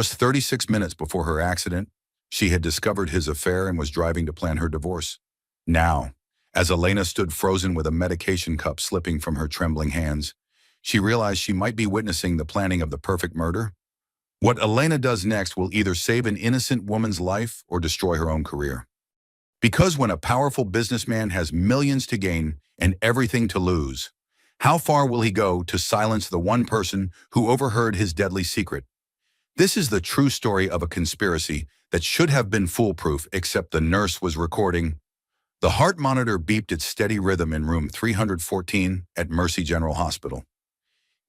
Just 36 minutes before her accident, she had discovered his affair and was driving to plan her divorce. Now, as Elena stood frozen with a medication cup slipping from her trembling hands, she realized she might be witnessing the planning of the perfect murder. What Elena does next will either save an innocent woman's life or destroy her own career. Because when a powerful businessman has millions to gain and everything to lose, how far will he go to silence the one person who overheard his deadly secret? This is the true story of a conspiracy that should have been foolproof, except the nurse was recording. The heart monitor beeped its steady rhythm in room 314 at Mercy General Hospital.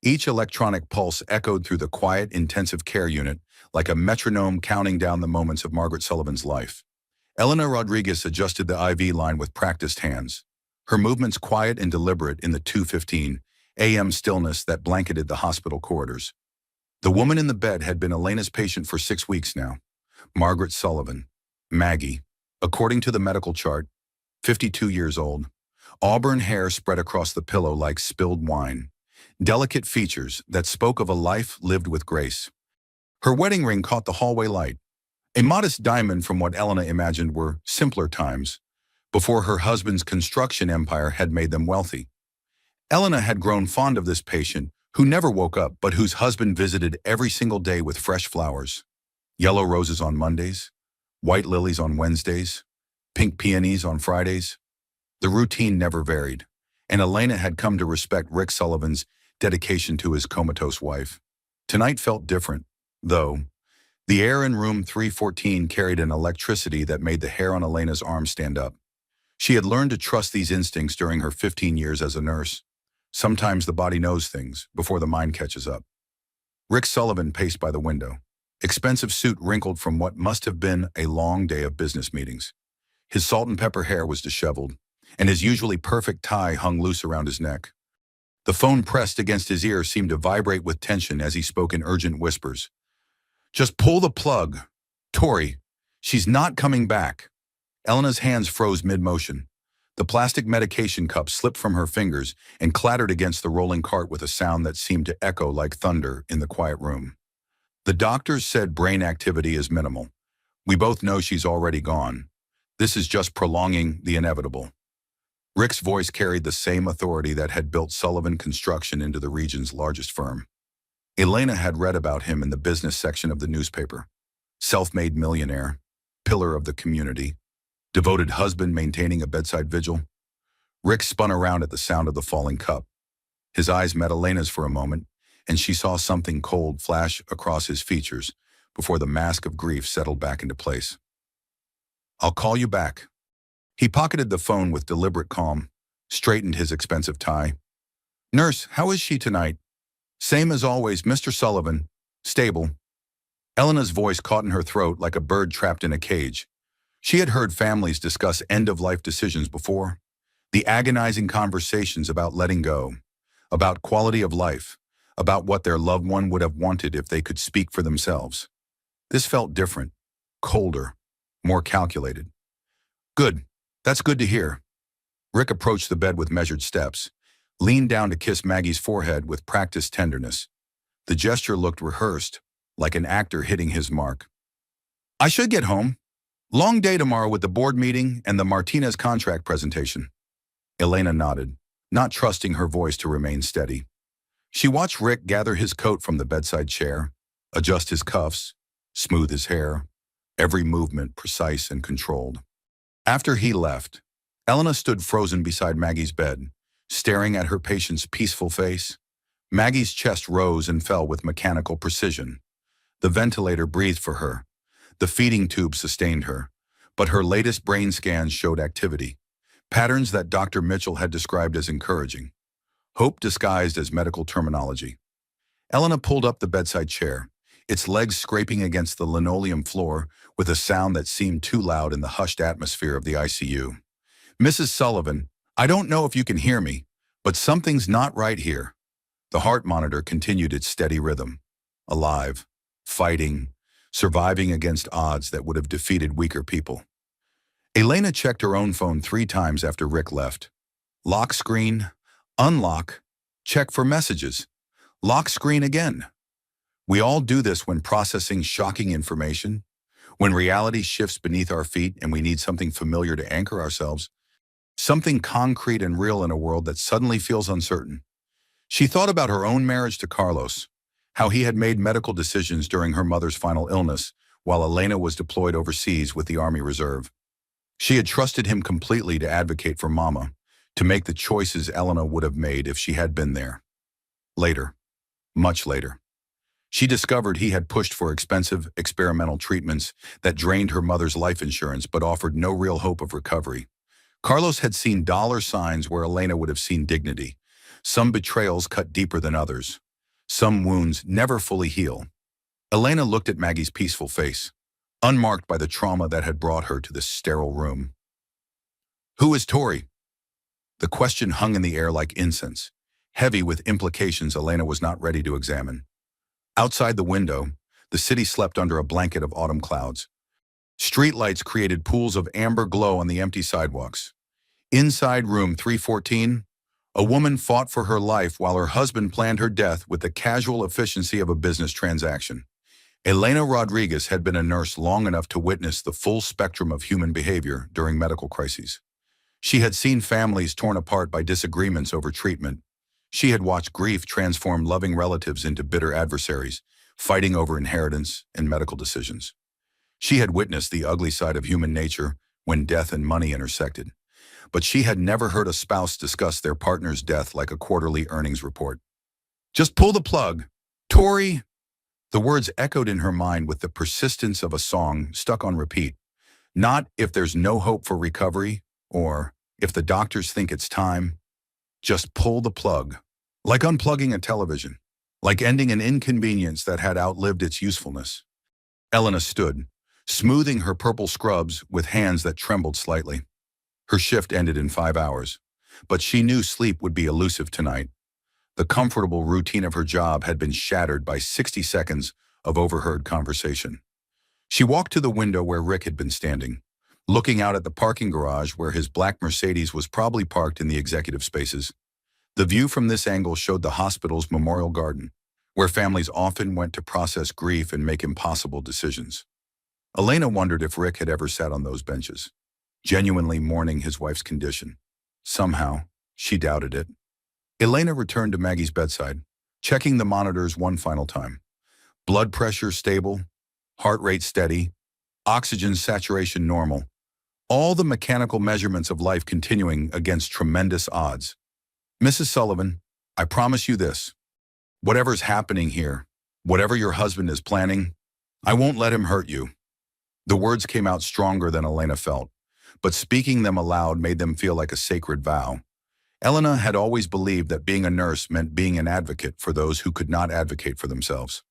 Each electronic pulse echoed through the quiet intensive care unit like a metronome counting down the moments of Margaret Sullivan's life. Elena Rodriguez adjusted the IV line with practiced hands, her movements quiet and deliberate in the 2:15 a.m. stillness that blanketed the hospital corridors. The woman in the bed had been Elena's patient for 6 weeks now. Margaret Sullivan, Maggie, according to the medical chart, 52 years old, auburn hair spread across the pillow like spilled wine, delicate features that spoke of a life lived with grace. Her wedding ring caught the hallway light, a modest diamond from what Elena imagined were simpler times, before her husband's construction empire had made them wealthy. Elena had grown fond of this patient, who never woke up but whose husband visited every single day with fresh flowers. Yellow roses on Mondays, white lilies on Wednesdays, pink peonies on Fridays. The routine never varied, and Elena had come to respect Rick Sullivan's dedication to his comatose wife. Tonight felt different, though. The air in room 314 carried an electricity that made the hair on Elena's arm stand up. She had learned to trust these instincts during her 15 years as a nurse. Sometimes the body knows things before the mind catches up. Rick Sullivan paced by the window, expensive suit wrinkled from what must have been a long day of business meetings. His salt and pepper hair was disheveled, and his usually perfect tie hung loose around his neck. The phone pressed against his ear seemed to vibrate with tension as he spoke in urgent whispers. "Just pull the plug. Tori, she's not coming back." Elena's hands froze mid-motion. The plastic medication cup slipped from her fingers and clattered against the rolling cart with a sound that seemed to echo like thunder in the quiet room. "The doctors said brain activity is minimal. We both know she's already gone. This is just prolonging the inevitable." Rick's voice carried the same authority that had built Sullivan Construction into the region's largest firm. Elena had read about him in the business section of the newspaper. Self-made millionaire, pillar of the community, devoted husband maintaining a bedside vigil. Rick spun around at the sound of the falling cup. His eyes met Elena's for a moment, and she saw something cold flash across his features before the mask of grief settled back into place. "I'll call you back." He pocketed the phone with deliberate calm, straightened his expensive tie. "Nurse, how is she tonight?" "Same as always, Mr. Sullivan. Stable." Elena's voice caught in her throat like a bird trapped in a cage. She had heard families discuss end-of-life decisions before. The agonizing conversations about letting go, about quality of life, about what their loved one would have wanted if they could speak for themselves. This felt different, colder, more calculated. "Good. That's good to hear." Rick approached the bed with measured steps, leaned down to kiss Maggie's forehead with practiced tenderness. The gesture looked rehearsed, like an actor hitting his mark. "I should get home. Long day tomorrow with the board meeting and the Martinez contract presentation." Elena nodded, not trusting her voice to remain steady. She watched Rick gather his coat from the bedside chair, adjust his cuffs, smooth his hair, every movement precise and controlled. After he left, Elena stood frozen beside Maggie's bed, staring at her patient's peaceful face. Maggie's chest rose and fell with mechanical precision. The ventilator breathed for her. The feeding tube sustained her, but her latest brain scans showed activity, patterns that Dr. Mitchell had described as encouraging, hope disguised as medical terminology. Elena pulled up the bedside chair, its legs scraping against the linoleum floor with a sound that seemed too loud in the hushed atmosphere of the ICU. "Mrs. Sullivan, I don't know if you can hear me, but something's not right here." The heart monitor continued its steady rhythm, alive, fighting, surviving against odds that would have defeated weaker people. Elena checked her own phone 3 times after Rick left. Lock screen, unlock, check for messages, lock screen again. We all do this when processing shocking information, when reality shifts beneath our feet and we need something familiar to anchor ourselves, something concrete and real in a world that suddenly feels uncertain. She thought about her own marriage to Carlos, how he had made medical decisions during her mother's final illness, while Elena was deployed overseas with the Army Reserve. She had trusted him completely to advocate for Mama, to make the choices Elena would have made if she had been there. Later, much later, she discovered he had pushed for expensive, experimental treatments that drained her mother's life insurance but offered no real hope of recovery. Carlos had seen dollar signs where Elena would have seen dignity. Some betrayals cut deeper than others. Some wounds never fully heal. Elena looked at Maggie's peaceful face, unmarked by the trauma that had brought her to this sterile room. "Who is Tori?" The question hung in the air like incense, heavy with implications Elena was not ready to examine. Outside the window, the city slept under a blanket of autumn clouds. Streetlights created pools of amber glow on the empty sidewalks. Inside room 314, a woman fought for her life while her husband planned her death with the casual efficiency of a business transaction. Elena Rodriguez had been a nurse long enough to witness the full spectrum of human behavior during medical crises. She had seen families torn apart by disagreements over treatment. She had watched grief transform loving relatives into bitter adversaries, fighting over inheritance and medical decisions. She had witnessed the ugly side of human nature when death and money intersected. But she had never heard a spouse discuss their partner's death like a quarterly earnings report. "Just pull the plug. Tori!" The words echoed in her mind with the persistence of a song stuck on repeat. Not "if there's no hope for recovery," or "if the doctors think it's time." Just pull the plug. Like unplugging a television. Like ending an inconvenience that had outlived its usefulness. Elena stood, smoothing her purple scrubs with hands that trembled slightly. Her shift ended in 5 hours, but she knew sleep would be elusive tonight. The comfortable routine of her job had been shattered by 60 seconds of overheard conversation. She walked to the window where Rick had been standing, looking out at the parking garage where his black Mercedes was probably parked in the executive spaces. The view from this angle showed the hospital's memorial garden, where families often went to process grief and make impossible decisions. Elena wondered if Rick had ever sat on those benches, genuinely mourning his wife's condition. Somehow, she doubted it. Elena returned to Maggie's bedside, checking the monitors one final time. Blood pressure stable, heart rate steady, oxygen saturation normal, all the mechanical measurements of life continuing against tremendous odds. "Mrs. Sullivan, I promise you this. Whatever's happening here, whatever your husband is planning, I won't let him hurt you." The words came out stronger than Elena felt, but speaking them aloud made them feel like a sacred vow. Elena had always believed that being a nurse meant being an advocate for those who could not advocate for themselves.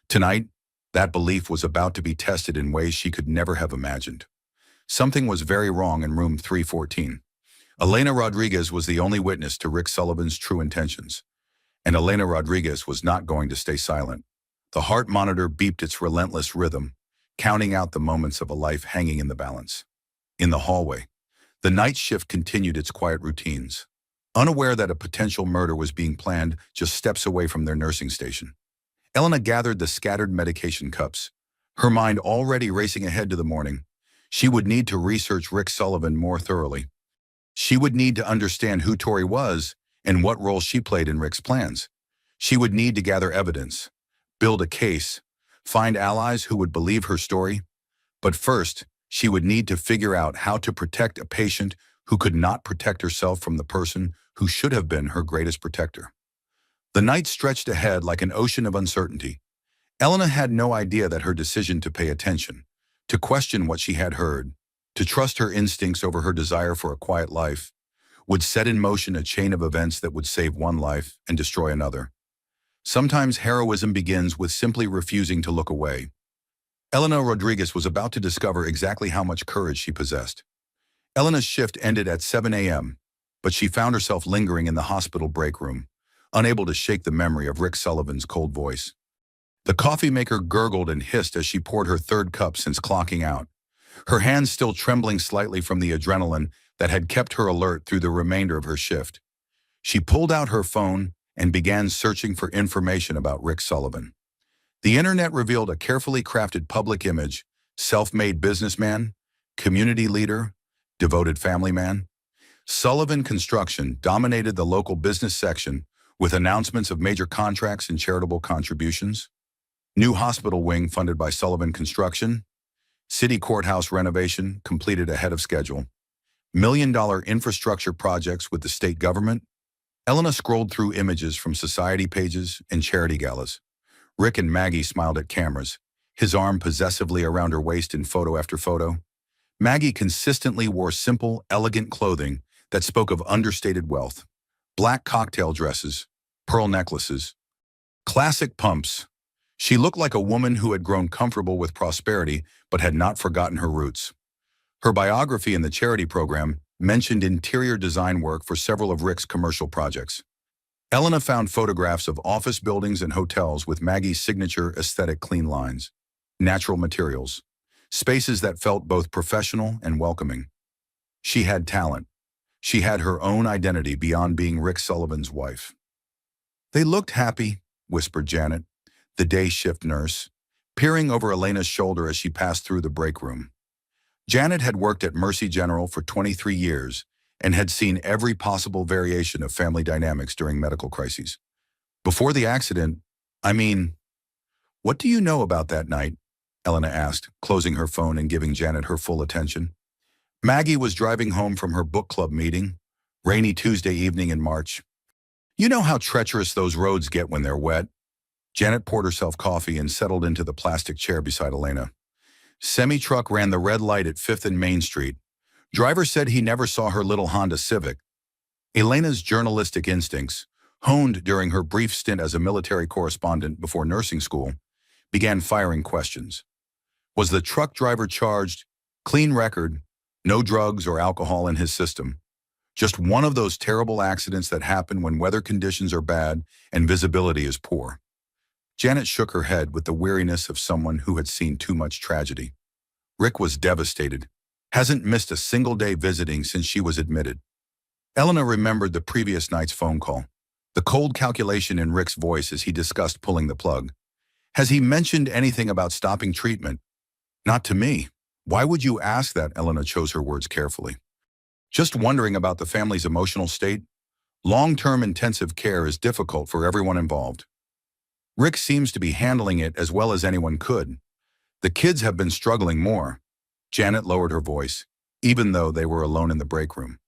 Tonight, that belief was about to be tested in ways she could never have imagined. Something was very wrong in room 314. Elena Rodriguez was the only witness to Rick Sullivan's true intentions. And Elena Rodriguez was not going to stay silent. The heart monitor beeped its relentless rhythm, counting out the moments of a life hanging in the balance. In the hallway, the night shift continued its quiet routines, unaware that a potential murder was being planned just steps away from their nursing station. Elena gathered the scattered medication cups, her mind already racing ahead to the morning. She would need to research Rick Sullivan more thoroughly. She would need to understand who Tori was and what role she played in Rick's plans. She would need to gather evidence, build a case, find allies who would believe her story. But first, she would need to figure out how to protect a patient who could not protect herself from the person who should have been her greatest protector. The night stretched ahead like an ocean of uncertainty. Elena had no idea that her decision to pay attention, to question what she had heard, to trust her instincts over her desire for a quiet life, would set in motion a chain of events that would save one life and destroy another. Sometimes heroism begins with simply refusing to look away. Elena Rodriguez was about to discover exactly how much courage she possessed. Elena's shift ended at 7 a.m., but she found herself lingering in the hospital break room, unable to shake the memory of Rick Sullivan's cold voice. The coffee maker gurgled and hissed as she poured her third cup since clocking out, her hands still trembling slightly from the adrenaline that had kept her alert through the remainder of her shift. She pulled out her phone and began searching for information about Rick Sullivan. The internet revealed a carefully crafted public image: self-made businessman, community leader, devoted family man. Sullivan Construction dominated the local business section with announcements of major contracts and charitable contributions. New hospital wing funded by Sullivan Construction. City courthouse renovation completed ahead of schedule. $1 million infrastructure projects with the state government. Elena scrolled through images from society pages and charity galas. Rick and Maggie smiled at cameras, his arm possessively around her waist in photo after photo. Maggie consistently wore simple, elegant clothing that spoke of understated wealth. Black cocktail dresses, pearl necklaces, classic pumps. She looked like a woman who had grown comfortable with prosperity but had not forgotten her roots. Her biography in the charity program mentioned interior design work for several of Rick's commercial projects. Elena found photographs of office buildings and hotels with Maggie's signature aesthetic clean lines, natural materials, spaces that felt both professional and welcoming. She had talent. She had her own identity beyond being Rick Sullivan's wife. "They looked happy," whispered Janet, the day shift nurse, peering over Elena's shoulder as she passed through the break room. Janet had worked at Mercy General for 23 years and had seen every possible variation of family dynamics during medical crises. Before the accident, I mean, "What do you know about that night?" Elena asked, closing her phone and giving Janet her full attention. Maggie was driving home from her book club meeting, rainy Tuesday evening in March. "You know how treacherous those roads get when they're wet." Janet poured herself coffee and settled into the plastic chair beside Elena. Semi-truck ran the red light at 5th and Main Street. Driver said he never saw her little Honda Civic. Elena's journalistic instincts, honed during her brief stint as a military correspondent before nursing school, began firing questions. Was the truck driver charged? Clean record, no drugs or alcohol in his system. Just one of those terrible accidents that happen when weather conditions are bad and visibility is poor. Janet shook her head with the weariness of someone who had seen too much tragedy. Rick was devastated. Hasn't missed a single day visiting since she was admitted. Elena remembered the previous night's phone call, the cold calculation in Rick's voice as he discussed pulling the plug. Has he mentioned anything about stopping treatment? Not to me. Why would you ask that? Elena chose her words carefully. Just wondering about the family's emotional state. Long-term intensive care is difficult for everyone involved. Rick seems to be handling it as well as anyone could. The kids have been struggling more. Janet lowered her voice, even though they were alone in the break room.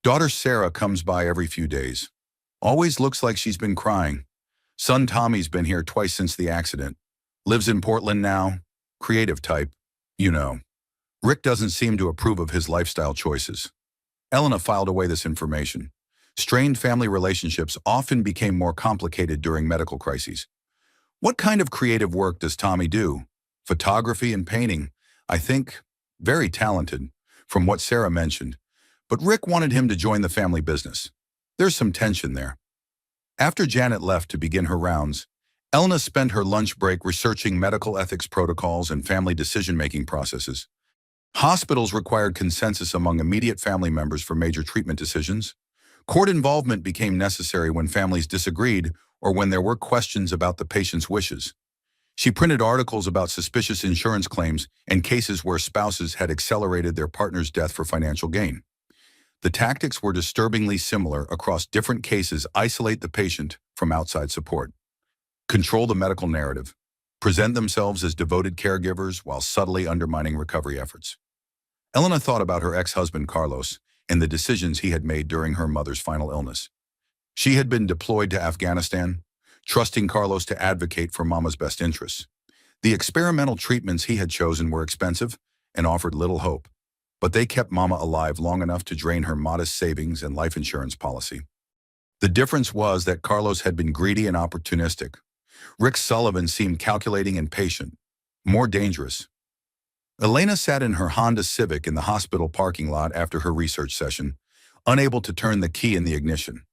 Daughter Sarah comes by every few days. Always looks like she's been crying. Son Tommy's been here twice since the accident. Lives in Portland now. Creative type. You know. Rick doesn't seem to approve of his lifestyle choices. Elena filed away this information. Strained family relationships often became more complicated during medical crises. What kind of creative work does Tommy do? Photography and painting. I think very talented, from what Sarah mentioned. But Rick wanted him to join the family business. There's some tension there. After Janet left to begin her rounds, Elena spent her lunch break researching medical ethics protocols and family decision-making processes. Hospitals required consensus among immediate family members for major treatment decisions. Court involvement became necessary when families disagreed or when there were questions about the patient's wishes. She printed articles about suspicious insurance claims and cases where spouses had accelerated their partner's death for financial gain. The tactics were disturbingly similar across different cases: isolate the patient from outside support, control the medical narrative, present themselves as devoted caregivers while subtly undermining recovery efforts. Elena thought about her ex-husband Carlos and the decisions he had made during her mother's final illness. She had been deployed to Afghanistan, trusting Carlos to advocate for Mama's best interests. The experimental treatments he had chosen were expensive and offered little hope, but they kept Mama alive long enough to drain her modest savings and life insurance policy. The difference was that Carlos had been greedy and opportunistic. Rick Sullivan seemed calculating and patient, more dangerous. Elena sat in her Honda Civic in the hospital parking lot after her research session, unable to turn the key in the ignition.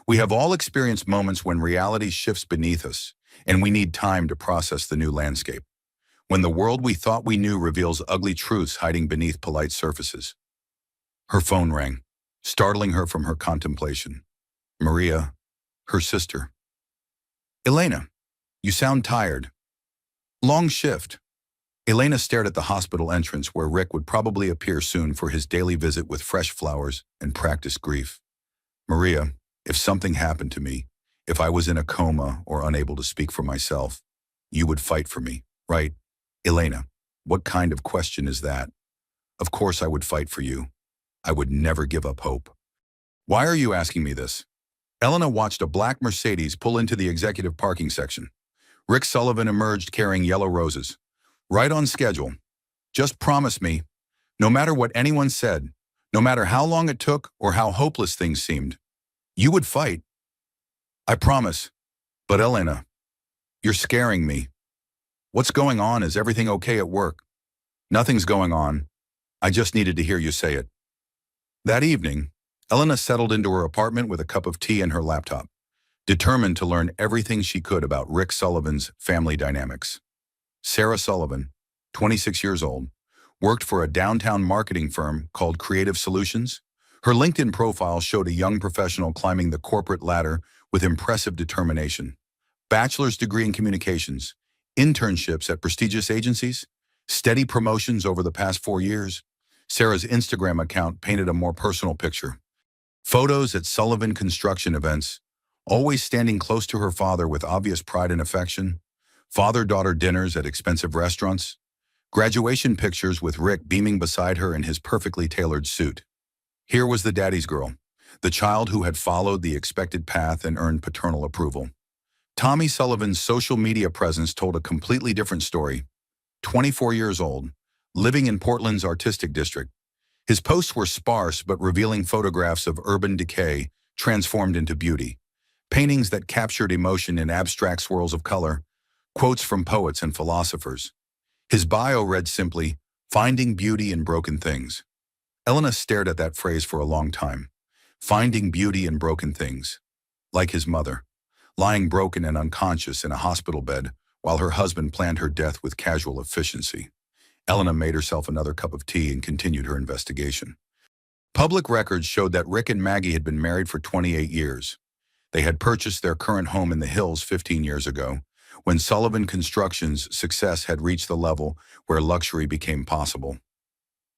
We have all experienced moments when reality shifts beneath us, and we need time to process the new landscape. When the world we thought we knew reveals ugly truths hiding beneath polite surfaces. Her phone rang, startling her from her contemplation. Maria, her sister. "Elena, You sound tired. Long shift. Elena stared at the hospital entrance where Rick would probably appear soon for his daily visit with fresh flowers and practiced grief. Maria, if something happened to me, if I was in a coma or unable to speak for myself, you would fight for me, right? Elena, what kind of question is that? Of course I would fight for you. I would never give up hope. Why are you asking me this? Elena watched a black Mercedes pull into the executive parking section. Rick Sullivan emerged carrying yellow roses. Right on schedule. Just promise me, no matter what anyone said, no matter how long it took or how hopeless things seemed, you would fight. I promise. But Elena, you're scaring me. What's going on? Is everything okay at work? Nothing's going on. I just needed to hear you say it. That evening, Elena settled into her apartment with a cup of tea and her laptop, determined to learn everything she could about Rick Sullivan's family dynamics. Sarah Sullivan, 26 years old, worked for a downtown marketing firm called Creative Solutions. Her LinkedIn profile showed a young professional climbing the corporate ladder with impressive determination. Bachelor's degree in communications, internships at prestigious agencies, steady promotions over the past 4 years. Sarah's Instagram account painted a more personal picture. Photos at Sullivan construction events, always standing close to her father with obvious pride and affection. Father-daughter dinners at expensive restaurants. Graduation pictures with Rick beaming beside her in his perfectly tailored suit. Here was the daddy's girl, the child who had followed the expected path and earned paternal approval. Tommy Sullivan's social media presence told a completely different story. 24 years old, living in Portland's artistic district. His posts were sparse but revealing photographs of urban decay transformed into beauty. Paintings that captured emotion in abstract swirls of color. Quotes from poets and philosophers. His bio read simply, "Finding beauty in broken things." Elena stared at that phrase for a long time. Finding beauty in broken things. Like his mother, lying broken and unconscious in a hospital bed while her husband planned her death with casual efficiency. Elena made herself another cup of tea and continued her investigation. Public records showed that Rick and Maggie had been married for 28 years. They had purchased their current home in the hills 15 years ago, when Sullivan Construction's success had reached the level where luxury became possible.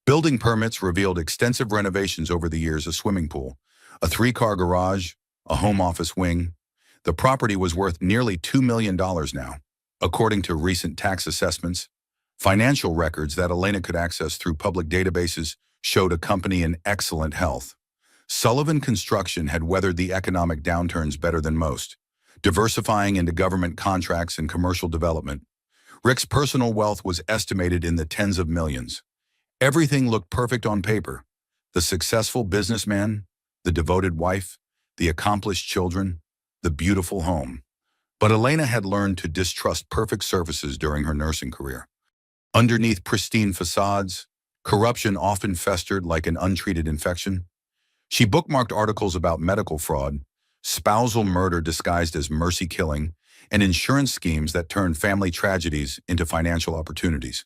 Building permits revealed extensive renovations over the years: a swimming pool, a 3-car garage, a home office wing. The property was worth nearly $2 million now, according to recent tax assessments. Financial records that Elena could access through public databases showed a company in excellent health. Sullivan Construction had weathered the economic downturns better than most, diversifying into government contracts and commercial development. Rick's personal wealth was estimated in the tens of millions. Everything looked perfect on paper. The successful businessman, the devoted wife, the accomplished children, the beautiful home. But Elena had learned to distrust perfect surfaces during her nursing career. Underneath pristine facades, corruption often festered like an untreated infection. She bookmarked articles about medical fraud, spousal murder disguised as mercy killing, and insurance schemes that turned family tragedies into financial opportunities.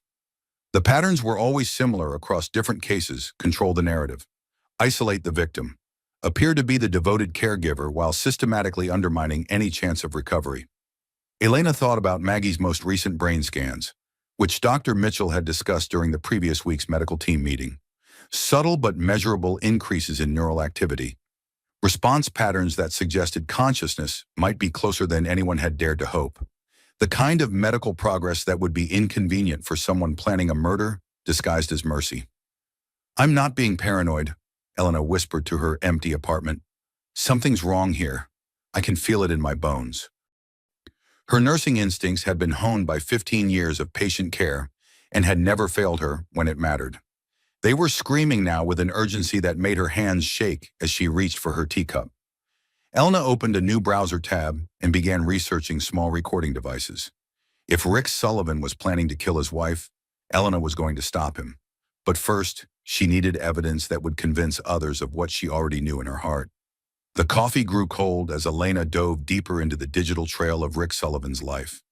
The patterns were always similar across different cases: control the narrative, isolate the victim, appear to be the devoted caregiver while systematically undermining any chance of recovery. Elena thought about Maggie's most recent brain scans, which Dr. Mitchell had discussed during the previous week's medical team meeting. Subtle but measurable increases in neural activity, response patterns that suggested consciousness might be closer than anyone had dared to hope. The kind of medical progress that would be inconvenient for someone planning a murder disguised as mercy. "I'm not being paranoid," Elena whispered to her empty apartment. "Something's wrong here. I can feel it in my bones." Her nursing instincts had been honed by 15 years of patient care and had never failed her when it mattered. They were screaming now with an urgency that made her hands shake as she reached for her teacup. Elena opened a new browser tab and began researching small recording devices. If Rick Sullivan was planning to kill his wife, Elena was going to stop him. But first, she needed evidence that would convince others of what she already knew in her heart. The coffee grew cold as Elena dove deeper into the digital trail of Rick Sullivan's life.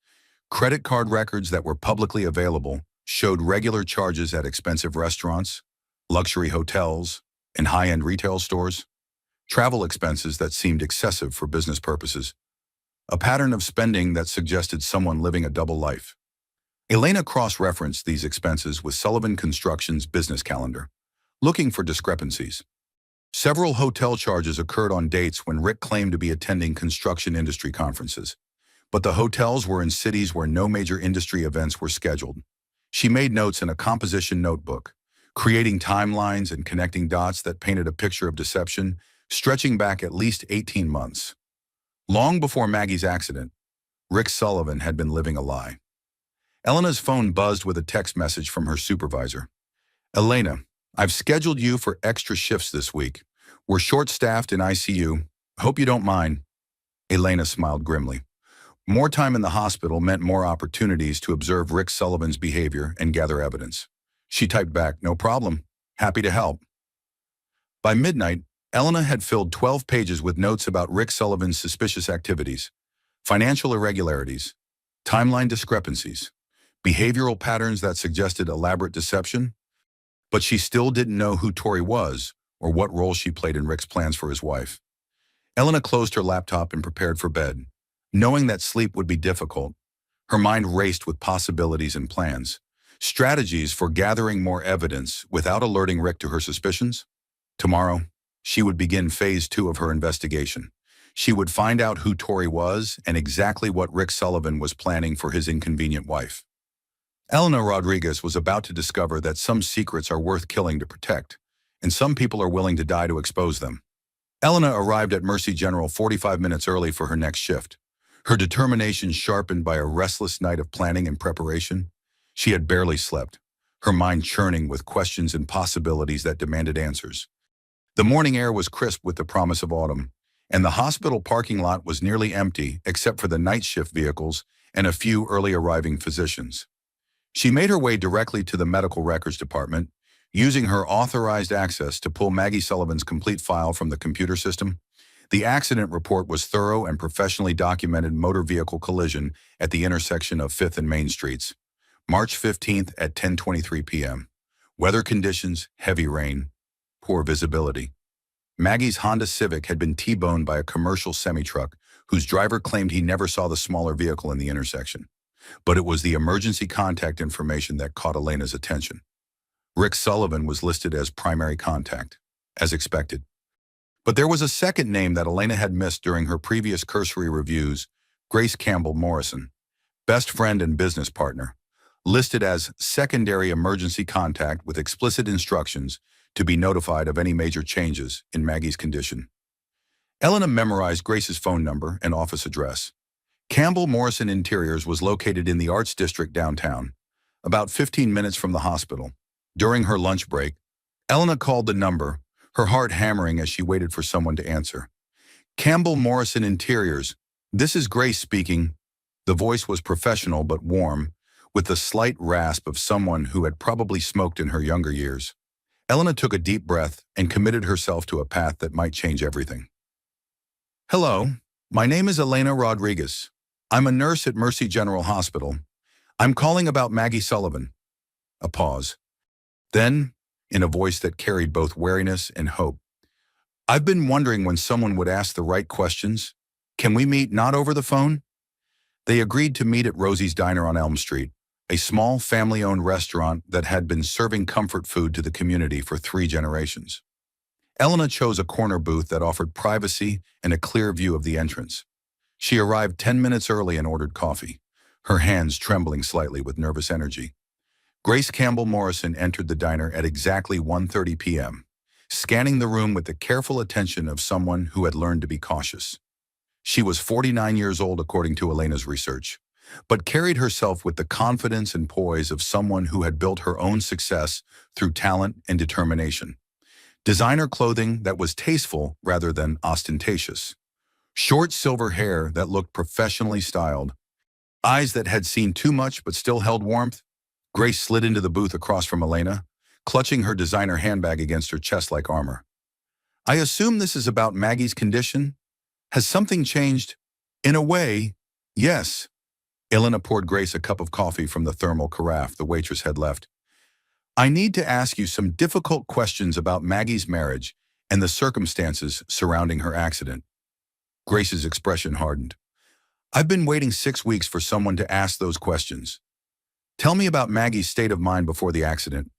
Credit card records that were publicly available showed regular charges at expensive restaurants, luxury hotels, and high-end retail stores. Travel expenses that seemed excessive for business purposes. a pattern of spending that suggested someone living a double life. Elena cross-referenced these expenses with Sullivan Construction's business calendar, looking for discrepancies. Several hotel charges occurred on dates when Rick claimed to be attending construction industry conferences, but the hotels were in cities where no major industry events were scheduled. She made notes in a composition notebook, creating timelines and connecting dots that painted a picture of deception stretching back at least 18 months. Long before Maggie's accident, Rick Sullivan had been living a lie. Elena's phone buzzed with a text message from her supervisor. "Elena, I've scheduled you for extra shifts this week. We're short-staffed in ICU. Hope you don't mind." Elena smiled grimly. More time in the hospital meant more opportunities to observe Rick Sullivan's behavior and gather evidence. She typed back, "No problem. Happy to help." By midnight, Elena had filled 12 pages with notes about Rick Sullivan's suspicious activities, financial irregularities, timeline discrepancies, behavioral patterns that suggested elaborate deception, but she still didn't know who Tori was or what role she played in Rick's plans for his wife. Elena closed her laptop and prepared for bed. Knowing that sleep would be difficult, her mind raced with possibilities and plans, strategies for gathering more evidence without alerting Rick to her suspicions. Tomorrow, she would begin phase 2 of her investigation. She would find out who Tori was and exactly what Rick Sullivan was planning for his inconvenient wife. Elena Rodriguez was about to discover that some secrets are worth killing to protect, and some people are willing to die to expose them. Elena arrived at Mercy General 45 minutes early for her next shift, her determination sharpened by a restless night of planning and preparation. She had barely slept, her mind churning with questions and possibilities that demanded answers. The morning air was crisp with the promise of autumn, and the hospital parking lot was nearly empty except for the night shift vehicles and a few early arriving physicians. She made her way directly to the medical records department, using her authorized access to pull Maggie Sullivan's complete file from the computer system. The accident report was thorough and professionally documented motor vehicle collision at the intersection of 5th and Main Streets, March 15th at 10:23 p.m. Weather conditions, heavy rain, poor visibility. Maggie's Honda Civic had been T-boned by a commercial semi-truck whose driver claimed he never saw the smaller vehicle in the intersection. But it was the emergency contact information that caught Elena's attention. Rick Sullivan was listed as primary contact, as expected. But there was a second name that Elena had missed during her previous cursory reviews, Grace Campbell Morrison, best friend and business partner, listed as secondary emergency contact with explicit instructions to be notified of any major changes in Maggie's condition. Elena memorized Grace's phone number and office address. Campbell Morrison Interiors was located in the Arts District downtown, about 15 minutes from the hospital. During her lunch break, Elena called the number, her heart hammering as she waited for someone to answer. "Campbell Morrison Interiors, this is Grace speaking." The voice was professional but warm, with the slight rasp of someone who had probably smoked in her younger years. Elena took a deep breath and committed herself to a path that might change everything. "Hello, my name is Elena Rodriguez. I'm a nurse at Mercy General Hospital. I'm calling about Maggie Sullivan." A pause. Then, in a voice that carried both wariness and hope, "I've been wondering when someone would ask the right questions. Can we meet not over the phone?" They agreed to meet at Rosie's Diner on Elm Street, a small family-owned restaurant that had been serving comfort food to the community for 3 generations. Elena chose a corner booth that offered privacy and a clear view of the entrance. She arrived 10 minutes early and ordered coffee, her hands trembling slightly with nervous energy. Grace Campbell Morrison entered the diner at exactly 1:30 p.m., scanning the room with the careful attention of someone who had learned to be cautious. She was 49 years old according to Elena's research, but carried herself with the confidence and poise of someone who had built her own success through talent and determination. Designer clothing that was tasteful rather than ostentatious. Short silver hair that looked professionally styled. Eyes that had seen too much but still held warmth. Grace slid into the booth across from Elena, clutching her designer handbag against her chest like armor. "I assume this is about Maggie's condition? Has something changed?" "In a way, yes." Elena poured Grace a cup of coffee from the thermal carafe the waitress had left. "I need to ask you some difficult questions about Maggie's marriage and the circumstances surrounding her accident." Grace's expression hardened. I've been waiting 6 weeks for someone to ask those questions. Tell me about Maggie's state of mind before the accident.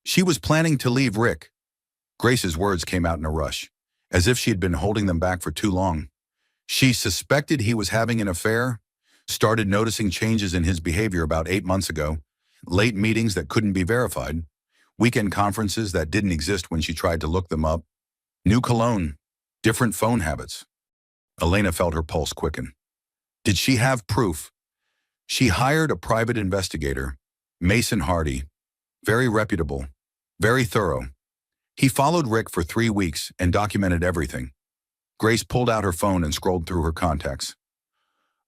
She was planning to leave Rick. Grace's words came out in a rush, as if she had been holding them back for too long. She suspected he was having an affair, started noticing changes in his behavior about 8 months ago, late meetings that couldn't be verified, weekend conferences that didn't exist when she tried to look them up, new cologne, different phone habits. Elena felt her pulse quicken. Did she have proof? She hired a private investigator, Mason Hardy, very reputable, very thorough. He followed Rick for 3 weeks and documented everything. Grace pulled out her phone and scrolled through her contacts.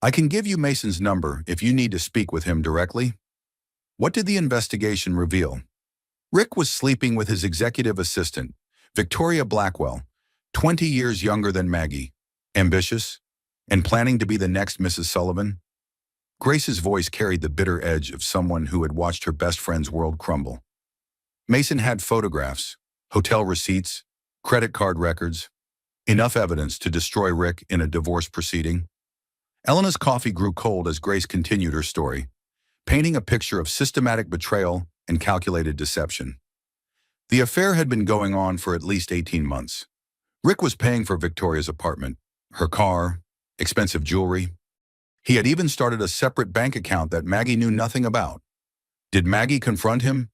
I can give you Mason's number if you need to speak with him directly. What did the investigation reveal? Rick was sleeping with his executive assistant, Victoria Blackwell, 20 years younger than Maggie, ambitious, and planning to be the next Mrs. Sullivan. Grace's voice carried the bitter edge of someone who had watched her best friend's world crumble. Mason had photographs, hotel receipts, credit card records, enough evidence to destroy Rick in a divorce proceeding. Elena's coffee grew cold as Grace continued her story, painting a picture of systematic betrayal and calculated deception. The affair had been going on for at least 18 months. Rick was paying for Victoria's apartment, her car, expensive jewelry. He had even started a separate bank account that Maggie knew nothing about. Did Maggie confront him?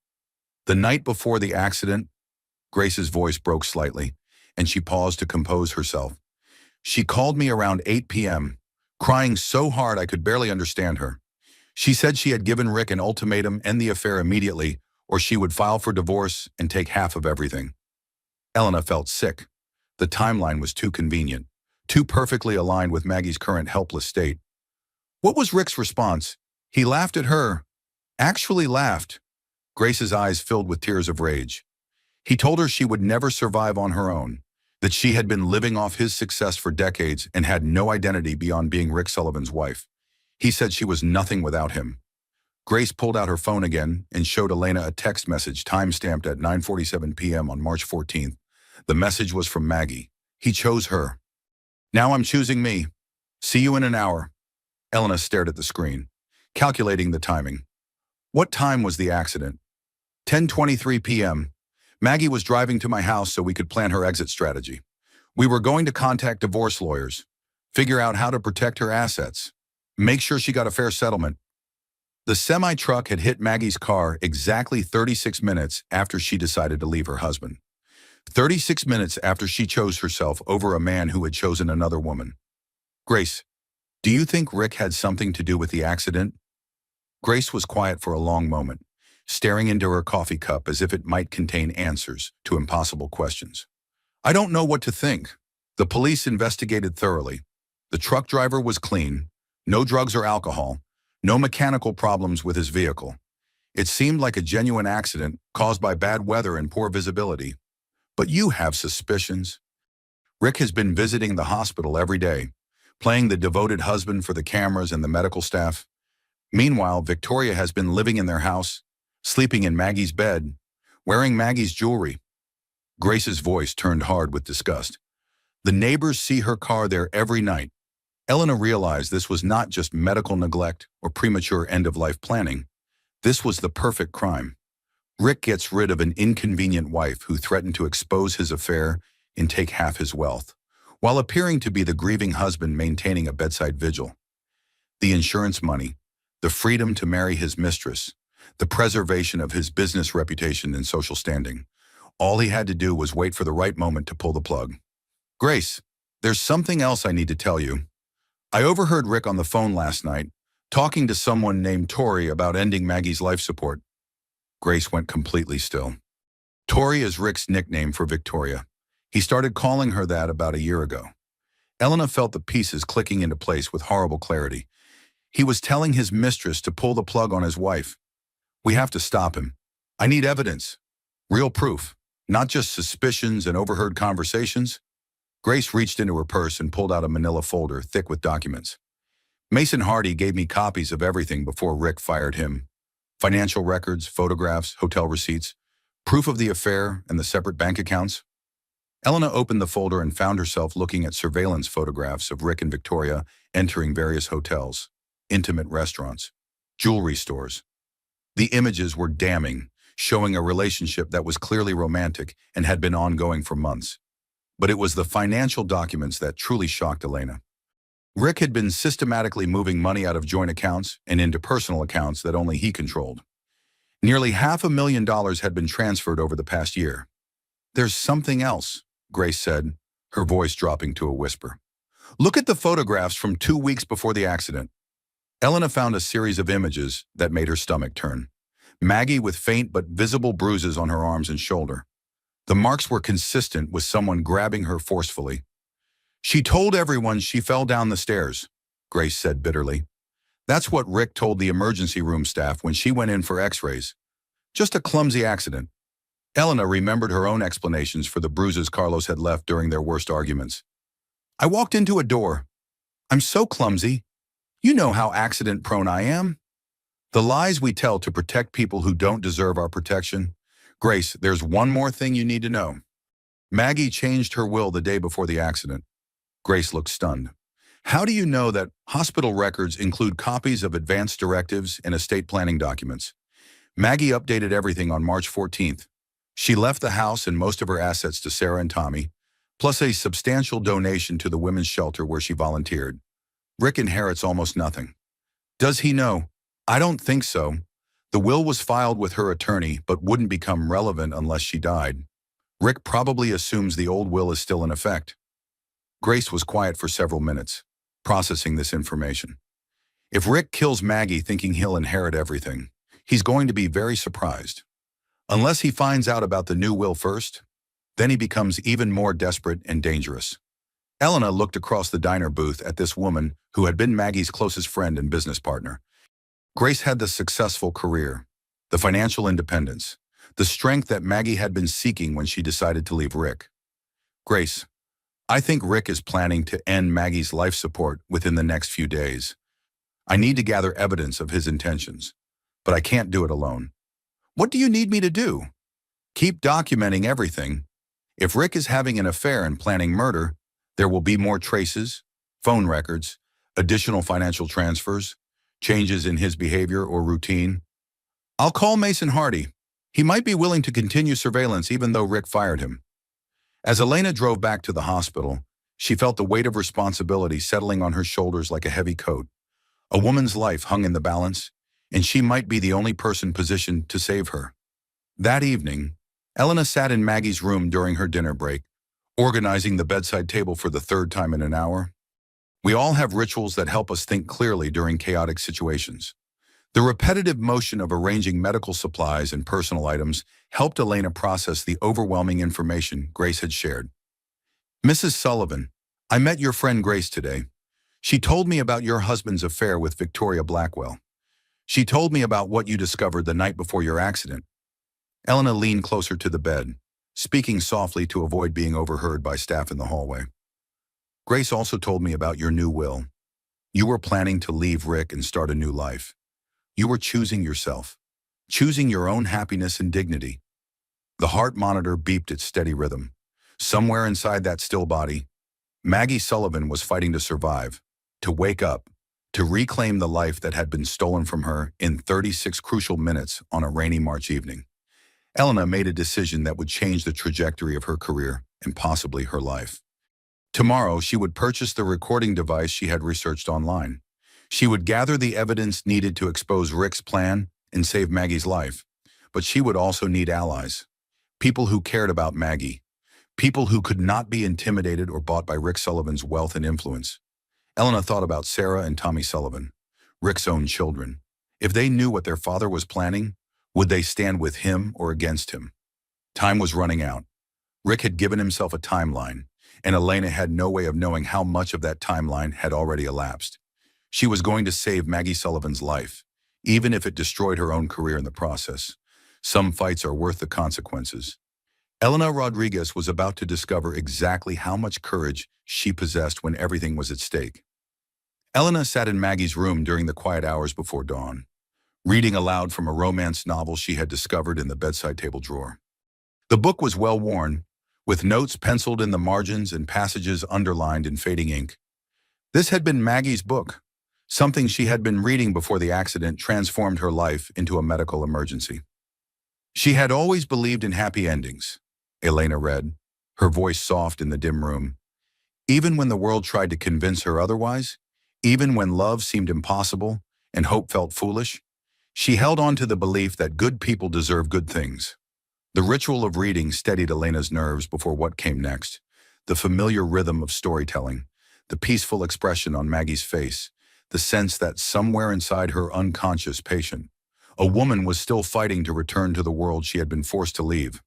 The night before the accident, Grace's voice broke slightly, and she paused to compose herself. She called me around 8 p.m., crying so hard I could barely understand her. She said she had given Rick an ultimatum: end the affair immediately, or she would file for divorce and take half of everything. Elena felt sick. The timeline was too convenient, too perfectly aligned with Maggie's current helpless state. What was Rick's response? He laughed at her. Actually laughed. Grace's eyes filled with tears of rage. He told her she would never survive on her own, that she had been living off his success for decades and had no identity beyond being Rick Sullivan's wife. He said she was nothing without him. Grace pulled out her phone again and showed Elena a text message time-stamped at 9:47 p.m. on March 14th. The message was from Maggie. He chose her. Now I'm choosing me. See you in an hour. Elena stared at the screen, calculating the timing. What time was the accident? 10:23 p.m. Maggie was driving to my house so we could plan her exit strategy. We were going to contact divorce lawyers, figure out how to protect her assets, make sure she got a fair settlement. The semi-truck had hit Maggie's car exactly 36 minutes after she decided to leave her husband. 36 minutes after she chose herself over a man who had chosen another woman. Grace, do you think Rick had something to do with the accident? Grace was quiet for a long moment, staring into her coffee cup as if it might contain answers to impossible questions. I don't know what to think. The police investigated thoroughly. The truck driver was clean, no drugs or alcohol, no mechanical problems with his vehicle. It seemed like a genuine accident caused by bad weather and poor visibility. But you have suspicions. Rick has been visiting the hospital every day, playing the devoted husband for the cameras and the medical staff. Meanwhile, Victoria has been living in their house, sleeping in Maggie's bed, wearing Maggie's jewelry. Grace's voice turned hard with disgust. The neighbors see her car there every night. Elena realized this was not just medical neglect or premature end-of-life planning. This was the perfect crime. Rick gets rid of an inconvenient wife who threatened to expose his affair and take half his wealth, while appearing to be the grieving husband maintaining a bedside vigil. The insurance money, the freedom to marry his mistress, the preservation of his business reputation and social standing. All he had to do was wait for the right moment to pull the plug. Grace, there's something else I need to tell you. I overheard Rick on the phone last night, talking to someone named Tori about ending Maggie's life support. Grace went completely still. Tori is Rick's nickname for Victoria. He started calling her that about a year ago. Elena felt the pieces clicking into place with horrible clarity. He was telling his mistress to pull the plug on his wife. We have to stop him. I need evidence. Real proof, not just suspicions and overheard conversations. Grace reached into her purse and pulled out a manila folder thick with documents. Mason Hardy gave me copies of everything before Rick fired him. Financial records, photographs, hotel receipts, proof of the affair, and the separate bank accounts. Elena opened the folder and found herself looking at surveillance photographs of Rick and Victoria entering various hotels, intimate restaurants, jewelry stores. The images were damning, showing a relationship that was clearly romantic and had been ongoing for months. But it was the financial documents that truly shocked Elena. Rick had been systematically moving money out of joint accounts and into personal accounts that only he controlled. Nearly $500,000 had been transferred over the past year. "There's something else," Grace said, her voice dropping to a whisper. "Look at the photographs from 2 weeks before the accident." Elena found a series of images that made her stomach turn. Maggie with faint but visible bruises on her arms and shoulder. The marks were consistent with someone grabbing her forcefully. "She told everyone she fell down the stairs," Grace said bitterly. "That's what Rick told the emergency room staff when she went in for x-rays. Just a clumsy accident." Elena remembered her own explanations for the bruises Carlos had left during their worst arguments. "I walked into a door. I'm so clumsy. You know how accident-prone I am." The lies we tell to protect people who don't deserve our protection. Grace, there's one more thing you need to know. Maggie changed her will the day before the accident. Grace looked stunned. "How do you know that hospital records include copies of advance directives and estate planning documents?" Maggie updated everything on March 14th. She left the house and most of her assets to Sarah and Tommy, plus a substantial donation to the women's shelter where she volunteered. Rick inherits almost nothing. Does he know? I don't think so. The will was filed with her attorney but wouldn't become relevant unless she died. Rick probably assumes the old will is still in effect. Grace was quiet for several minutes, processing this information. If Rick kills Maggie thinking he'll inherit everything, he's going to be very surprised. Unless he finds out about the new will first, then he becomes even more desperate and dangerous. Elena looked across the diner booth at this woman who had been Maggie's closest friend and business partner. Grace had the successful career, the financial independence, the strength that Maggie had been seeking when she decided to leave Rick. "Grace, I think Rick is planning to end Maggie's life support within the next few days. I need to gather evidence of his intentions, but I can't do it alone." "What do you need me to do?" "Keep documenting everything. If Rick is having an affair and planning murder, there will be more traces, phone records, additional financial transfers, changes in his behavior or routine. I'll call Mason Hardy. He might be willing to continue surveillance even though Rick fired him." As Elena drove back to the hospital, she felt the weight of responsibility settling on her shoulders like a heavy coat. A woman's life hung in the balance, and she might be the only person positioned to save her. That evening, Elena sat in Maggie's room during her dinner break, organizing the bedside table for the third time in an hour. We all have rituals that help us think clearly during chaotic situations. The repetitive motion of arranging medical supplies and personal items helped Elena process the overwhelming information Grace had shared. "Mrs. Sullivan, I met your friend Grace today. She told me about your husband's affair with Victoria Blackwell. She told me about what you discovered the night before your accident." Elena leaned closer to the bed, speaking softly to avoid being overheard by staff in the hallway. "Grace also told me about your new will. You were planning to leave Rick and start a new life. You were choosing yourself, choosing your own happiness and dignity." The heart monitor beeped its steady rhythm. Somewhere inside that still body, Maggie Sullivan was fighting to survive, to wake up, to reclaim the life that had been stolen from her in 36 crucial minutes on a rainy March evening. Elena made a decision that would change the trajectory of her career and possibly her life. Tomorrow, she would purchase the recording device she had researched online. She would gather the evidence needed to expose Rick's plan and save Maggie's life. But she would also need allies. People who cared about Maggie. People who could not be intimidated or bought by Rick Sullivan's wealth and influence. Elena thought about Sarah and Tommy Sullivan, Rick's own children. If they knew what their father was planning, would they stand with him or against him? Time was running out. Rick had given himself a timeline, and Elena had no way of knowing how much of that timeline had already elapsed. She was going to save Maggie Sullivan's life, even if it destroyed her own career in the process. Some fights are worth the consequences. Elena Rodriguez was about to discover exactly how much courage she possessed when everything was at stake. Elena sat in Maggie's room during the quiet hours before dawn, reading aloud from a romance novel she had discovered in the bedside table drawer. The book was well worn, with notes penciled in the margins and passages underlined in fading ink. This had been Maggie's book, something she had been reading before the accident transformed her life into a medical emergency. She had always believed in happy endings, Elena read, her voice soft in the dim room. Even when the world tried to convince her otherwise, even when love seemed impossible and hope felt foolish, she held on to the belief that good people deserve good things. The ritual of reading steadied Elena's nerves before what came next. The familiar rhythm of storytelling, the peaceful expression on Maggie's face, the sense that somewhere inside her unconscious patient, a woman was still fighting to return to the world she had been forced to leave.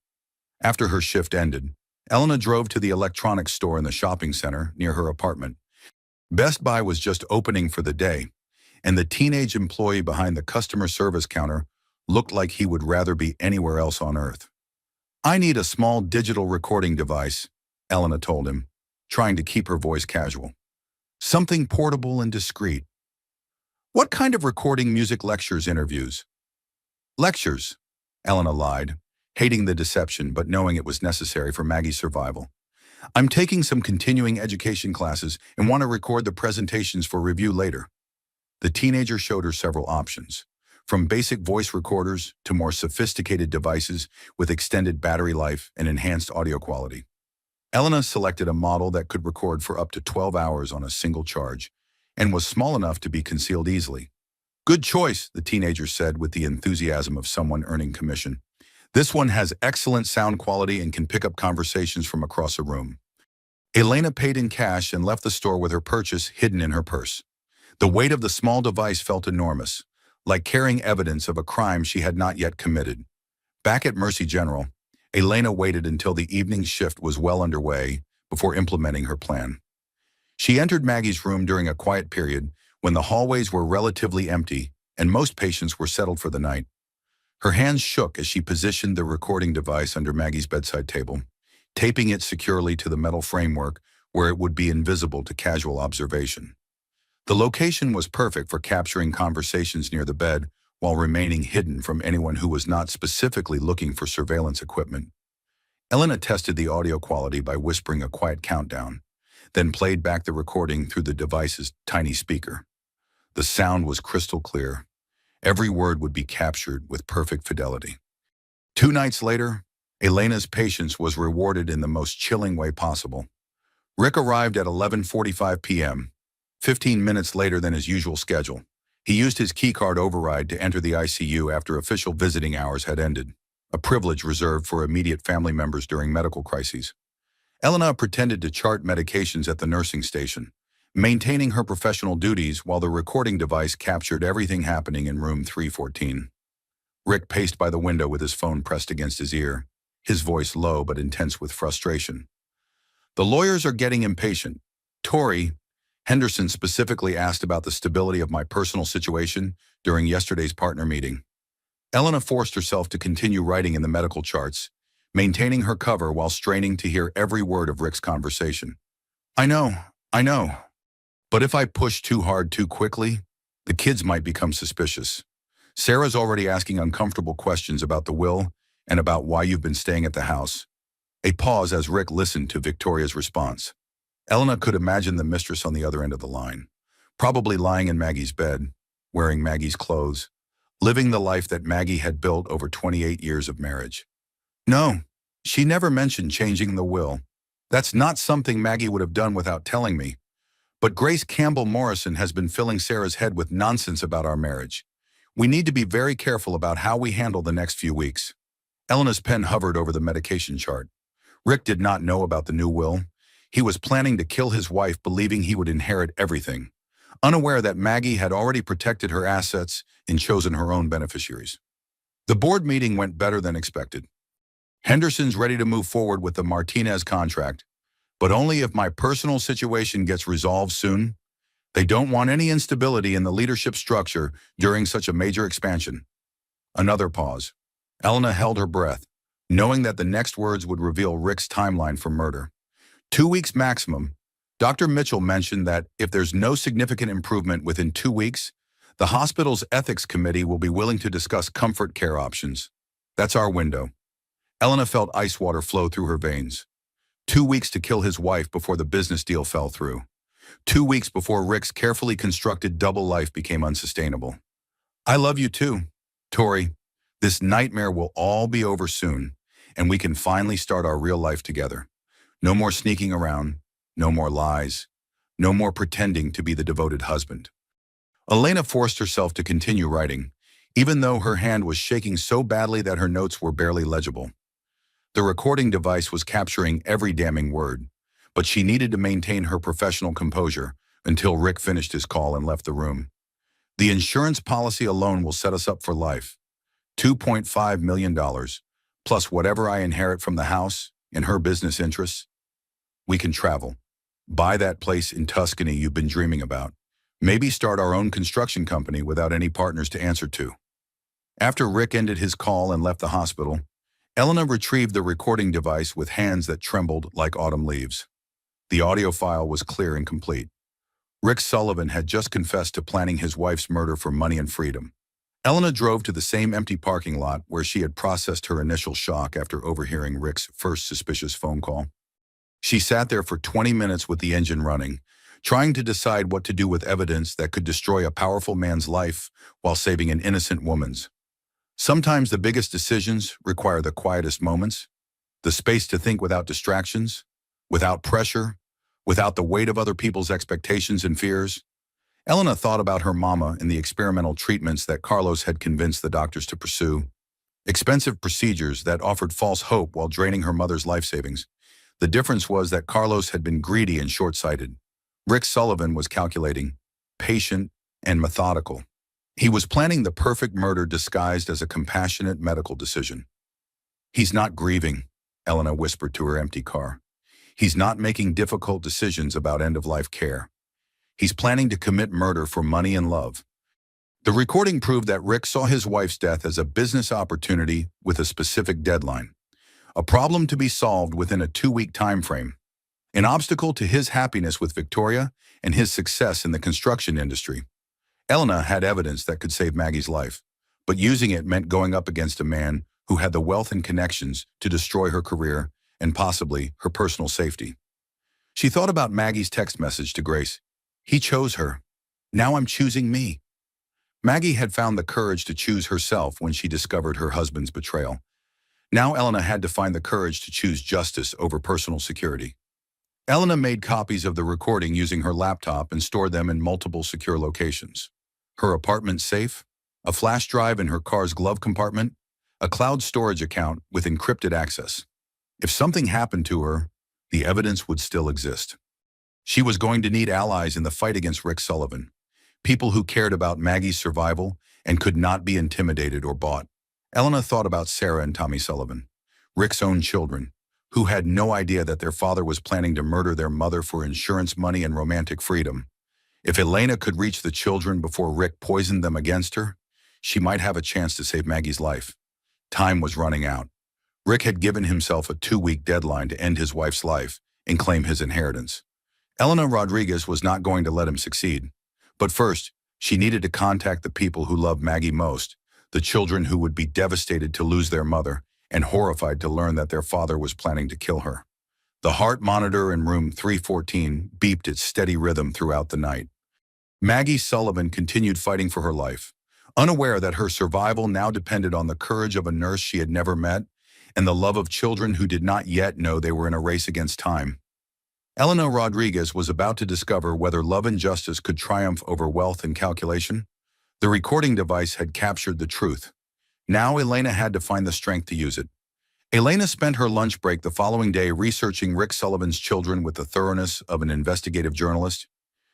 After her shift ended, Elena drove to the electronics store in the shopping center near her apartment. Best Buy was just opening for the day, and the teenage employee behind the customer service counter looked like he would rather be anywhere else on earth. "I need a small digital recording device," Elena told him, trying to keep her voice casual. "Something portable and discreet." "What kind of recording? Music, lectures, interviews?" "Lectures," Elena lied, hating the deception but knowing it was necessary for Maggie's survival. "I'm taking some continuing education classes and want to record the presentations for review later." The teenager showed her several options, from basic voice recorders to more sophisticated devices with extended battery life and enhanced audio quality. Elena selected a model that could record for up to 12 hours on a single charge and was small enough to be concealed easily. "Good choice," the teenager said with the enthusiasm of someone earning commission. "This one has excellent sound quality and can pick up conversations from across a room." Elena paid in cash and left the store with her purchase hidden in her purse. The weight of the small device felt enormous, like carrying evidence of a crime she had not yet committed. Back at Mercy General, Elena waited until the evening shift was well underway before implementing her plan. She entered Maggie's room during a quiet period when the hallways were relatively empty and most patients were settled for the night. Her hands shook as she positioned the recording device under Maggie's bedside table, taping it securely to the metal framework where it would be invisible to casual observation. The location was perfect for capturing conversations near the bed while remaining hidden from anyone who was not specifically looking for surveillance equipment. Elena tested the audio quality by whispering a quiet countdown, then played back the recording through the device's tiny speaker. The sound was crystal clear. Every word would be captured with perfect fidelity. 2 nights later, Elena's patience was rewarded in the most chilling way possible. Rick arrived at 11:45 p.m., 15 minutes later than his usual schedule. He used his keycard override to enter the ICU after official visiting hours had ended, a privilege reserved for immediate family members during medical crises. Elena pretended to chart medications at the nursing station, maintaining her professional duties while the recording device captured everything happening in room 314. Rick paced by the window with his phone pressed against his ear, his voice low but intense with frustration. "The lawyers are getting impatient. Tori," Henderson specifically asked about the stability of my personal situation during yesterday's partner meeting. Elena forced herself to continue writing in the medical charts, maintaining her cover while straining to hear every word of Rick's conversation. I know. But if I push too hard too quickly, the kids might become suspicious. Sarah's already asking uncomfortable questions about the will and about why you've been staying at the house." A pause as Rick listened to Victoria's response. Elena could imagine the mistress on the other end of the line, probably lying in Maggie's bed, wearing Maggie's clothes, living the life that Maggie had built over 28 years of marriage. "No, she never mentioned changing the will. That's not something Maggie would have done without telling me. But Grace Campbell Morrison has been filling Sarah's head with nonsense about our marriage. We need to be very careful about how we handle the next few weeks." Elena's pen hovered over the medication chart. Rick did not know about the new will. He was planning to kill his wife, believing he would inherit everything, unaware that Maggie had already protected her assets and chosen her own beneficiaries. The board meeting went better than expected. "Henderson's ready to move forward with the Martinez contract, but only if my personal situation gets resolved soon. They don't want any instability in the leadership structure during such a major expansion." Another pause. Elena held her breath, knowing that the next words would reveal Rick's timeline for murder. 2 weeks maximum. Dr. Mitchell mentioned that if there's no significant improvement within 2 weeks, the hospital's ethics committee will be willing to discuss comfort care options. That's our window. Elena felt ice water flow through her veins. 2 weeks to kill his wife before the business deal fell through. 2 weeks before Rick's carefully constructed double life became unsustainable. I love you too, Tori. This nightmare will all be over soon, and we can finally start our real life together. No more sneaking around, no more lies, no more pretending to be the devoted husband. Elena forced herself to continue writing, even though her hand was shaking so badly that her notes were barely legible. The recording device was capturing every damning word, but she needed to maintain her professional composure until Rick finished his call and left the room. The insurance policy alone will set us up for life. $2.5 million, plus whatever I inherit from the house and her business interests. We can travel. Buy that place in Tuscany you've been dreaming about. Maybe start our own construction company without any partners to answer to. After Rick ended his call and left the hospital, Elena retrieved the recording device with hands that trembled like autumn leaves. The audio file was clear and complete. Rick Sullivan had just confessed to planning his wife's murder for money and freedom. Elena drove to the same empty parking lot where she had processed her initial shock after overhearing Rick's first suspicious phone call. She sat there for 20 minutes with the engine running, trying to decide what to do with evidence that could destroy a powerful man's life while saving an innocent woman's. Sometimes the biggest decisions require the quietest moments, the space to think without distractions, without pressure, without the weight of other people's expectations and fears. Elena thought about her mama and the experimental treatments that Carlos had convinced the doctors to pursue. Expensive procedures that offered false hope while draining her mother's life savings. The difference was that Carlos had been greedy and short-sighted. Rick Sullivan was calculating, patient, and methodical. He was planning the perfect murder disguised as a compassionate medical decision. He's not grieving, Elena whispered to her empty car. He's not making difficult decisions about end-of-life care. He's planning to commit murder for money and love. The recording proved that Rick saw his wife's death as a business opportunity with a specific deadline. A problem to be solved within a 2-week time frame. An obstacle to his happiness with Victoria and his success in the construction industry. Elena had evidence that could save Maggie's life, but using it meant going up against a man who had the wealth and connections to destroy her career and possibly her personal safety. She thought about Maggie's text message to Grace. He chose her. Now I'm choosing me. Maggie had found the courage to choose herself when she discovered her husband's betrayal. Now Elena had to find the courage to choose justice over personal security. Elena made copies of the recording using her laptop and stored them in multiple secure locations. Her apartment safe, a flash drive in her car's glove compartment, a cloud storage account with encrypted access. If something happened to her, the evidence would still exist. She was going to need allies in the fight against Rick Sullivan, people who cared about Maggie's survival and could not be intimidated or bought. Elena thought about Sarah and Tommy Sullivan, Rick's own children, who had no idea that their father was planning to murder their mother for insurance money and romantic freedom. If Elena could reach the children before Rick poisoned them against her, she might have a chance to save Maggie's life. Time was running out. Rick had given himself a 2-week deadline to end his wife's life and claim his inheritance. Elena Rodriguez was not going to let him succeed. But first, she needed to contact the people who loved Maggie most, the children who would be devastated to lose their mother and horrified to learn that their father was planning to kill her. The heart monitor in room 314 beeped its steady rhythm throughout the night. Maggie Sullivan continued fighting for her life, unaware that her survival now depended on the courage of a nurse she had never met and the love of children who did not yet know they were in a race against time. Elena Rodriguez was about to discover whether love and justice could triumph over wealth and calculation. The recording device had captured the truth. Now Elena had to find the strength to use it. Elena spent her lunch break the following day researching Rick Sullivan's children with the thoroughness of an investigative journalist.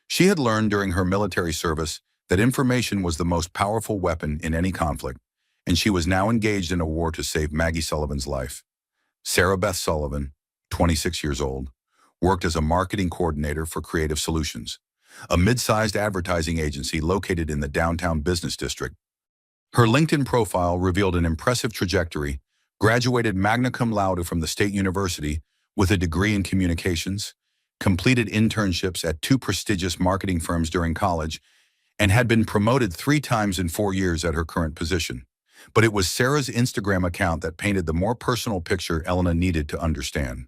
She had learned during her military service that information was the most powerful weapon in any conflict, and she was now engaged in a war to save Maggie Sullivan's life. Sarah Beth Sullivan, 26 years old, worked as a marketing coordinator for Creative Solutions, a mid-sized advertising agency located in the downtown business district. Her LinkedIn profile revealed an impressive trajectory, graduated magna cum laude from the State University with a degree in communications, completed internships at 2 prestigious marketing firms during college, and had been promoted 3 times in 4 years at her current position. But it was Sarah's Instagram account that painted the more personal picture Elena needed to understand.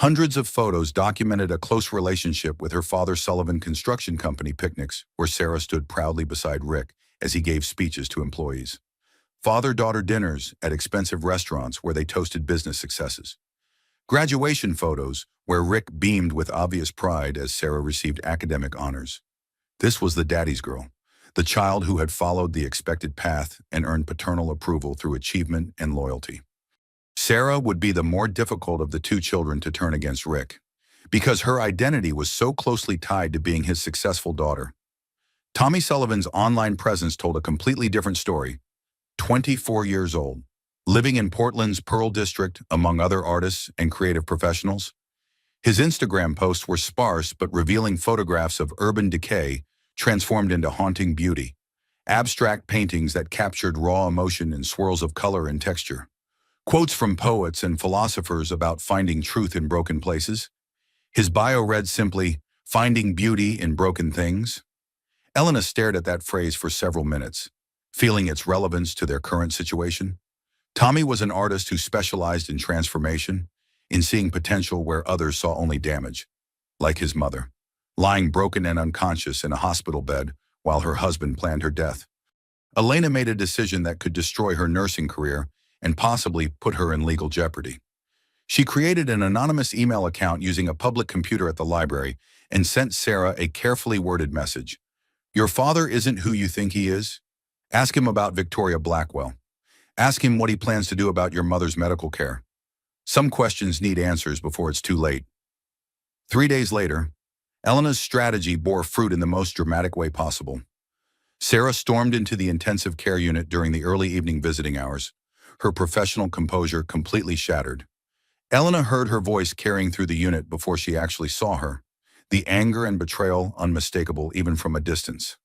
Hundreds of photos documented a close relationship with her father Sullivan Construction Company picnics, where Sarah stood proudly beside Rick as he gave speeches to employees. Father-daughter dinners at expensive restaurants where they toasted business successes. Graduation photos where Rick beamed with obvious pride as Sarah received academic honors. This was the daddy's girl, the child who had followed the expected path and earned paternal approval through achievement and loyalty. Sarah would be the more difficult of the two children to turn against Rick, because her identity was so closely tied to being his successful daughter. Tommy Sullivan's online presence told a completely different story. 24 years old, living in Portland's Pearl District among other artists and creative professionals. His Instagram posts were sparse but revealing photographs of urban decay transformed into haunting beauty, abstract paintings that captured raw emotion in swirls of color and texture. Quotes from poets and philosophers about finding truth in broken places. His bio read simply, "Finding beauty in broken things." Elena stared at that phrase for several minutes, feeling its relevance to their current situation. Tommy was an artist who specialized in transformation, in seeing potential where others saw only damage, like his mother, lying broken and unconscious in a hospital bed while her husband planned her death. Elena made a decision that could destroy her nursing career and possibly put her in legal jeopardy. She created an anonymous email account using a public computer at the library and sent Sarah a carefully worded message. "Your father isn't who you think he is. Ask him about Victoria Blackwell. Ask him what he plans to do about your mother's medical care. Some questions need answers before it's too late." 3 days later, Elena's strategy bore fruit in the most dramatic way possible. Sarah stormed into the intensive care unit during the early evening visiting hours, her professional composure completely shattered. Elena heard her voice carrying through the unit before she actually saw her, the anger and betrayal unmistakable even from a distance.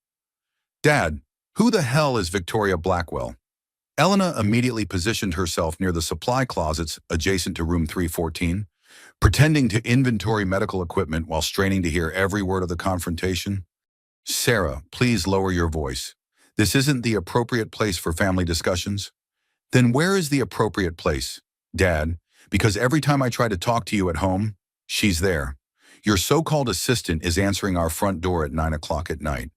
"Dad, who the hell is Victoria Blackwell?" Elena immediately positioned herself near the supply closets adjacent to room 314, pretending to inventory medical equipment while straining to hear every word of the confrontation. "Sarah, please lower your voice. This isn't the appropriate place for family discussions." "Then where is the appropriate place, Dad? Because every time I try to talk to you at home, she's there. Your so-called assistant is answering our front door at 9 o'clock at night,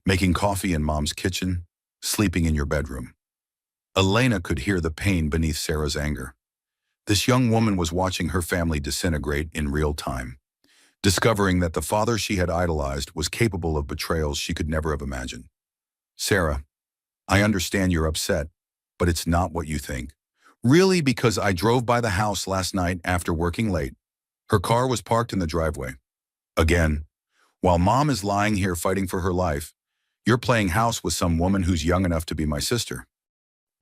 making coffee in Mom's kitchen, sleeping in your bedroom." Elena could hear the pain beneath Sarah's anger. This young woman was watching her family disintegrate in real time, discovering that the father she had idolized was capable of betrayals she could never have imagined. "Sarah, I understand you're upset, but it's not what you think. Really, because I drove by the house last night after working late. Her car was parked in the driveway. Again, while Mom is lying here fighting for her life, you're playing house with some woman who's young enough to be my sister."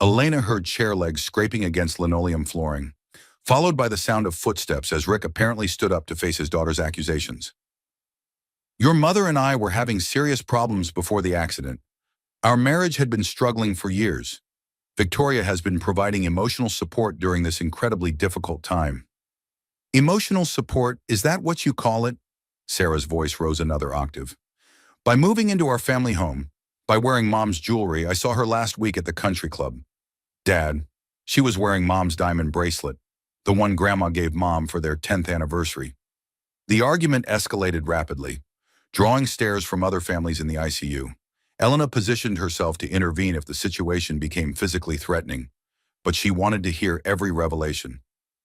Elena heard chair legs scraping against linoleum flooring, followed by the sound of footsteps as Rick apparently stood up to face his daughter's accusations. "Your mother and I were having serious problems before the accident. Our marriage had been struggling for years. Victoria has been providing emotional support during this incredibly difficult time." "Emotional support, is that what you call it?" Sarah's voice rose another octave. "By moving into our family home, by wearing Mom's jewelry, I saw her last week at the country club. Dad, she was wearing Mom's diamond bracelet, the one Grandma gave Mom for their 10th anniversary." The argument escalated rapidly, drawing stares from other families in the ICU. Elena positioned herself to intervene if the situation became physically threatening, but she wanted to hear every revelation.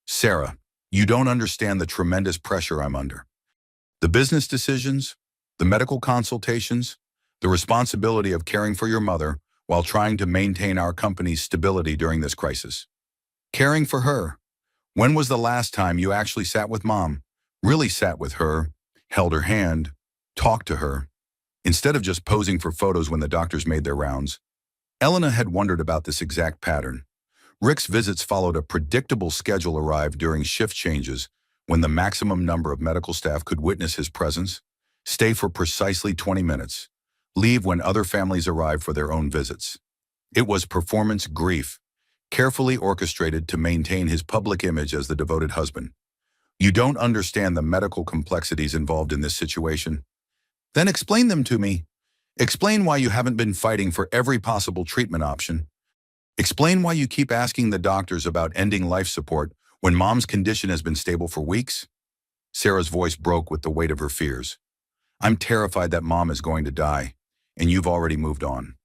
"Sarah, you don't understand the tremendous pressure I'm under. The business decisions, the medical consultations, the responsibility of caring for your mother while trying to maintain our company's stability during this crisis. Caring for her. When was the last time you actually sat with Mom, really sat with her, held her hand, talked to her, instead of just posing for photos when the doctors made their rounds?" Elena had wondered about this exact pattern. Rick's visits followed a predictable schedule arrived during shift changes when the maximum number of medical staff could witness his presence, stay for precisely 20 minutes, leave when other families arrived for their own visits. It was performance grief, carefully orchestrated to maintain his public image as the devoted husband. "You don't understand the medical complexities involved in this situation. Then explain them to me. Explain why you haven't been fighting for every possible treatment option. Explain why you keep asking the doctors about ending life support when Mom's condition has been stable for weeks. Sarah's voice broke with the weight of her fears. I'm terrified that Mom is going to die, and you've already moved on.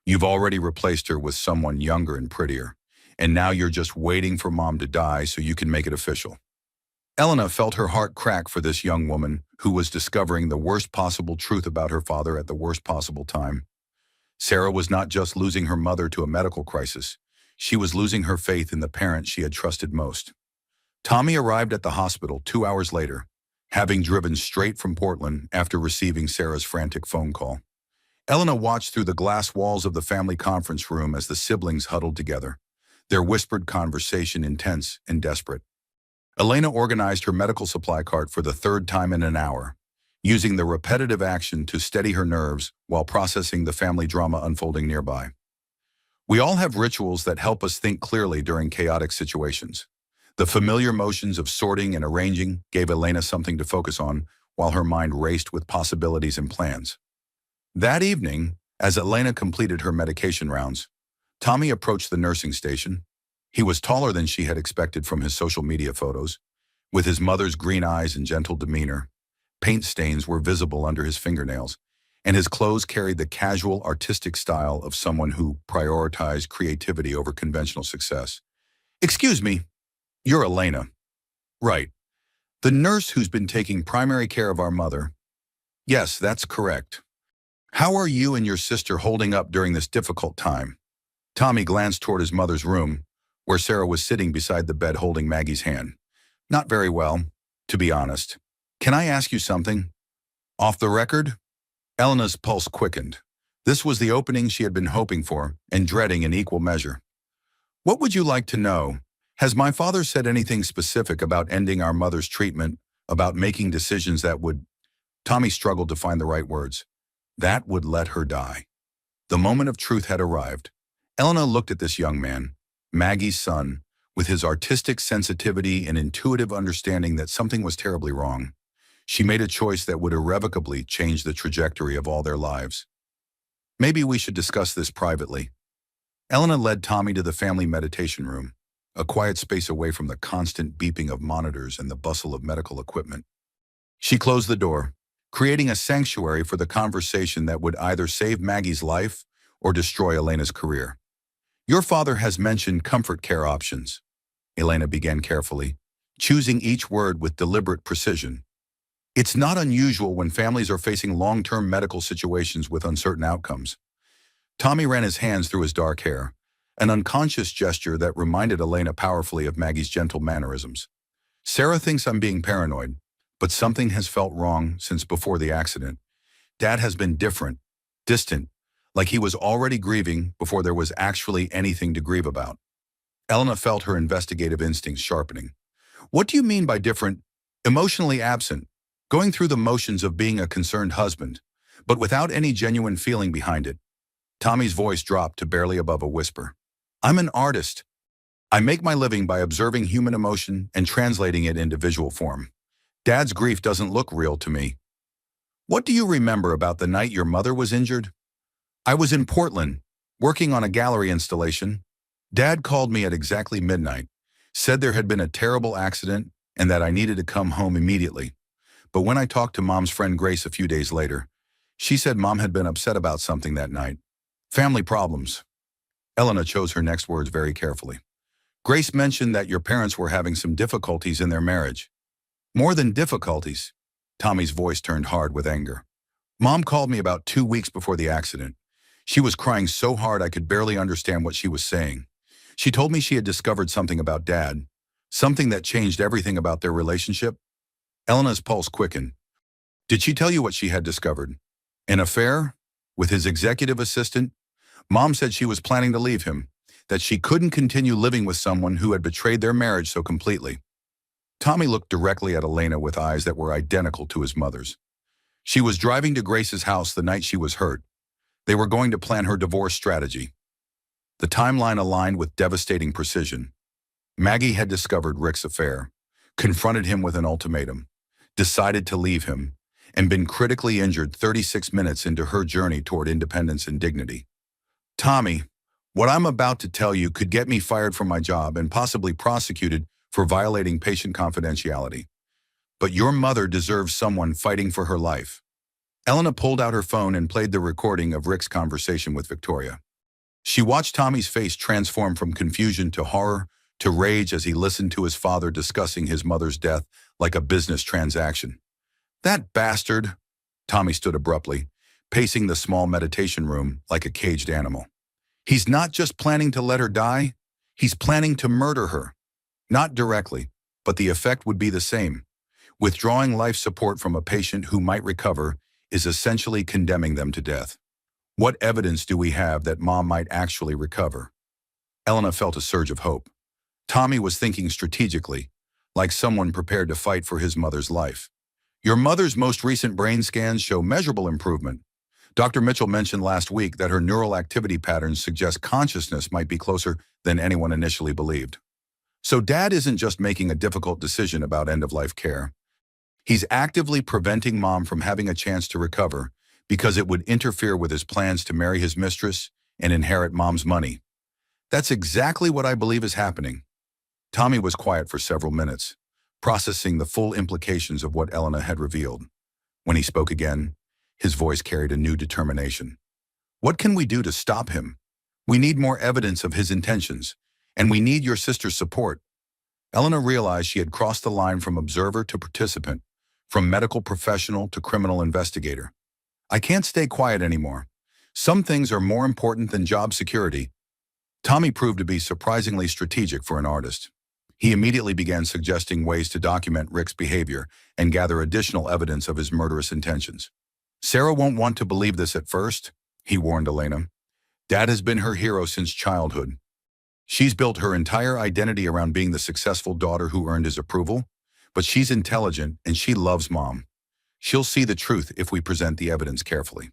You've already replaced her with someone younger and prettier, and now you're just waiting for Mom to die so you can make it official. Elena felt her heart crack for this young woman who was discovering the worst possible truth about her father at the worst possible time. Sarah was not just losing her mother to a medical crisis. She was losing her faith in the parent she had trusted most. Tommy arrived at the hospital 2 hours later, having driven straight from Portland after receiving Sarah's frantic phone call. Elena watched through the glass walls of the family conference room as the siblings huddled together, their whispered conversation intense and desperate. Elena organized her medical supply cart for the third time in an hour, using the repetitive action to steady her nerves while processing the family drama unfolding nearby. We all have rituals that help us think clearly during chaotic situations. The familiar motions of sorting and arranging gave Elena something to focus on while her mind raced with possibilities and plans. That evening, as Elena completed her medication rounds, Tommy approached the nursing station. He was taller than she had expected from his social media photos. With his mother's green eyes and gentle demeanor, paint stains were visible under his fingernails, and his clothes carried the casual, artistic style of someone who prioritized creativity over conventional success. Excuse me, you're Elena. Right. The nurse who's been taking primary care of our mother. Yes, that's correct. How are you and your sister holding up during this difficult time? Tommy glanced toward his mother's room, where Sarah was sitting beside the bed holding Maggie's hand. Not very well, to be honest. Can I ask you something? Off the record? Elena's pulse quickened. This was the opening she had been hoping for and dreading in equal measure. What would you like to know? Has my father said anything specific about ending our mother's treatment, about making decisions that would... Tommy struggled to find the right words. That would let her die. The moment of truth had arrived. Elena looked at this young man, Maggie's son, with his artistic sensitivity and intuitive understanding that something was terribly wrong. She made a choice that would irrevocably change the trajectory of all their lives. Maybe we should discuss this privately. Elena led Tommy to the family meditation room, a quiet space away from the constant beeping of monitors and the bustle of medical equipment. She closed the door, creating a sanctuary for the conversation that would either save Maggie's life or destroy Elena's career. Your father has mentioned comfort care options. Elena began carefully, choosing each word with deliberate precision. It's not unusual when families are facing long-term medical situations with uncertain outcomes. Tommy ran his hands through his dark hair, an unconscious gesture that reminded Elena powerfully of Maggie's gentle mannerisms. Sarah thinks I'm being paranoid, but something has felt wrong since before the accident. Dad has been different, distant, like he was already grieving before there was actually anything to grieve about. Elena felt her investigative instincts sharpening. What do you mean by different? Emotionally absent, going through the motions of being a concerned husband, but without any genuine feeling behind it. Tommy's voice dropped to barely above a whisper. I'm an artist. I make my living by observing human emotion and translating it into visual form. Dad's grief doesn't look real to me. What do you remember about the night your mother was injured? I was in Portland, working on a gallery installation. Dad called me at exactly midnight, said there had been a terrible accident and that I needed to come home immediately. But when I talked to Mom's friend Grace a few days later, she said Mom had been upset about something that night. Family problems. Elena chose her next words very carefully. Grace mentioned that your parents were having some difficulties in their marriage. More than difficulties. Tommy's voice turned hard with anger. Mom called me about 2 weeks before the accident. She was crying so hard I could barely understand what she was saying. She told me she had discovered something about Dad, something that changed everything about their relationship. Elena's pulse quickened. Did she tell you what she had discovered? An affair? With his executive assistant? Mom said she was planning to leave him, that she couldn't continue living with someone who had betrayed their marriage so completely. Tommy looked directly at Elena with eyes that were identical to his mother's. She was driving to Grace's house the night she was hurt. They were going to plan her divorce strategy. The timeline aligned with devastating precision. Maggie had discovered Rick's affair, confronted him with an ultimatum, decided to leave him, and been critically injured 36 minutes into her journey toward independence and dignity. Tommy, what I'm about to tell you could get me fired from my job and possibly prosecuted for violating patient confidentiality. But your mother deserves someone fighting for her life. Elena pulled out her phone and played the recording of Rick's conversation with Victoria. She watched Tommy's face transform from confusion to horror to rage as he listened to his father discussing his mother's death like a business transaction. That bastard! Tommy stood abruptly, pacing the small meditation room like a caged animal. He's not just planning to let her die, he's planning to murder her. Not directly, but the effect would be the same. Withdrawing life support from a patient who might recover is essentially condemning them to death. What evidence do we have that Mom might actually recover? Elena felt a surge of hope. Tommy was thinking strategically, like someone prepared to fight for his mother's life. Your mother's most recent brain scans show measurable improvement. Dr. Mitchell mentioned last week that her neural activity patterns suggest consciousness might be closer than anyone initially believed. So Dad isn't just making a difficult decision about end-of-life care. He's actively preventing Mom from having a chance to recover because it would interfere with his plans to marry his mistress and inherit Mom's money. That's exactly what I believe is happening. Tommy was quiet for several minutes, processing the full implications of what Elena had revealed. When he spoke again, his voice carried a new determination. What can we do to stop him? We need more evidence of his intentions, and we need your sister's support. Elena realized she had crossed the line from observer to participant, from medical professional to criminal investigator. I can't stay quiet anymore. Some things are more important than job security. Tommy proved to be surprisingly strategic for an artist. He immediately began suggesting ways to document Rick's behavior and gather additional evidence of his murderous intentions. Sarah won't want to believe this at first, he warned Elena. Dad has been her hero since childhood. She's built her entire identity around being the successful daughter who earned his approval, but she's intelligent and she loves Mom. She'll see the truth if we present the evidence carefully.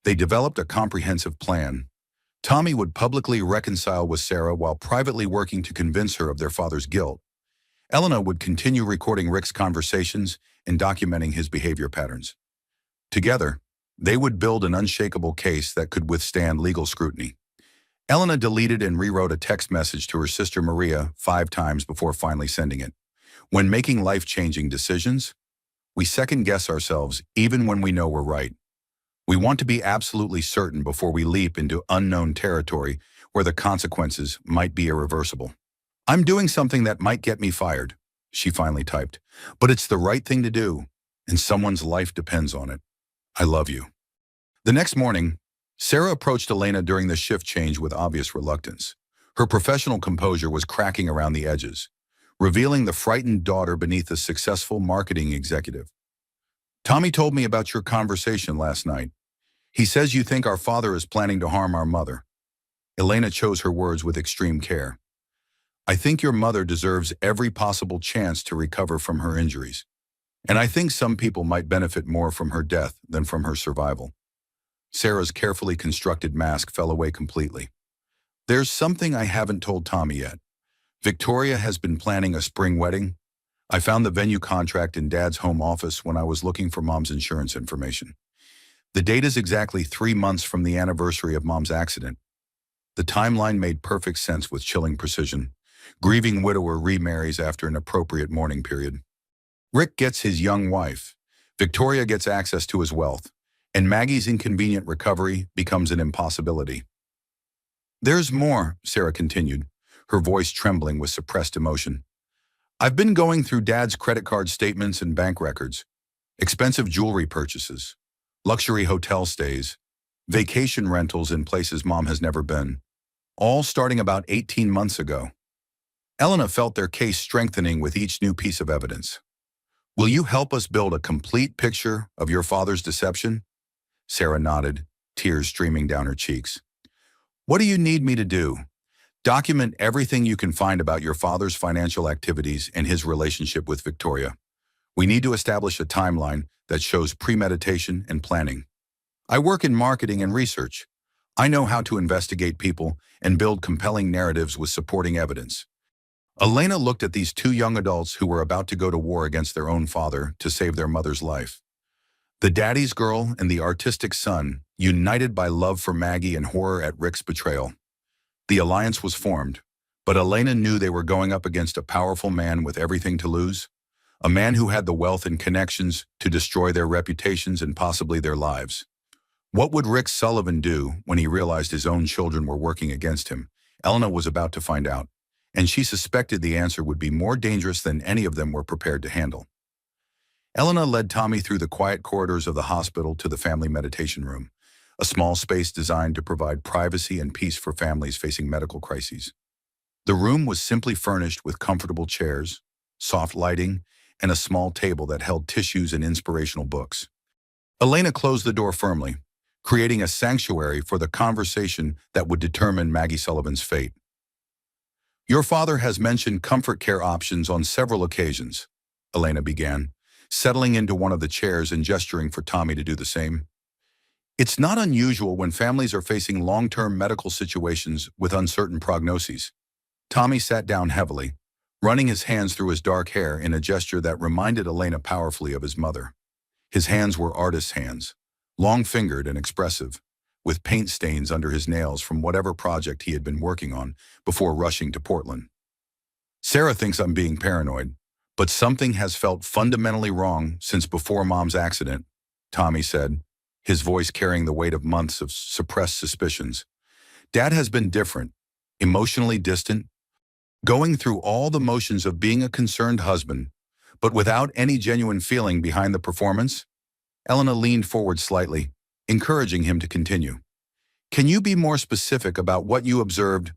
They developed a comprehensive plan. Tommy would publicly reconcile with Sarah while privately working to convince her of their father's guilt. Elena would continue recording Rick's conversations and documenting his behavior patterns. Together, they would build an unshakable case that could withstand legal scrutiny. Elena deleted and rewrote a text message to her sister Maria 5 times before finally sending it. When making life-changing decisions, we second-guess ourselves even when we know we're right. We want to be absolutely certain before we leap into unknown territory where the consequences might be irreversible. I'm doing something that might get me fired, she finally typed, but it's the right thing to do, and someone's life depends on it. I love you. The next morning, Sarah approached Elena during the shift change with obvious reluctance. Her professional composure was cracking around the edges, revealing the frightened daughter beneath the successful marketing executive. Tommy told me about your conversation last night. He says you think our father is planning to harm our mother. Elena chose her words with extreme care. I think your mother deserves every possible chance to recover from her injuries. And I think some people might benefit more from her death than from her survival. Sarah's carefully constructed mask fell away completely. There's something I haven't told Tommy yet. Victoria has been planning a spring wedding. I found the venue contract in Dad's home office when I was looking for Mom's insurance information. The date is exactly 3 months from the anniversary of Mom's accident. The timeline made perfect sense with chilling precision. Grieving widower remarries after an appropriate mourning period. Rick gets his young wife. Victoria gets access to his wealth. And Maggie's inconvenient recovery becomes an impossibility. There's more, Sarah continued, her voice trembling with suppressed emotion. I've been going through Dad's credit card statements and bank records, expensive jewelry purchases, luxury hotel stays, vacation rentals in places Mom has never been, all starting about 18 months ago. Elena felt their case strengthening with each new piece of evidence. Will you help us build a complete picture of your father's deception? Sarah nodded, tears streaming down her cheeks. What do you need me to do? Document everything you can find about your father's financial activities and his relationship with Victoria. We need to establish a timeline that shows premeditation and planning. I work in marketing and research. I know how to investigate people and build compelling narratives with supporting evidence. Elena looked at these 2 young adults who were about to go to war against their own father to save their mother's life. The daddy's girl and the artistic son, united by love for Maggie and horror at Rick's betrayal. The alliance was formed, but Elena knew they were going up against a powerful man with everything to lose, a man who had the wealth and connections to destroy their reputations and possibly their lives. What would Rick Sullivan do when he realized his own children were working against him? Elena was about to find out, and she suspected the answer would be more dangerous than any of them were prepared to handle. Elena led Tommy through the quiet corridors of the hospital to the family meditation room, a small space designed to provide privacy and peace for families facing medical crises. The room was simply furnished with comfortable chairs, soft lighting, and a small table that held tissues and inspirational books. Elena closed the door firmly, creating a sanctuary for the conversation that would determine Maggie Sullivan's fate. "Your father has mentioned comfort care options on several occasions," Elena began, settling into one of the chairs and gesturing for Tommy to do the same. "It's not unusual when families are facing long-term medical situations with uncertain prognoses." Tommy sat down heavily, running his hands through his dark hair in a gesture that reminded Elena powerfully of his mother. His hands were artist's hands, long-fingered and expressive, with paint stains under his nails from whatever project he had been working on before rushing to Portland. "Sarah thinks I'm being paranoid, but something has felt fundamentally wrong since before Mom's accident," Tommy said, his voice carrying the weight of months of suppressed suspicions. "Dad has been different, emotionally distant, going through all the motions of being a concerned husband, but without any genuine feeling behind the performance." Elena leaned forward slightly, encouraging him to continue. "Can you be more specific about what you observed?"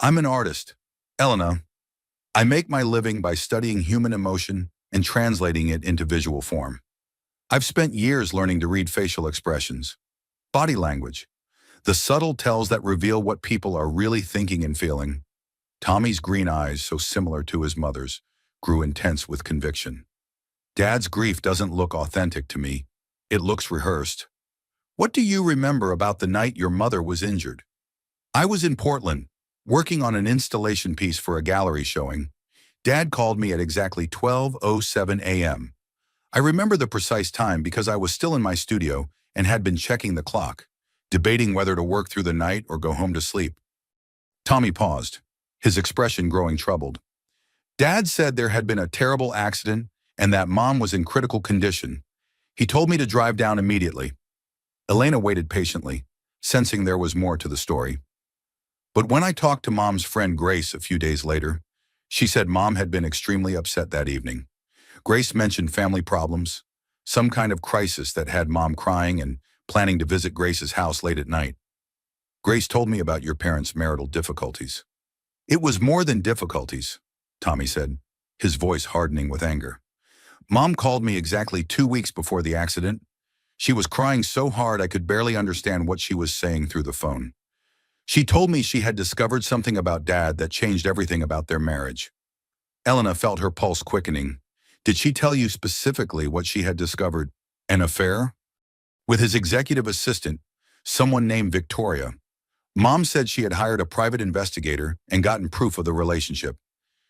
"I'm an artist, Elena. I make my living by studying human emotion and translating it into visual form. I've spent years learning to read facial expressions, body language, the subtle tells that reveal what people are really thinking and feeling." Tommy's green eyes, so similar to his mother's, grew intense with conviction. "Dad's grief doesn't look authentic to me. It looks rehearsed. What do you remember about the night your mother was injured?" "I was in Portland, working on an installation piece for a gallery showing. Dad called me at exactly 12:07 a.m. I remember the precise time because I was still in my studio and had been checking the clock, debating whether to work through the night or go home to sleep." Tommy paused, his expression growing troubled. "Dad said there had been a terrible accident and that Mom was in critical condition. He told me to drive down immediately." Elena waited patiently, sensing there was more to the story. "But when I talked to Mom's friend Grace a few days later, she said Mom had been extremely upset that evening. Grace mentioned family problems, some kind of crisis that had Mom crying and planning to visit Grace's house late at night. Grace told me about your parents' marital difficulties." "It was more than difficulties," Tommy said, his voice hardening with anger. "Mom called me exactly 2 weeks before the accident. She was crying so hard I could barely understand what she was saying through the phone. She told me she had discovered something about Dad that changed everything about their marriage." Elena felt her pulse quickening. "Did she tell you specifically what she had discovered? An affair?" "With his executive assistant, someone named Victoria. Mom said she had hired a private investigator and gotten proof of the relationship.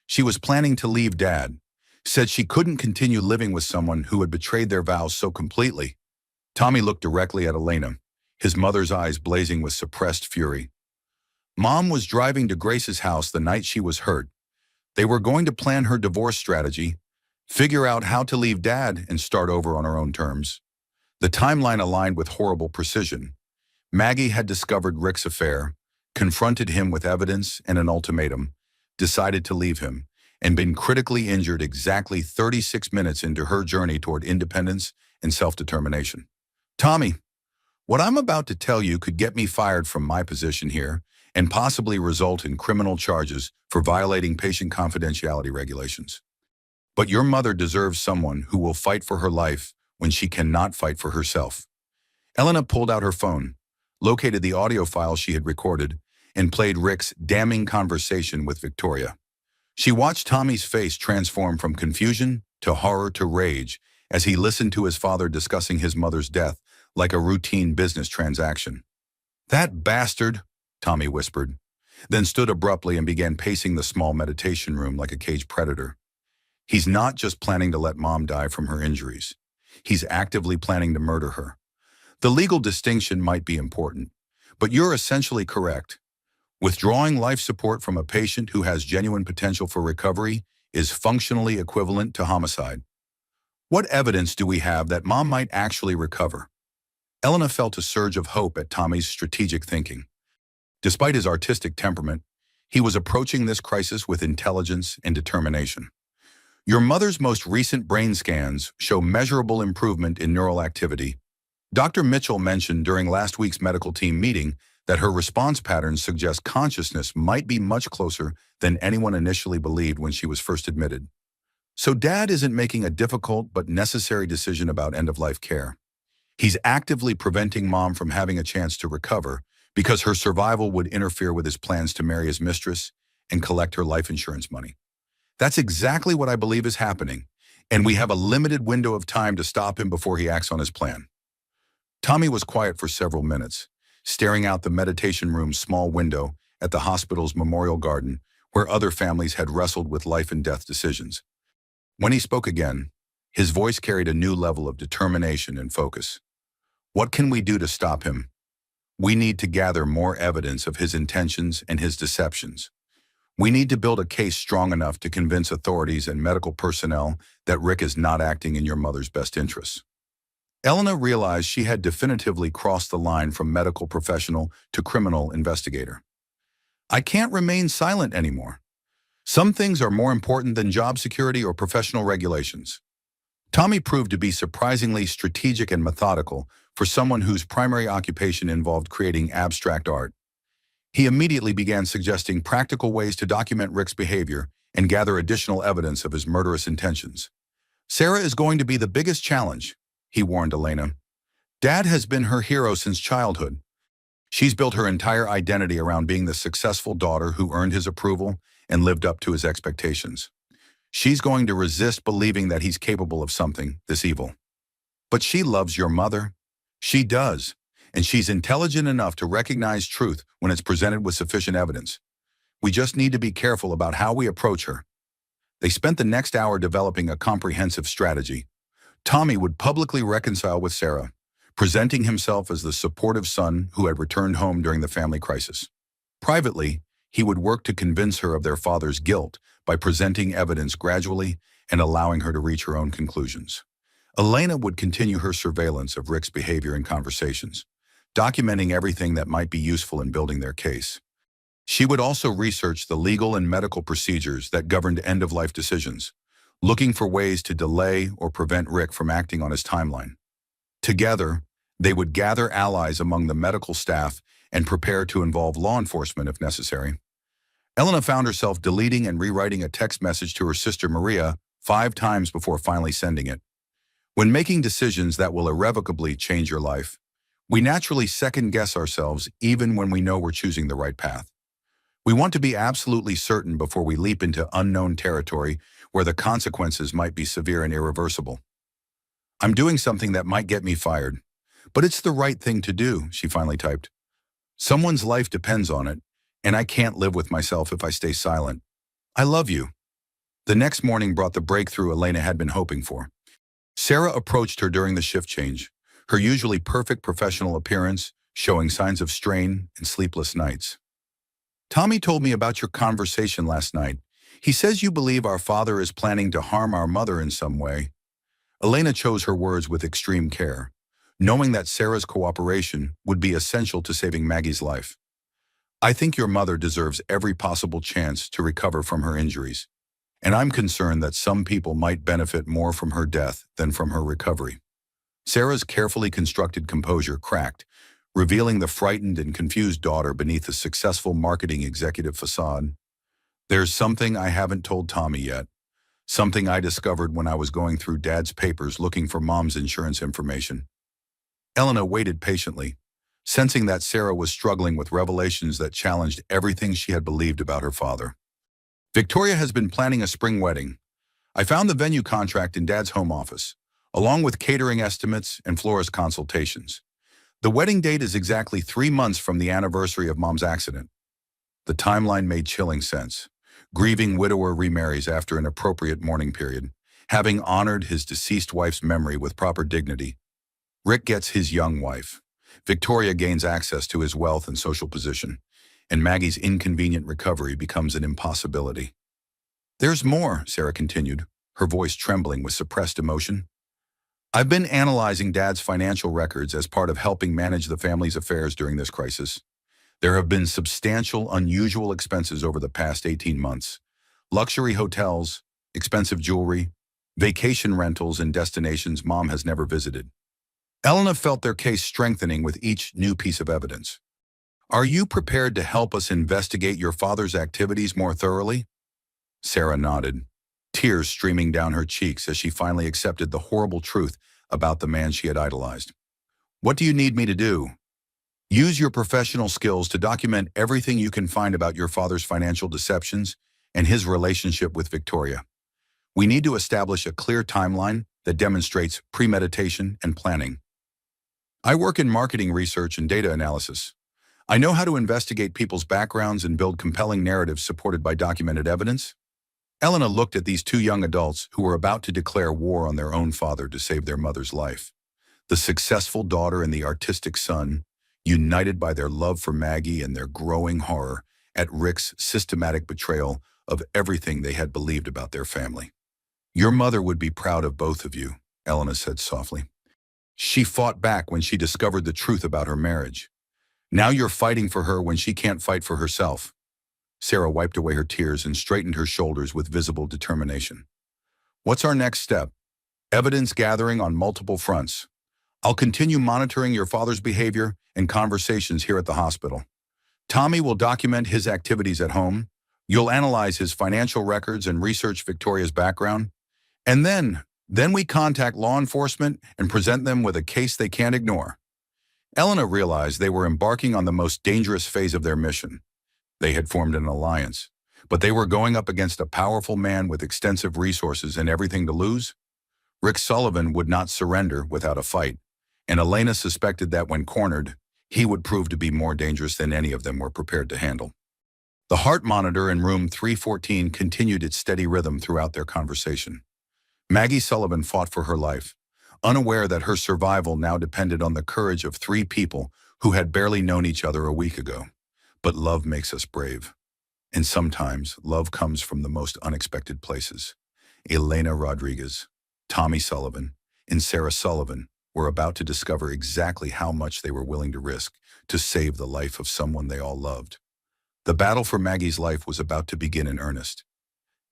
She was planning to leave Dad. Said she couldn't continue living with someone who had betrayed their vows so completely." Tommy looked directly at Elena, his mother's eyes blazing with suppressed fury. "Mom was driving to Grace's house the night she was hurt. They were going to plan her divorce strategy, figure out how to leave Dad and start over on her own terms. The timeline aligned with horrible precision. Maggie had discovered Rick's affair, confronted him with evidence and an ultimatum, decided to leave him, and been critically injured exactly 36 minutes into her journey toward independence and self-determination. Tommy, what I'm about to tell you could get me fired from my position here and possibly result in criminal charges for violating patient confidentiality regulations. But your mother deserves someone who will fight for her life when she cannot fight for herself." Elena pulled out her phone, located the audio file she had recorded, and played Rick's damning conversation with Victoria. She watched Tommy's face transform from confusion to horror to rage as he listened to his father discussing his mother's death like a routine business transaction. "That bastard," Tommy whispered, then stood abruptly and began pacing the small meditation room like a caged predator. "He's not just planning to let Mom die from her injuries. He's actively planning to murder her. The legal distinction might be important, but you're essentially correct. Withdrawing life support from a patient who has genuine potential for recovery is functionally equivalent to homicide." What evidence do we have that Mom might actually recover? Elena felt a surge of hope at Tommy's strategic thinking. Despite his artistic temperament, he was approaching this crisis with intelligence and determination. Your mother's most recent brain scans show measurable improvement in neural activity. Dr. Mitchell mentioned during last week's medical team meeting that her response patterns suggest consciousness might be much closer than anyone initially believed when she was first admitted. So Dad isn't making a difficult but necessary decision about end-of-life care. He's actively preventing Mom from having a chance to recover because her survival would interfere with his plans to marry his mistress and collect her life insurance money. That's exactly what I believe is happening, and we have a limited window of time to stop him before he acts on his plan. Tommy was quiet for several minutes, staring out the meditation room's small window at the hospital's memorial garden where other families had wrestled with life and death decisions. When he spoke again, his voice carried a new level of determination and focus. What can we do to stop him? We need to gather more evidence of his intentions and his deceptions. We need to build a case strong enough to convince authorities and medical personnel that Rick is not acting in your mother's best interests. Elena realized she had definitively crossed the line from medical professional to criminal investigator. I can't remain silent anymore. Some things are more important than job security or professional regulations. Tommy proved to be surprisingly strategic and methodical for someone whose primary occupation involved creating abstract art. He immediately began suggesting practical ways to document Rick's behavior and gather additional evidence of his murderous intentions. Sarah is going to be the biggest challenge, he warned Elena. Dad has been her hero since childhood. She's built her entire identity around being the successful daughter who earned his approval and lived up to his expectations. She's going to resist believing that he's capable of something this evil. But she loves your mother. She does, and she's intelligent enough to recognize truth when it's presented with sufficient evidence. We just need to be careful about how we approach her. They spent the next hour developing a comprehensive strategy. Tommy would publicly reconcile with Sarah, presenting himself as the supportive son who had returned home during the family crisis. Privately, he would work to convince her of their father's guilt by presenting evidence gradually and allowing her to reach her own conclusions. Elena would continue her surveillance of Rick's behavior and conversations, documenting everything that might be useful in building their case. She would also research the legal and medical procedures that governed end-of-life decisions, looking for ways to delay or prevent Rick from acting on his timeline. Together, they would gather allies among the medical staff and prepare to involve law enforcement if necessary. Elena found herself deleting and rewriting a text message to her sister Maria 5 times before finally sending it. When making decisions that will irrevocably change your life, we naturally second-guess ourselves even when we know we're choosing the right path. We want to be absolutely certain before we leap into unknown territory where the consequences might be severe and irreversible. I'm doing something that might get me fired, but it's the right thing to do, she finally typed. Someone's life depends on it, and I can't live with myself if I stay silent. I love you. The next morning brought the breakthrough Elena had been hoping for. Sarah approached her during the shift change, her usually perfect professional appearance showing signs of strain and sleepless nights. Tommy told me about your conversation last night. He says you believe our father is planning to harm our mother in some way. Elena chose her words with extreme care, knowing that Sarah's cooperation would be essential to saving Maggie's life. I think your mother deserves every possible chance to recover from her injuries, and I'm concerned that some people might benefit more from her death than from her recovery. Sarah's carefully constructed composure cracked, revealing the frightened and confused daughter beneath the successful marketing executive facade. There's something I haven't told Tommy yet, something I discovered when I was going through Dad's papers looking for Mom's insurance information. Elena waited patiently, sensing that Sarah was struggling with revelations that challenged everything she had believed about her father. Victoria has been planning a spring wedding. I found the venue contract in Dad's home office, along with catering estimates and florist consultations. The wedding date is exactly 3 months from the anniversary of Mom's accident. The timeline made chilling sense. Grieving widower remarries after an appropriate mourning period, having honored his deceased wife's memory with proper dignity. Rick gets his young wife. Victoria gains access to his wealth and social position, and Maggie's inconvenient recovery becomes an impossibility. There's more, Sarah continued, her voice trembling with suppressed emotion. I've been analyzing Dad's financial records as part of helping manage the family's affairs during this crisis. There have been substantial, unusual expenses over the past 18 months. Luxury hotels, expensive jewelry, vacation rentals, and destinations Mom has never visited. Elena felt their case strengthening with each new piece of evidence. Are you prepared to help us investigate your father's activities more thoroughly? Sarah nodded, tears streaming down her cheeks as she finally accepted the horrible truth about the man she had idolized. What do you need me to do? Use your professional skills to document everything you can find about your father's financial deceptions and his relationship with Victoria. We need to establish a clear timeline that demonstrates premeditation and planning. I work in marketing research and data analysis. I know how to investigate people's backgrounds and build compelling narratives supported by documented evidence. Elena looked at these two young adults who were about to declare war on their own father to save their mother's life. The successful daughter and the artistic son, united by their love for Maggie and their growing horror at Rick's systematic betrayal of everything they had believed about their family. Your mother would be proud of both of you, Elena said softly. She fought back when she discovered the truth about her marriage. Now you're fighting for her when she can't fight for herself. Sarah wiped away her tears and straightened her shoulders with visible determination. What's our next step? Evidence gathering on multiple fronts. I'll continue monitoring your father's behavior and conversations here at the hospital. Tommy will document his activities at home. You'll analyze his financial records and research Victoria's background. And then we contact law enforcement and present them with a case they can't ignore. Elena realized they were embarking on the most dangerous phase of their mission. They had formed an alliance, but they were going up against a powerful man with extensive resources and everything to lose. Rick Sullivan would not surrender without a fight, and Elena suspected that when cornered, he would prove to be more dangerous than any of them were prepared to handle. The heart monitor in room 314 continued its steady rhythm throughout their conversation. Maggie Sullivan fought for her life, unaware that her survival now depended on the courage of three people who had barely known each other a week ago. But love makes us brave. And sometimes love comes from the most unexpected places. Elena Rodriguez, Tommy Sullivan, and Sarah Sullivan were about to discover exactly how much they were willing to risk to save the life of someone they all loved. The battle for Maggie's life was about to begin in earnest.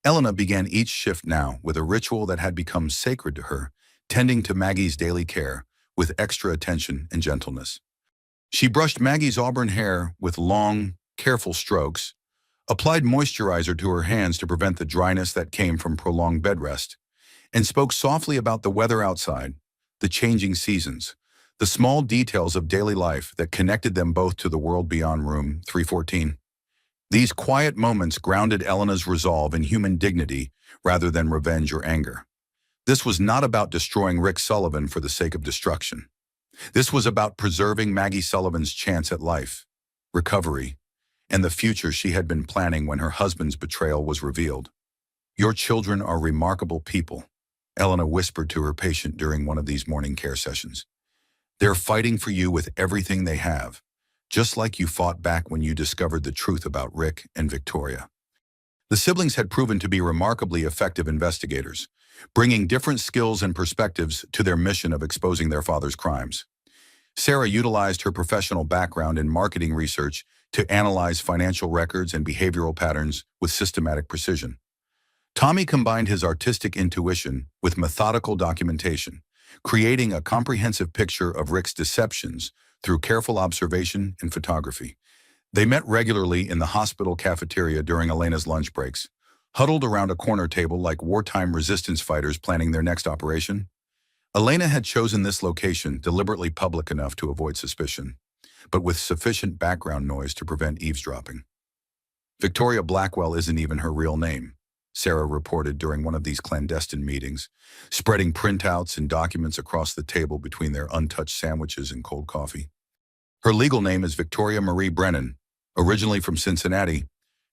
Elena began each shift now with a ritual that had become sacred to her, tending to Maggie's daily care with extra attention and gentleness. She brushed Maggie's auburn hair with long, careful strokes, applied moisturizer to her hands to prevent the dryness that came from prolonged bed rest, and spoke softly about the weather outside, the changing seasons, the small details of daily life that connected them both to the world beyond room 314. These quiet moments grounded Elena's resolve in human dignity rather than revenge or anger. This was not about destroying Rick Sullivan for the sake of destruction. This was about preserving Maggie Sullivan's chance at life, recovery, and the future she had been planning when her husband's betrayal was revealed. Your children are remarkable people, Elena whispered to her patient during one of these morning care sessions. They're fighting for you with everything they have, just like you fought back when you discovered the truth about Rick and Victoria. The siblings had proven to be remarkably effective investigators, bringing different skills and perspectives to their mission of exposing their father's crimes. Sarah utilized her professional background in marketing research to analyze financial records and behavioral patterns with systematic precision. Tommy combined his artistic intuition with methodical documentation, creating a comprehensive picture of Rick's deceptions through careful observation and photography. They met regularly in the hospital cafeteria during Elena's lunch breaks, huddled around a corner table like wartime resistance fighters planning their next operation. Elena had chosen this location deliberately public enough to avoid suspicion, but with sufficient background noise to prevent eavesdropping. Victoria Blackwell isn't even her real name, Sarah reported during one of these clandestine meetings, spreading printouts and documents across the table between their untouched sandwiches and cold coffee. Her legal name is Victoria Marie Brennan, originally from Cincinnati.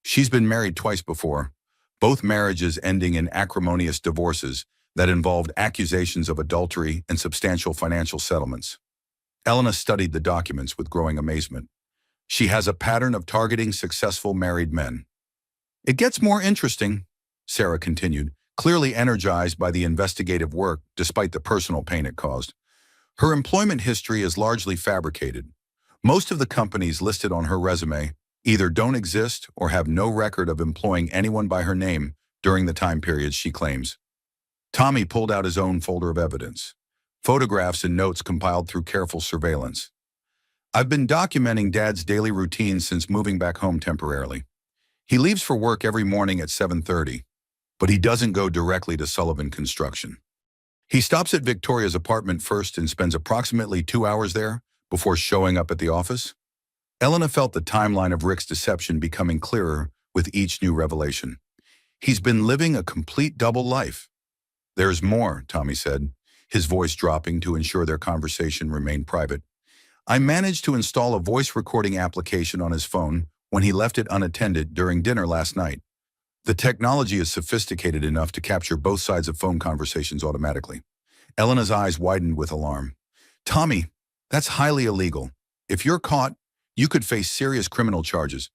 She's been married twice before, both marriages ending in acrimonious divorces that involved accusations of adultery and substantial financial settlements. Elena studied the documents with growing amazement. She has a pattern of targeting successful married men. It gets more interesting, Sarah continued, clearly energized by the investigative work despite the personal pain it caused. Her employment history is largely fabricated. Most of the companies listed on her resume either don't exist or have no record of employing anyone by her name during the time periods she claims. Tommy pulled out his own folder of evidence, photographs and notes compiled through careful surveillance. I've been documenting Dad's daily routine since moving back home temporarily. He leaves for work every morning at 7:30, but he doesn't go directly to Sullivan Construction. He stops at Victoria's apartment first and spends approximately 2 hours there before showing up at the office. Elena felt the timeline of Rick's deception becoming clearer with each new revelation. He's been living a complete double life. There's more, Tommy said, his voice dropping to ensure their conversation remained private. I managed to install a voice recording application on his phone when he left it unattended during dinner last night. The technology is sophisticated enough to capture both sides of phone conversations automatically. Elena's eyes widened with alarm. Tommy, that's highly illegal. If you're caught, you could face serious criminal charges.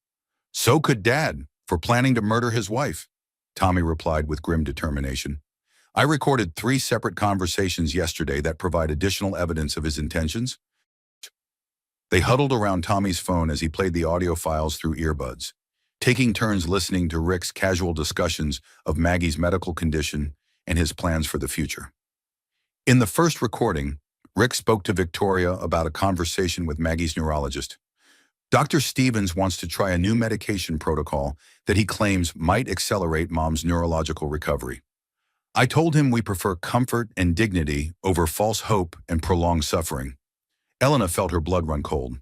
So could Dad, for planning to murder his wife, Tommy replied with grim determination. I recorded 3 separate conversations yesterday that provide additional evidence of his intentions. They huddled around Tommy's phone as he played the audio files through earbuds, taking turns listening to Rick's casual discussions of Maggie's medical condition and his plans for the future. In the first recording, Rick spoke to Victoria about a conversation with Maggie's neurologist. Dr. Stevens wants to try a new medication protocol that he claims might accelerate Mom's neurological recovery. I told him we prefer comfort and dignity over false hope and prolonged suffering. Elena felt her blood run cold.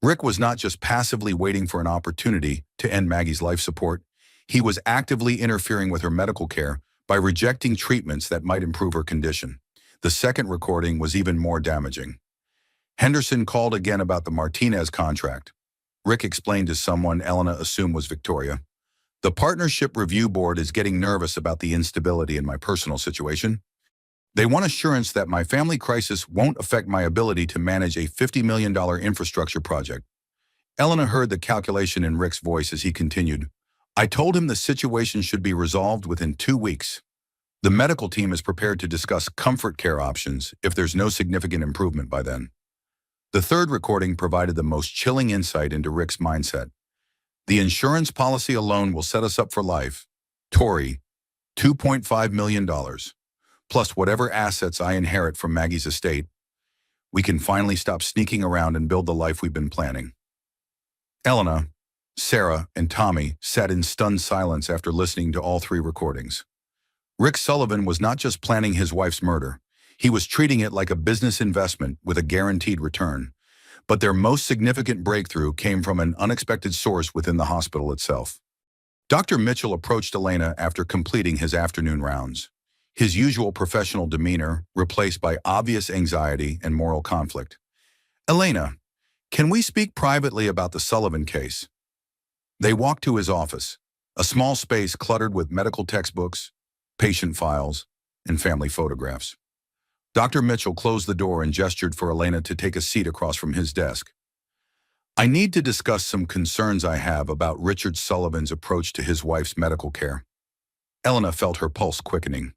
Rick was not just passively waiting for an opportunity to end Maggie's life support. He was actively interfering with her medical care by rejecting treatments that might improve her condition. The second recording was even more damaging. Henderson called again about the Martinez contract. Rick explained to someone Elena assumed was Victoria. The Partnership Review Board is getting nervous about the instability in my personal situation. They want assurance that my family crisis won't affect my ability to manage a $50 million infrastructure project. Elena heard the calculation in Rick's voice as he continued. I told him the situation should be resolved within 2 weeks. The medical team is prepared to discuss comfort care options if there's no significant improvement by then. The third recording provided the most chilling insight into Rick's mindset. The insurance policy alone will set us up for life. Tori, $2.5 million, plus whatever assets I inherit from Maggie's estate. We can finally stop sneaking around and build the life we've been planning. Elena, Sarah, and Tommy sat in stunned silence after listening to all 3 recordings. Rick Sullivan was not just planning his wife's murder. He was treating it like a business investment with a guaranteed return. But their most significant breakthrough came from an unexpected source within the hospital itself. Dr. Mitchell approached Elena after completing his afternoon rounds, his usual professional demeanor replaced by obvious anxiety and moral conflict. Elena, can we speak privately about the Sullivan case? They walked to his office, a small space cluttered with medical textbooks, patient files, and family photographs. Dr. Mitchell closed the door and gestured for Elena to take a seat across from his desk. I need to discuss some concerns I have about Richard Sullivan's approach to his wife's medical care. Elena felt her pulse quickening.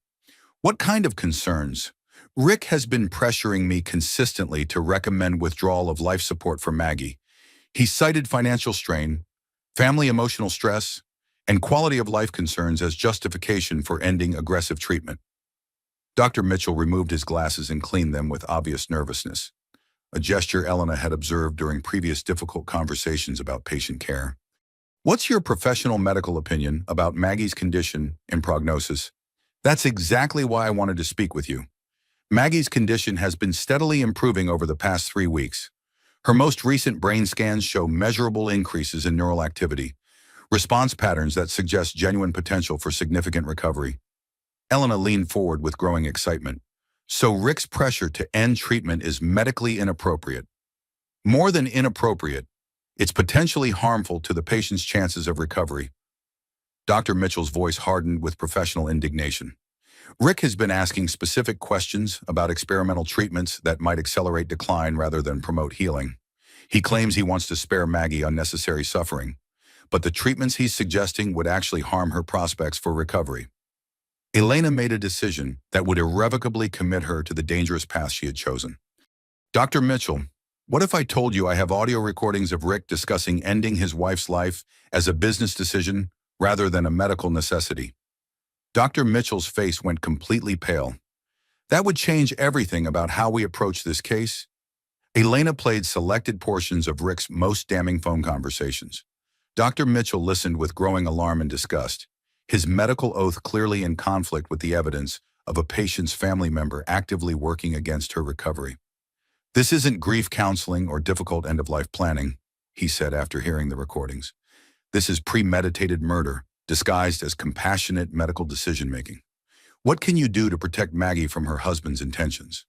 What kind of concerns? Rick has been pressuring me consistently to recommend withdrawal of life support for Maggie. He cited financial strain, family emotional stress, and quality of life concerns as justification for ending aggressive treatment. Dr. Mitchell removed his glasses and cleaned them with obvious nervousness, a gesture Elena had observed during previous difficult conversations about patient care. What's your professional medical opinion about Maggie's condition and prognosis? That's exactly why I wanted to speak with you. Maggie's condition has been steadily improving over the past 3 weeks. Her most recent brain scans show measurable increases in neural activity, response patterns that suggest genuine potential for significant recovery. Elena leaned forward with growing excitement. So Rick's pressure to end treatment is medically inappropriate. More than inappropriate, it's potentially harmful to the patient's chances of recovery. Dr. Mitchell's voice hardened with professional indignation. Rick has been asking specific questions about experimental treatments that might accelerate decline rather than promote healing. He claims he wants to spare Maggie unnecessary suffering, but the treatments he's suggesting would actually harm her prospects for recovery. Elena made a decision that would irrevocably commit her to the dangerous path she had chosen. Dr. Mitchell, what if I told you I have audio recordings of Rick discussing ending his wife's life as a business decision rather than a medical necessity? Dr. Mitchell's face went completely pale. That would change everything about how we approach this case. Elena played selected portions of Rick's most damning phone conversations. Dr. Mitchell listened with growing alarm and disgust, his medical oath clearly in conflict with the evidence of a patient's family member actively working against her recovery. This isn't grief counseling or difficult end-of-life planning, he said after hearing the recordings. This is premeditated murder, disguised as compassionate medical decision-making. What can you do to protect Maggie from her husband's intentions?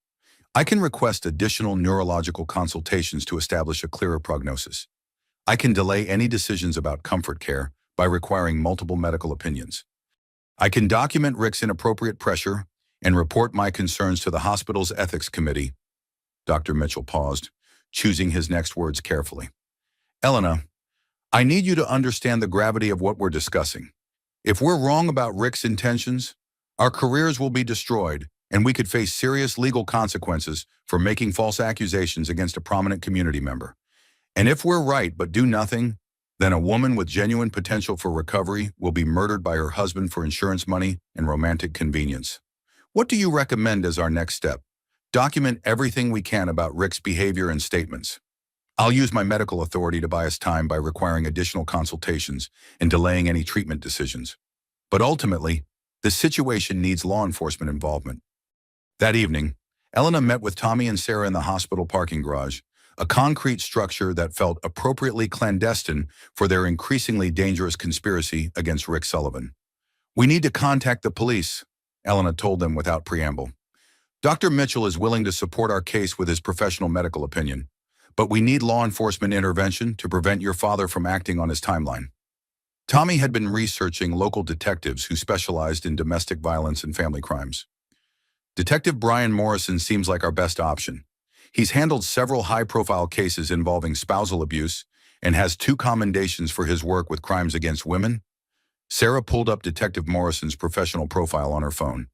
I can request additional neurological consultations to establish a clearer prognosis. I can delay any decisions about comfort care by requiring multiple medical opinions. I can document Rick's inappropriate pressure and report my concerns to the hospital's ethics committee. Dr. Mitchell paused, choosing his next words carefully. Elena, I need you to understand the gravity of what we're discussing. If we're wrong about Rick's intentions, our careers will be destroyed, and we could face serious legal consequences for making false accusations against a prominent community member. And if we're right but do nothing, then a woman with genuine potential for recovery will be murdered by her husband for insurance money and romantic convenience. What do you recommend as our next step? Document everything we can about Rick's behavior and statements. I'll use my medical authority to buy us time by requiring additional consultations and delaying any treatment decisions. But ultimately, the situation needs law enforcement involvement. That evening, Elena met with Tommy and Sarah in the hospital parking garage, a concrete structure that felt appropriately clandestine for their increasingly dangerous conspiracy against Rick Sullivan. We need to contact the police, Elena told them without preamble. Dr. Mitchell is willing to support our case with his professional medical opinion, but we need law enforcement intervention to prevent your father from acting on his timeline. Tommy had been researching local detectives who specialized in domestic violence and family crimes. Detective Brian Morrison seems like our best option. He's handled several high-profile cases involving spousal abuse and has 2 commendations for his work with crimes against women. Sarah pulled up Detective Morrison's professional profile on her phone.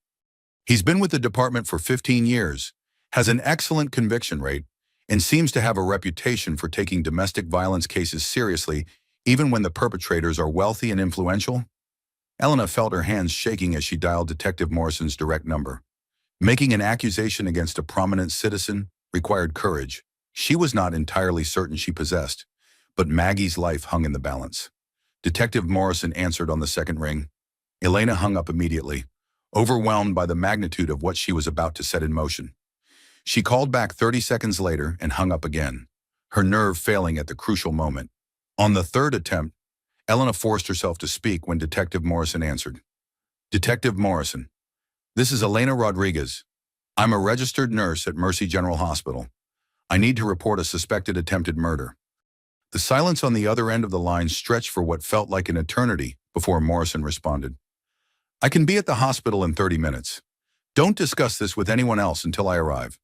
He's been with the department for 15 years, has an excellent conviction rate, and seems to have a reputation for taking domestic violence cases seriously, even when the perpetrators are wealthy and influential. Elena felt her hands shaking as she dialed Detective Morrison's direct number. Making an accusation against a prominent citizen required courage she was not entirely certain she possessed, but Maggie's life hung in the balance. Detective Morrison answered on the second ring. Elena hung up immediately, overwhelmed by the magnitude of what she was about to set in motion. She called back 30 seconds later and hung up again, her nerve failing at the crucial moment. On the third attempt, Elena forced herself to speak when Detective Morrison answered. Detective Morrison, this is Elena Rodriguez. I'm a registered nurse at Mercy General Hospital. I need to report a suspected attempted murder. The silence on the other end of the line stretched for what felt like an eternity before Morrison responded. I can be at the hospital in 30 minutes. Don't discuss this with anyone else until I arrive.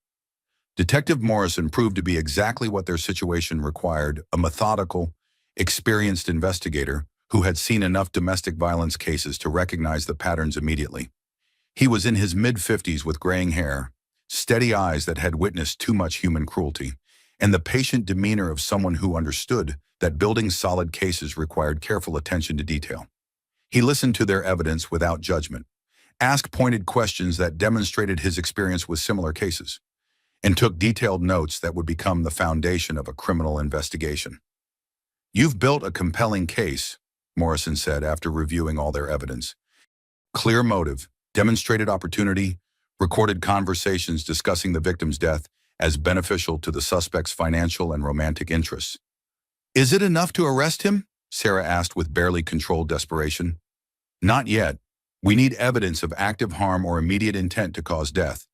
Detective Morrison proved to be exactly what their situation required, a methodical, experienced investigator who had seen enough domestic violence cases to recognize the patterns immediately. He was in his mid-50s with graying hair, steady eyes that had witnessed too much human cruelty, and the patient demeanor of someone who understood that building solid cases required careful attention to detail. He listened to their evidence without judgment, asked pointed questions that demonstrated his experience with similar cases, and took detailed notes that would become the foundation of a criminal investigation. You've built a compelling case, Morrison said after reviewing all their evidence. Clear motive, demonstrated opportunity, recorded conversations discussing the victim's death as beneficial to the suspect's financial and romantic interests. Is it enough to arrest him? Sarah asked with barely controlled desperation. Not yet. We need evidence of active harm or immediate intent to cause death.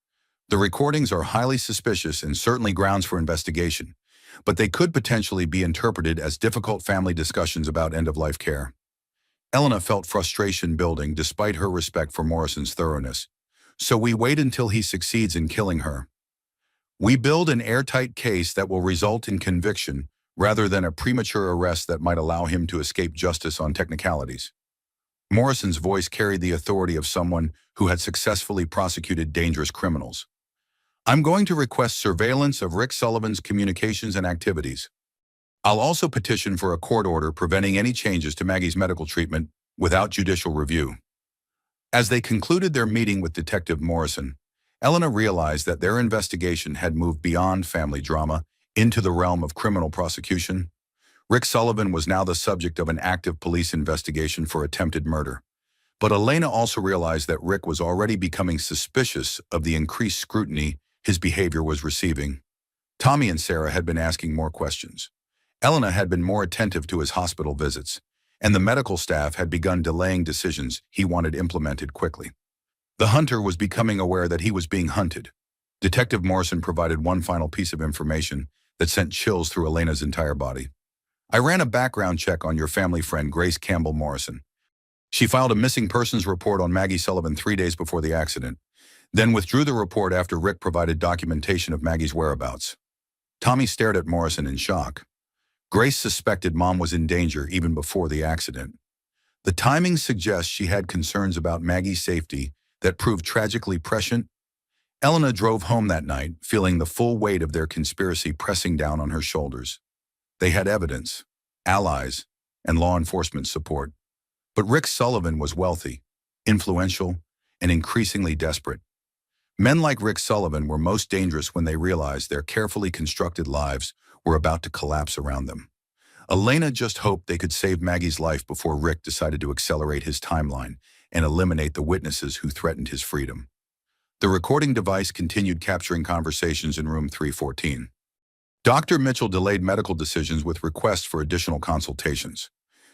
The recordings are highly suspicious and certainly grounds for investigation, but they could potentially be interpreted as difficult family discussions about end-of-life care. Elena felt frustration building despite her respect for Morrison's thoroughness. So we wait until he succeeds in killing her. We build an airtight case that will result in conviction rather than a premature arrest that might allow him to escape justice on technicalities. Morrison's voice carried the authority of someone who had successfully prosecuted dangerous criminals. I'm going to request surveillance of Rick Sullivan's communications and activities. I'll also petition for a court order preventing any changes to Maggie's medical treatment without judicial review. As they concluded their meeting with Detective Morrison, Elena realized that their investigation had moved beyond family drama into the realm of criminal prosecution. Rick Sullivan was now the subject of an active police investigation for attempted murder. But Elena also realized that Rick was already becoming suspicious of the increased scrutiny his behavior was receiving. Tommy and Sarah had been asking more questions. Elena had been more attentive to his hospital visits, and the medical staff had begun delaying decisions he wanted implemented quickly. The hunter was becoming aware that he was being hunted. Detective Morrison provided one final piece of information that sent chills through Elena's entire body. I ran a background check on your family friend, Grace Campbell Morrison. She filed a missing persons report on Maggie Sullivan 3 days before the accident, then withdrew the report after Rick provided documentation of Maggie's whereabouts. Tommy stared at Morrison in shock. Grace suspected Mom was in danger even before the accident. The timing suggests she had concerns about Maggie's safety that proved tragically prescient. Elena drove home that night, feeling the full weight of their conspiracy pressing down on her shoulders. They had evidence, allies, and law enforcement support. But Rick Sullivan was wealthy, influential, and increasingly desperate. Men like Rick Sullivan were most dangerous when they realized their carefully constructed lives were about to collapse around them. Elena just hoped they could save Maggie's life before Rick decided to accelerate his timeline and eliminate the witnesses who threatened his freedom. The recording device continued capturing conversations in room 314. Dr. Mitchell delayed medical decisions with requests for additional consultations.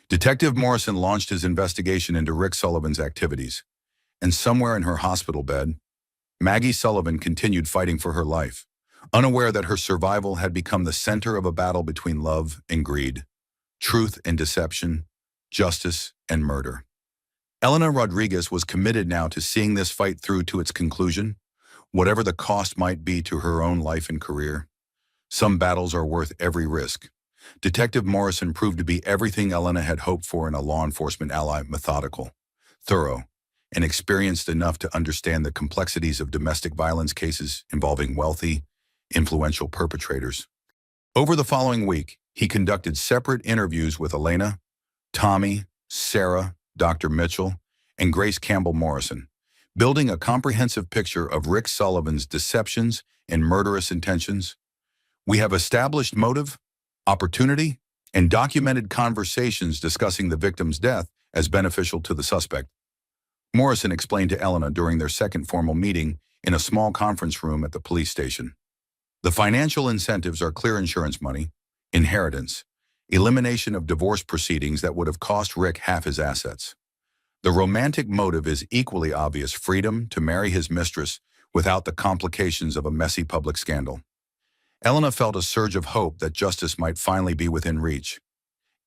Detective Morrison launched his investigation into Rick Sullivan's activities. And somewhere in her hospital bed, Maggie Sullivan continued fighting for her life, unaware that her survival had become the center of a battle between love and greed, truth and deception, justice and murder. Elena Rodriguez was committed now to seeing this fight through to its conclusion, whatever the cost might be to her own life and career. Some battles are worth every risk. Detective Morrison proved to be everything Elena had hoped for in a law enforcement ally: methodical, thorough, and experienced enough to understand the complexities of domestic violence cases involving wealthy, influential perpetrators. Over the following week, he conducted separate interviews with Elena, Tommy, Sarah, Dr. Mitchell, and Grace Campbell Morrison, building a comprehensive picture of Rick Sullivan's deceptions and murderous intentions. We have established motive, opportunity, and documented conversations discussing the victim's death as beneficial to the suspect, Morrison explained to Elena during their second formal meeting in a small conference room at the police station. The financial incentives are clear insurance money, inheritance, elimination of divorce proceedings that would have cost Rick half his assets. The romantic motive is equally obvious: freedom to marry his mistress without the complications of a messy public scandal. Elena felt a surge of hope that justice might finally be within reach.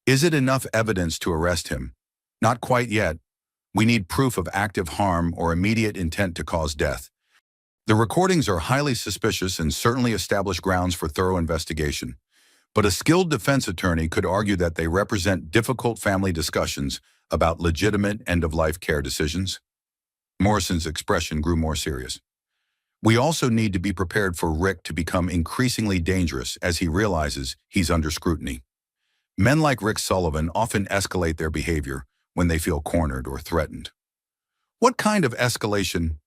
Is it enough evidence to arrest him? Not quite yet. We need proof of active harm or immediate intent to cause death. The recordings are highly suspicious and certainly establish grounds for thorough investigation. But a skilled defense attorney could argue that they represent difficult family discussions about legitimate end-of-life care decisions. Morrison's expression grew more serious. We also need to be prepared for Rick to become increasingly dangerous as he realizes he's under scrutiny. Men like Rick Sullivan often escalate their behavior when they feel cornered or threatened. What kind of escalation?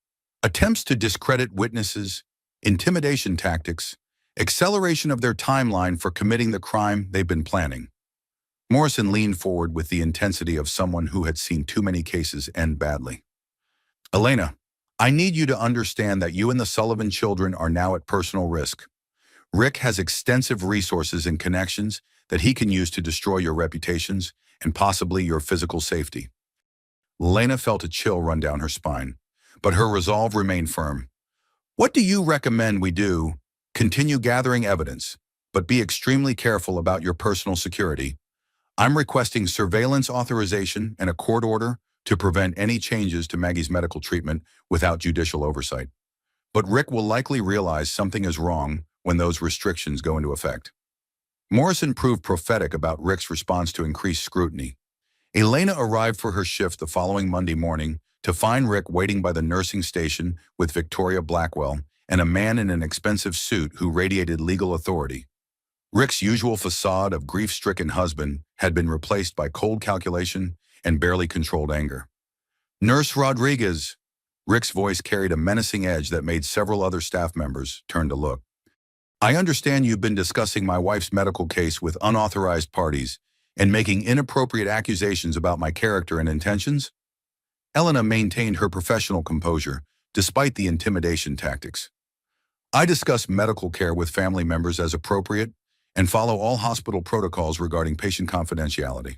Attempts to discredit witnesses, intimidation tactics, acceleration of their timeline for committing the crime they've been planning. Morrison leaned forward with the intensity of someone who had seen too many cases end badly. Elena, I need you to understand that you and the Sullivan children are now at personal risk. Rick has extensive resources and connections that he can use to destroy your reputations and possibly your physical safety. Elena felt a chill run down her spine, but her resolve remained firm. What do you recommend we do? Continue gathering evidence, but be extremely careful about your personal security. I'm requesting surveillance authorization and a court order to prevent any changes to Maggie's medical treatment without judicial oversight. But Rick will likely realize something is wrong when those restrictions go into effect. Morrison proved prophetic about Rick's response to increased scrutiny. Elena arrived for her shift the following Monday morning to find Rick waiting by the nursing station with Victoria Blackwell and a man in an expensive suit who radiated legal authority. Rick's usual facade of grief-stricken husband had been replaced by cold calculation and barely controlled anger. "Nurse Rodriguez!" Rick's voice carried a menacing edge that made several other staff members turn to look. "I understand you've been discussing my wife's medical case with unauthorized parties and making inappropriate accusations about my character and intentions?" Elena maintained her professional composure, despite the intimidation tactics. "I discuss medical care with family members as appropriate and follow all hospital protocols regarding patient confidentiality.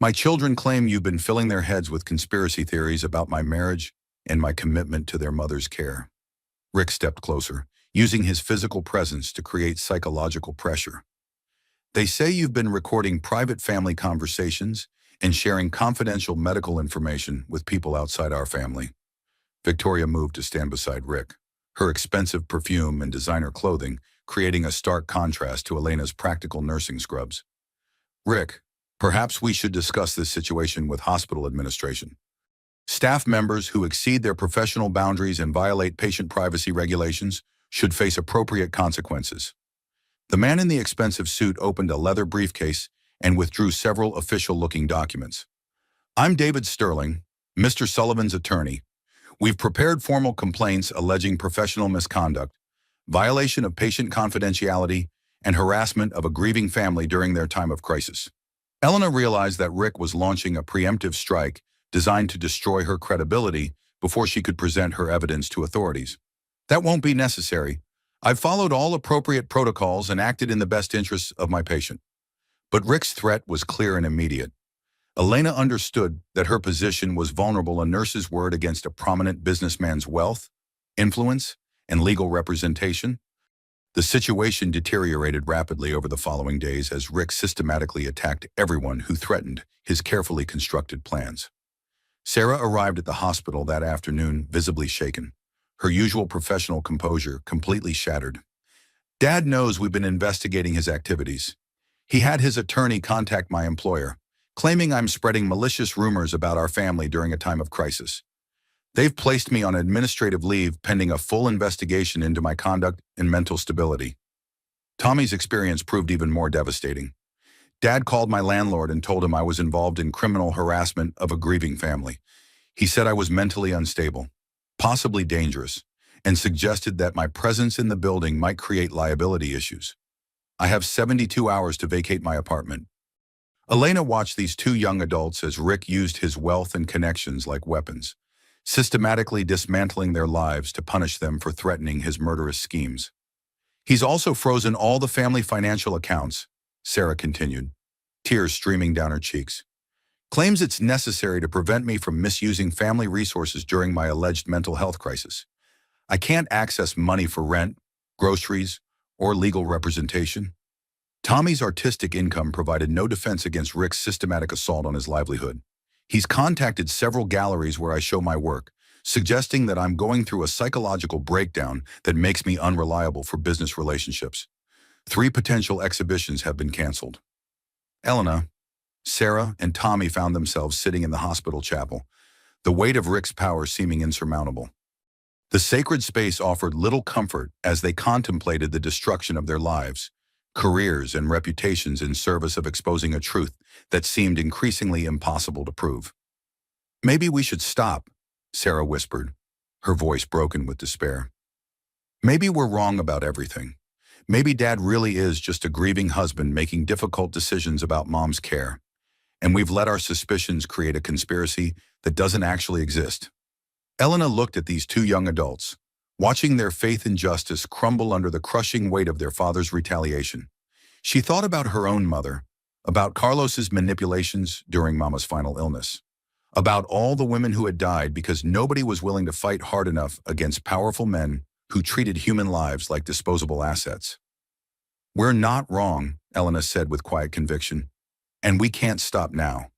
My children claim you've been filling their heads with conspiracy theories about my marriage and my commitment to their mother's care." Rick stepped closer, using his physical presence to create psychological pressure. "They say you've been recording private family conversations and sharing confidential medical information with people outside our family." Victoria moved to stand beside Rick, her expensive perfume and designer clothing creating a stark contrast to Elena's practical nursing scrubs. "Rick, perhaps we should discuss this situation with hospital administration. Staff members who exceed their professional boundaries and violate patient privacy regulations should face appropriate consequences." The man in the expensive suit opened a leather briefcase and withdrew several official-looking documents. "I'm David Sterling, Mr. Sullivan's attorney. We've prepared formal complaints alleging professional misconduct, violation of patient confidentiality, and harassment of a grieving family during their time of crisis." Elena realized that Rick was launching a preemptive strike designed to destroy her credibility before she could present her evidence to authorities. "That won't be necessary. I've followed all appropriate protocols and acted in the best interests of my patient." But Rick's threat was clear and immediate. Elena understood that her position was vulnerable, a nurse's word against a prominent businessman's wealth, influence, and legal representation. The situation deteriorated rapidly over the following days as Rick systematically attacked everyone who threatened his carefully constructed plans. Sarah arrived at the hospital that afternoon, visibly shaken, her usual professional composure completely shattered. "Dad knows we've been investigating his activities. He had his attorney contact my employer, claiming I'm spreading malicious rumors about our family during a time of crisis. They've placed me on administrative leave pending a full investigation into my conduct and mental stability." Tommy's experience proved even more devastating. "Dad called my landlord and told him I was involved in criminal harassment of a grieving family. He said I was mentally unstable, possibly dangerous, and suggested that my presence in the building might create liability issues. I have 72 hours to vacate my apartment." Elena watched these two young adults as Rick used his wealth and connections like weapons, systematically dismantling their lives to punish them for threatening his murderous schemes. "He's also frozen all the family financial accounts," Sarah continued, tears streaming down her cheeks. "Claims it's necessary to prevent me from misusing family resources during my alleged mental health crisis. I can't access money for rent, groceries, or legal representation." Tommy's artistic income provided no defense against Rick's systematic assault on his livelihood. "He's contacted several galleries where I show my work, suggesting that I'm going through a psychological breakdown that makes me unreliable for business relationships. 3 potential exhibitions have been canceled." Elena, Sarah, and Tommy found themselves sitting in the hospital chapel, the weight of Rick's power seeming insurmountable. The sacred space offered little comfort as they contemplated the destruction of their lives, careers, and reputations in service of exposing a truth that seemed increasingly impossible to prove. "Maybe we should stop," Sarah whispered, her voice broken with despair. "Maybe we're wrong about everything. Maybe Dad really is just a grieving husband making difficult decisions about Mom's care, and we've let our suspicions create a conspiracy that doesn't actually exist." Elena looked at these two young adults, watching their faith in justice crumble under the crushing weight of their father's retaliation. She thought about her own mother, about Carlos's manipulations during Mama's final illness, about all the women who had died because nobody was willing to fight hard enough against powerful men who treated human lives like disposable assets. "We're not wrong," Elena said with quiet conviction, "and we can't stop now.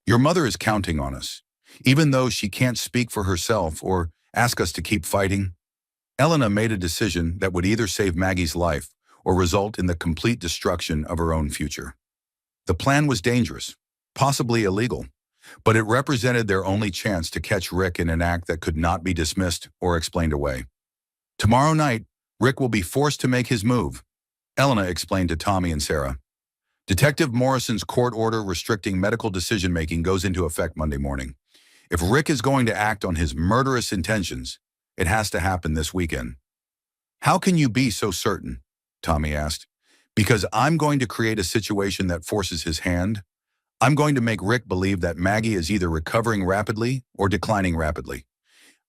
Your mother is counting on us, even though she can't speak for herself or ask us to keep fighting." Elena made a decision that would either save Maggie's life or result in the complete destruction of her own future. The plan was dangerous, possibly illegal, but it represented their only chance to catch Rick in an act that could not be dismissed or explained away. Tomorrow night, Rick will be forced to make his move, Elena explained to Tommy and Sarah. Detective Morrison's court order restricting medical decision-making goes into effect Monday morning. If Rick is going to act on his murderous intentions, it has to happen this weekend. How can you be so certain? Tommy asked. Because I'm going to create a situation that forces his hand. I'm going to make Rick believe that Maggie is either recovering rapidly or declining rapidly,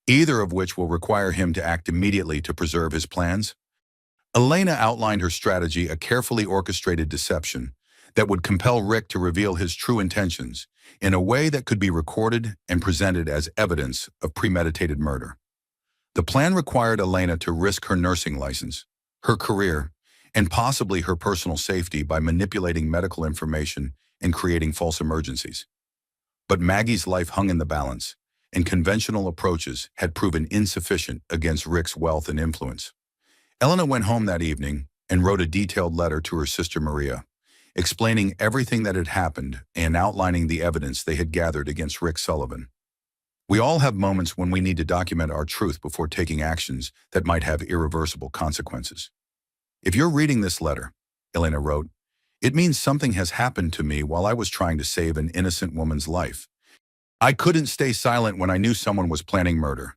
either of which will require him to act immediately to preserve his plans. Elena outlined her strategy, a carefully orchestrated deception that would compel Rick to reveal his true intentions in a way that could be recorded and presented as evidence of premeditated murder. The plan required Elena to risk her nursing license, her career, and possibly her personal safety by manipulating medical information and creating false emergencies. But Maggie's life hung in the balance, and conventional approaches had proven insufficient against Rick's wealth and influence. Elena went home that evening and wrote a detailed letter to her sister Maria, explaining everything that had happened and outlining the evidence they had gathered against Rick Sullivan. We all have moments when we need to document our truth before taking actions that might have irreversible consequences. If you're reading this letter, Elena wrote, it means something has happened to me while I was trying to save an innocent woman's life. I couldn't stay silent when I knew someone was planning murder,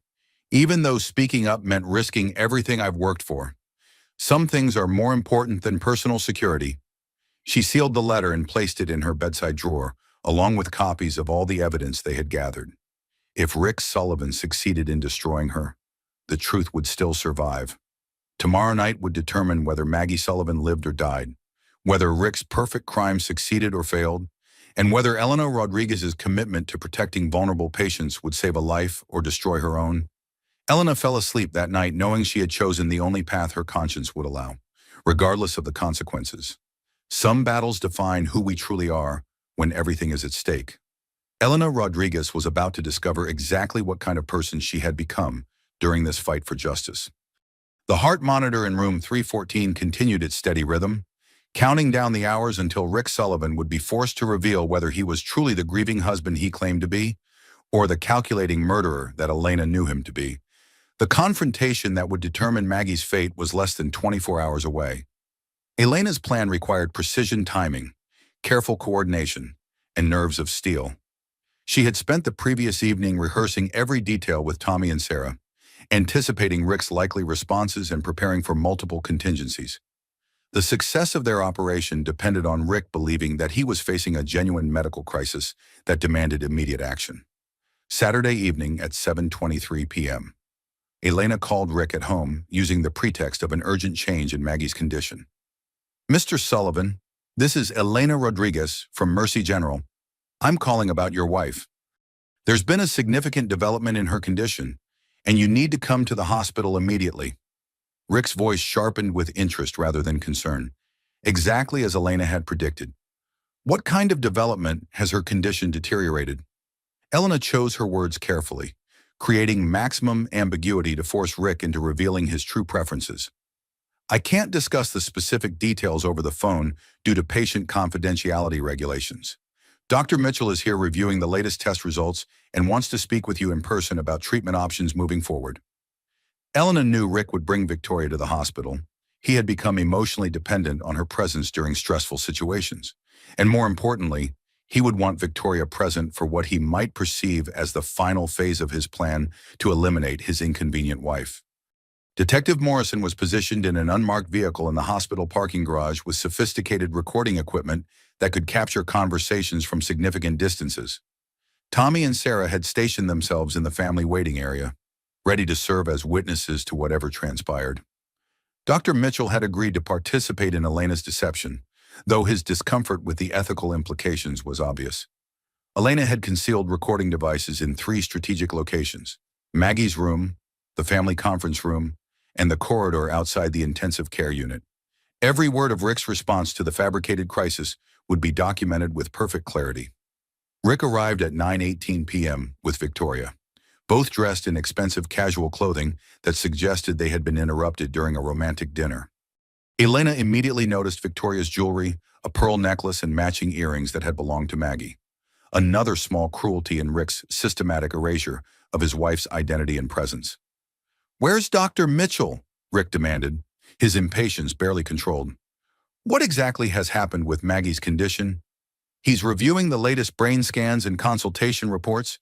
even though speaking up meant risking everything I've worked for. Some things are more important than personal security. She sealed the letter and placed it in her bedside drawer, along with copies of all the evidence they had gathered. If Rick Sullivan succeeded in destroying her, the truth would still survive. Tomorrow night would determine whether Maggie Sullivan lived or died, whether Rick's perfect crime succeeded or failed, and whether Elena Rodriguez's commitment to protecting vulnerable patients would save a life or destroy her own. Elena fell asleep that night knowing she had chosen the only path her conscience would allow, regardless of the consequences. Some battles define who we truly are when everything is at stake. Elena Rodriguez was about to discover exactly what kind of person she had become during this fight for justice. The heart monitor in room 314 continued its steady rhythm, counting down the hours until Rick Sullivan would be forced to reveal whether he was truly the grieving husband he claimed to be, or the calculating murderer that Elena knew him to be. The confrontation that would determine Maggie's fate was less than 24 hours away. Elena's plan required precision timing, careful coordination, and nerves of steel. She had spent the previous evening rehearsing every detail with Tommy and Sarah, anticipating Rick's likely responses and preparing for multiple contingencies. The success of their operation depended on Rick believing that he was facing a genuine medical crisis that demanded immediate action. Saturday evening at 7:23 p.m. Elena called Rick at home using the pretext of an urgent change in Maggie's condition. Mr. Sullivan, this is Elena Rodriguez from Mercy General. I'm calling about your wife. There's been a significant development in her condition, and you need to come to the hospital immediately. Rick's voice sharpened with interest rather than concern, exactly as Elena had predicted. What kind of development has her condition deteriorated? Elena chose her words carefully, creating maximum ambiguity to force Rick into revealing his true preferences. I can't discuss the specific details over the phone due to patient confidentiality regulations. Dr. Mitchell is here reviewing the latest test results and wants to speak with you in person about treatment options moving forward. Elena knew Rick would bring Victoria to the hospital. He had become emotionally dependent on her presence during stressful situations. And more importantly, he would want Victoria present for what he might perceive as the final phase of his plan to eliminate his inconvenient wife. Detective Morrison was positioned in an unmarked vehicle in the hospital parking garage with sophisticated recording equipment that could capture conversations from significant distances. Tommy and Sarah had stationed themselves in the family waiting area, ready to serve as witnesses to whatever transpired. Dr. Mitchell had agreed to participate in Elena's deception, though his discomfort with the ethical implications was obvious. Elena had concealed recording devices in 3 strategic locations: Maggie's room, the family conference room, and the corridor outside the intensive care unit. Every word of Rick's response to the fabricated crisis would be documented with perfect clarity. Rick arrived at 9:18 p.m. with Victoria, both dressed in expensive casual clothing that suggested they had been interrupted during a romantic dinner. Elena immediately noticed Victoria's jewelry, a pearl necklace and matching earrings that had belonged to Maggie. another small cruelty in Rick's systematic erasure of his wife's identity and presence. "Where's Dr. Mitchell?" Rick demanded, his impatience barely controlled. "What exactly has happened with Maggie's condition?" "He's reviewing the latest brain scans and consultation reports.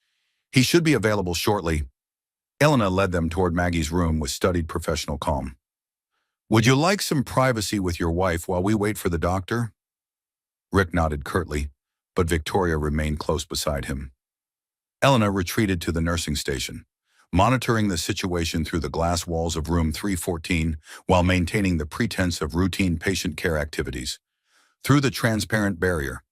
He should be available shortly." Elena led them toward Maggie's room with studied professional calm. "Would you like some privacy with your wife while we wait for the doctor?" Rick nodded curtly, but Victoria remained close beside him. Elena retreated to the nursing station, monitoring the situation through the glass walls of room 314 while maintaining the pretense of routine patient care activities. Through the transparent barrier,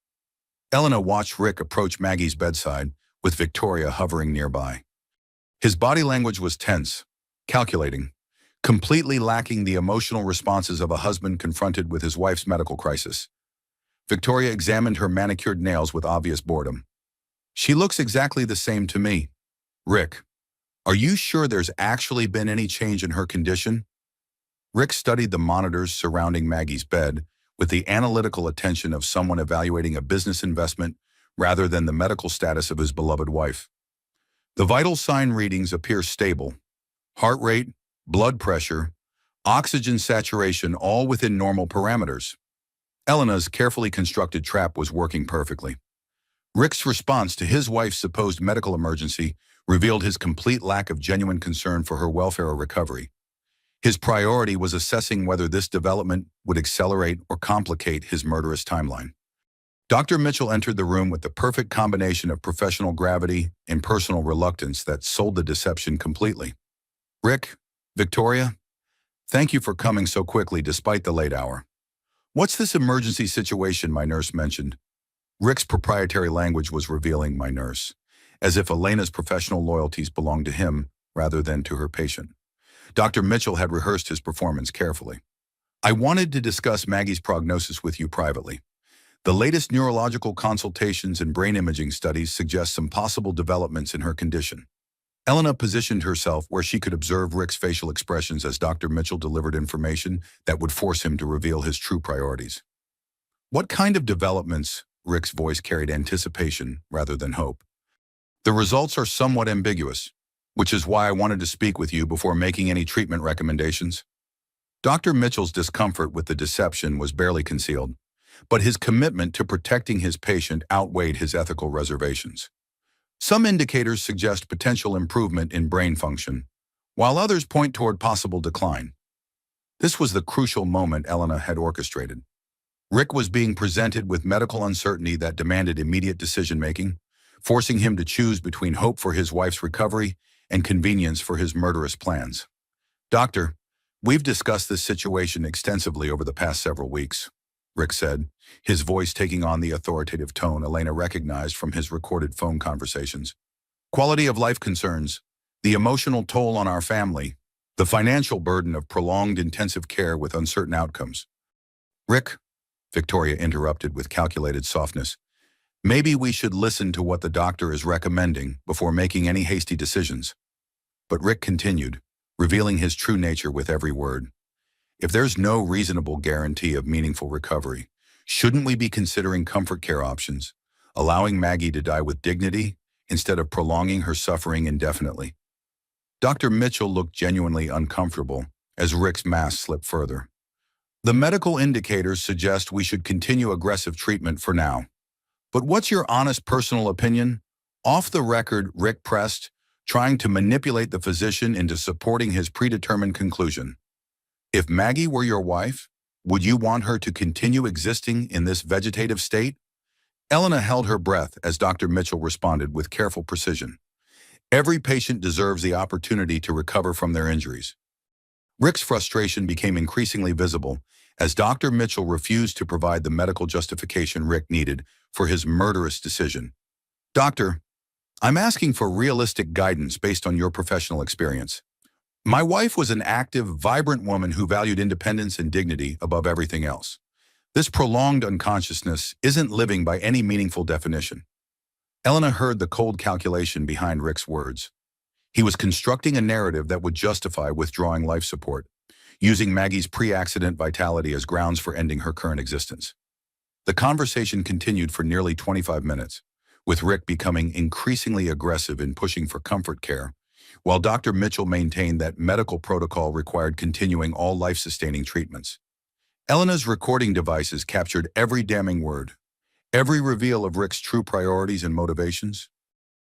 Elena watched Rick approach Maggie's bedside, with Victoria hovering nearby. His body language was tense, calculating, completely lacking the emotional responses of a husband confronted with his wife's medical crisis. Victoria examined her manicured nails with obvious boredom. "She looks exactly the same to me." "Rick, are you sure there's actually been any change in her condition?" Rick studied the monitors surrounding Maggie's bed with the analytical attention of someone evaluating a business investment rather than the medical status of his beloved wife. "The vital sign readings appear stable. Heart rate, blood pressure, oxygen saturation, all within normal parameters." Elena's carefully constructed trap was working perfectly. Rick's response to his wife's supposed medical emergency revealed his complete lack of genuine concern for her welfare or recovery. His priority was assessing whether this development would accelerate or complicate his murderous timeline. Dr. Mitchell entered the room with the perfect combination of professional gravity and personal reluctance that sold the deception completely. "Rick, Victoria, thank you for coming so quickly despite the late hour. What's this emergency situation my nurse mentioned?" Rick's proprietary language was revealing "my nurse," as if Elena's professional loyalties belonged to him rather than to her patient. Dr. Mitchell had rehearsed his performance carefully. "I wanted to discuss Maggie's prognosis with you privately. The latest neurological consultations and brain imaging studies suggest some possible developments in her condition." Elena positioned herself where she could observe Rick's facial expressions as Dr. Mitchell delivered information that would force him to reveal his true priorities. "What kind of developments?" Rick's voice carried anticipation rather than hope. "The results are somewhat ambiguous, which is why I wanted to speak with you before making any treatment recommendations." Dr. Mitchell's discomfort with the deception was barely concealed, but his commitment to protecting his patient outweighed his ethical reservations. "Some indicators suggest potential improvement in brain function, while others point toward possible decline." This was the crucial moment Elena had orchestrated. Rick was being presented with medical uncertainty that demanded immediate decision-making, forcing him to choose between hope for his wife's recovery and convenience for his murderous plans. "Doctor, we've discussed this situation extensively over the past several weeks," Rick said, his voice taking on the authoritative tone Elena recognized from his recorded phone conversations. "Quality of life concerns, the emotional toll on our family, the financial burden of prolonged intensive care with uncertain outcomes." "Rick," Victoria interrupted with calculated softness, "maybe we should listen to what the doctor is recommending before making any hasty decisions." But Rick continued, revealing his true nature with every word. "If there's no reasonable guarantee of meaningful recovery, shouldn't we be considering comfort care options, allowing Maggie to die with dignity instead of prolonging her suffering indefinitely?" Dr. Mitchell looked genuinely uncomfortable as Rick's mask slipped further. "The medical indicators suggest we should continue aggressive treatment for now. But what's your honest personal opinion?" Off the record, Rick pressed, trying to manipulate the physician into supporting his predetermined conclusion. "If Maggie were your wife, would you want her to continue existing in this vegetative state?" Elena held her breath as Dr. Mitchell responded with careful precision. "Every patient deserves the opportunity to recover from their injuries." Rick's frustration became increasingly visible as Dr. Mitchell refused to provide the medical justification Rick needed for his murderous decision. "Doctor, I'm asking for realistic guidance based on your professional experience. My wife was an active, vibrant woman who valued independence and dignity above everything else. This prolonged unconsciousness isn't living by any meaningful definition." Elena heard the cold calculation behind Rick's words. He was constructing a narrative that would justify withdrawing life support, using Maggie's pre-accident vitality as grounds for ending her current existence. The conversation continued for nearly 25 minutes, with Rick becoming increasingly aggressive in pushing for comfort care, while Dr. Mitchell maintained that medical protocol required continuing all life-sustaining treatments. Elena's recording devices captured every damning word, every reveal of Rick's true priorities and motivations.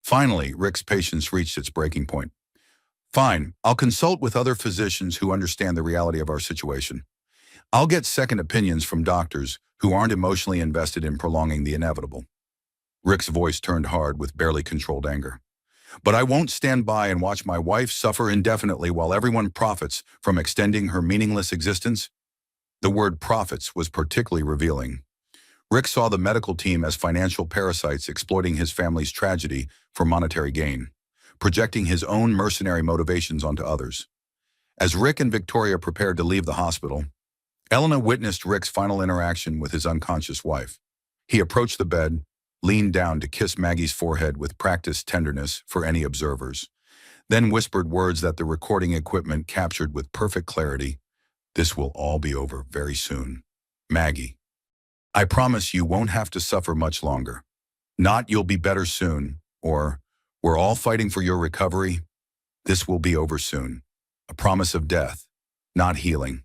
Finally, Rick's patience reached its breaking point. Fine, I'll consult with other physicians who understand the reality of our situation. I'll get second opinions from doctors who aren't emotionally invested in prolonging the inevitable. Rick's voice turned hard with barely controlled anger. But I won't stand by and watch my wife suffer indefinitely while everyone profits from extending her meaningless existence. The word profits was particularly revealing. Rick saw the medical team as financial parasites exploiting his family's tragedy for monetary gain, projecting his own mercenary motivations onto others. As Rick and Victoria prepared to leave the hospital, Elena witnessed Rick's final interaction with his unconscious wife. He approached the bed, leaned down to kiss Maggie's forehead with practiced tenderness for any observers, then whispered words that the recording equipment captured with perfect clarity. "This will all be over very soon. Maggie, I promise you won't have to suffer much longer. Not you'll be better soon, or we're all fighting for your recovery. This will be over soon. A promise of death, not healing."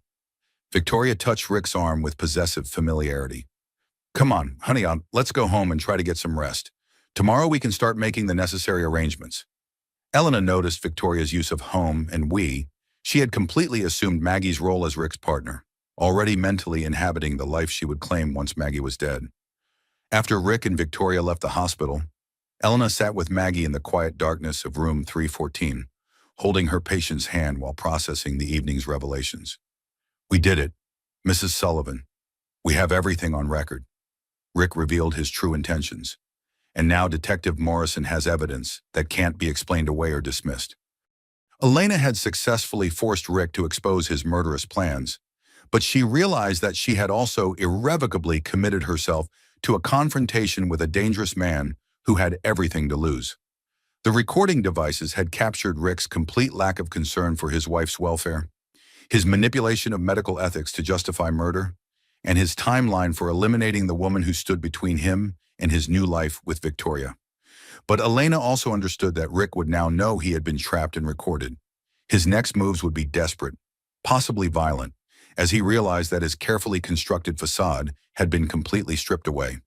Victoria touched Rick's arm with possessive familiarity. "Come on, honey, let's go home and try to get some rest. Tomorrow we can start making the necessary arrangements." Elena noticed Victoria's use of home and we. She had completely assumed Maggie's role as Rick's partner, already mentally inhabiting the life she would claim once Maggie was dead. After Rick and Victoria left the hospital, Elena sat with Maggie in the quiet darkness of room 314, holding her patient's hand while processing the evening's revelations. "We did it, Mrs. Sullivan. We have everything on record." Rick revealed his true intentions. "And now Detective Morrison has evidence that can't be explained away or dismissed." Elena had successfully forced Rick to expose his murderous plans, but she realized that she had also irrevocably committed herself to a confrontation with a dangerous man who had everything to lose. The recording devices had captured Rick's complete lack of concern for his wife's welfare, his manipulation of medical ethics to justify murder, and his timeline for eliminating the woman who stood between him and his new life with Victoria. But Elena also understood that Rick would now know he had been trapped and recorded. His next moves would be desperate, possibly violent, as he realized that his carefully constructed facade had been completely stripped away.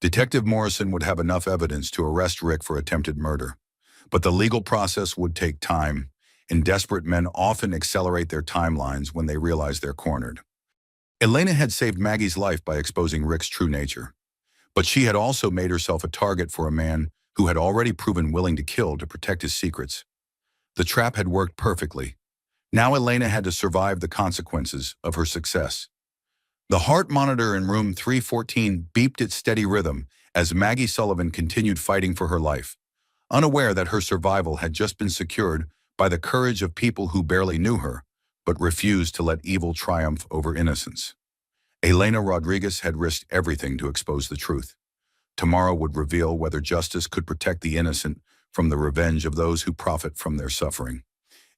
Detective Morrison would have enough evidence to arrest Rick for attempted murder, but the legal process would take time, and desperate men often accelerate their timelines when they realize they're cornered. Elena had saved Maggie's life by exposing Rick's true nature, but she had also made herself a target for a man who had already proven willing to kill to protect his secrets. The trap had worked perfectly. Now Elena had to survive the consequences of her success. The heart monitor in room 314 beeped its steady rhythm as Maggie Sullivan continued fighting for her life, unaware that her survival had just been secured by the courage of people who barely knew her, but refused to let evil triumph over innocence. Elena Rodriguez had risked everything to expose the truth. Tomorrow would reveal whether justice could protect the innocent from the revenge of those who profit from their suffering.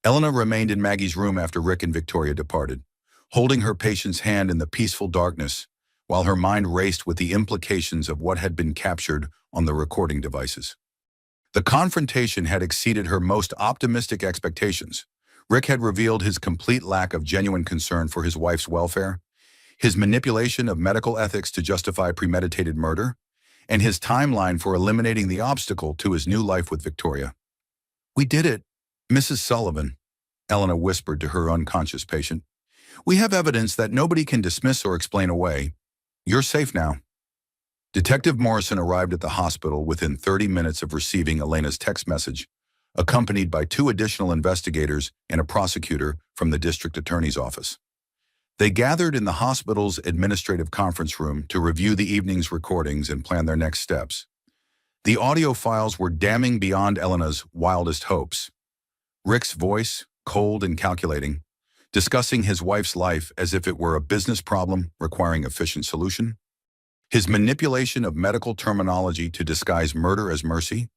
Elena remained in Maggie's room after Rick and Victoria departed, holding her patient's hand in the peaceful darkness, while her mind raced with the implications of what had been captured on the recording devices. The confrontation had exceeded her most optimistic expectations. Rick had revealed his complete lack of genuine concern for his wife's welfare, his manipulation of medical ethics to justify premeditated murder, and his timeline for eliminating the obstacle to his new life with Victoria. "We did it, Mrs. Sullivan," Elena whispered to her unconscious patient. "We have evidence that nobody can dismiss or explain away. You're safe now." Detective Morrison arrived at the hospital within 30 minutes of receiving Elena's text message, accompanied by 2 additional investigators and a prosecutor from the district attorney's office. They gathered in the hospital's administrative conference room to review the evening's recordings and plan their next steps. The audio files were damning beyond Elena's wildest hopes. Rick's voice, cold and calculating, discussing his wife's life as if it were a business problem requiring efficient solution. His manipulation of medical terminology to disguise murder as mercy.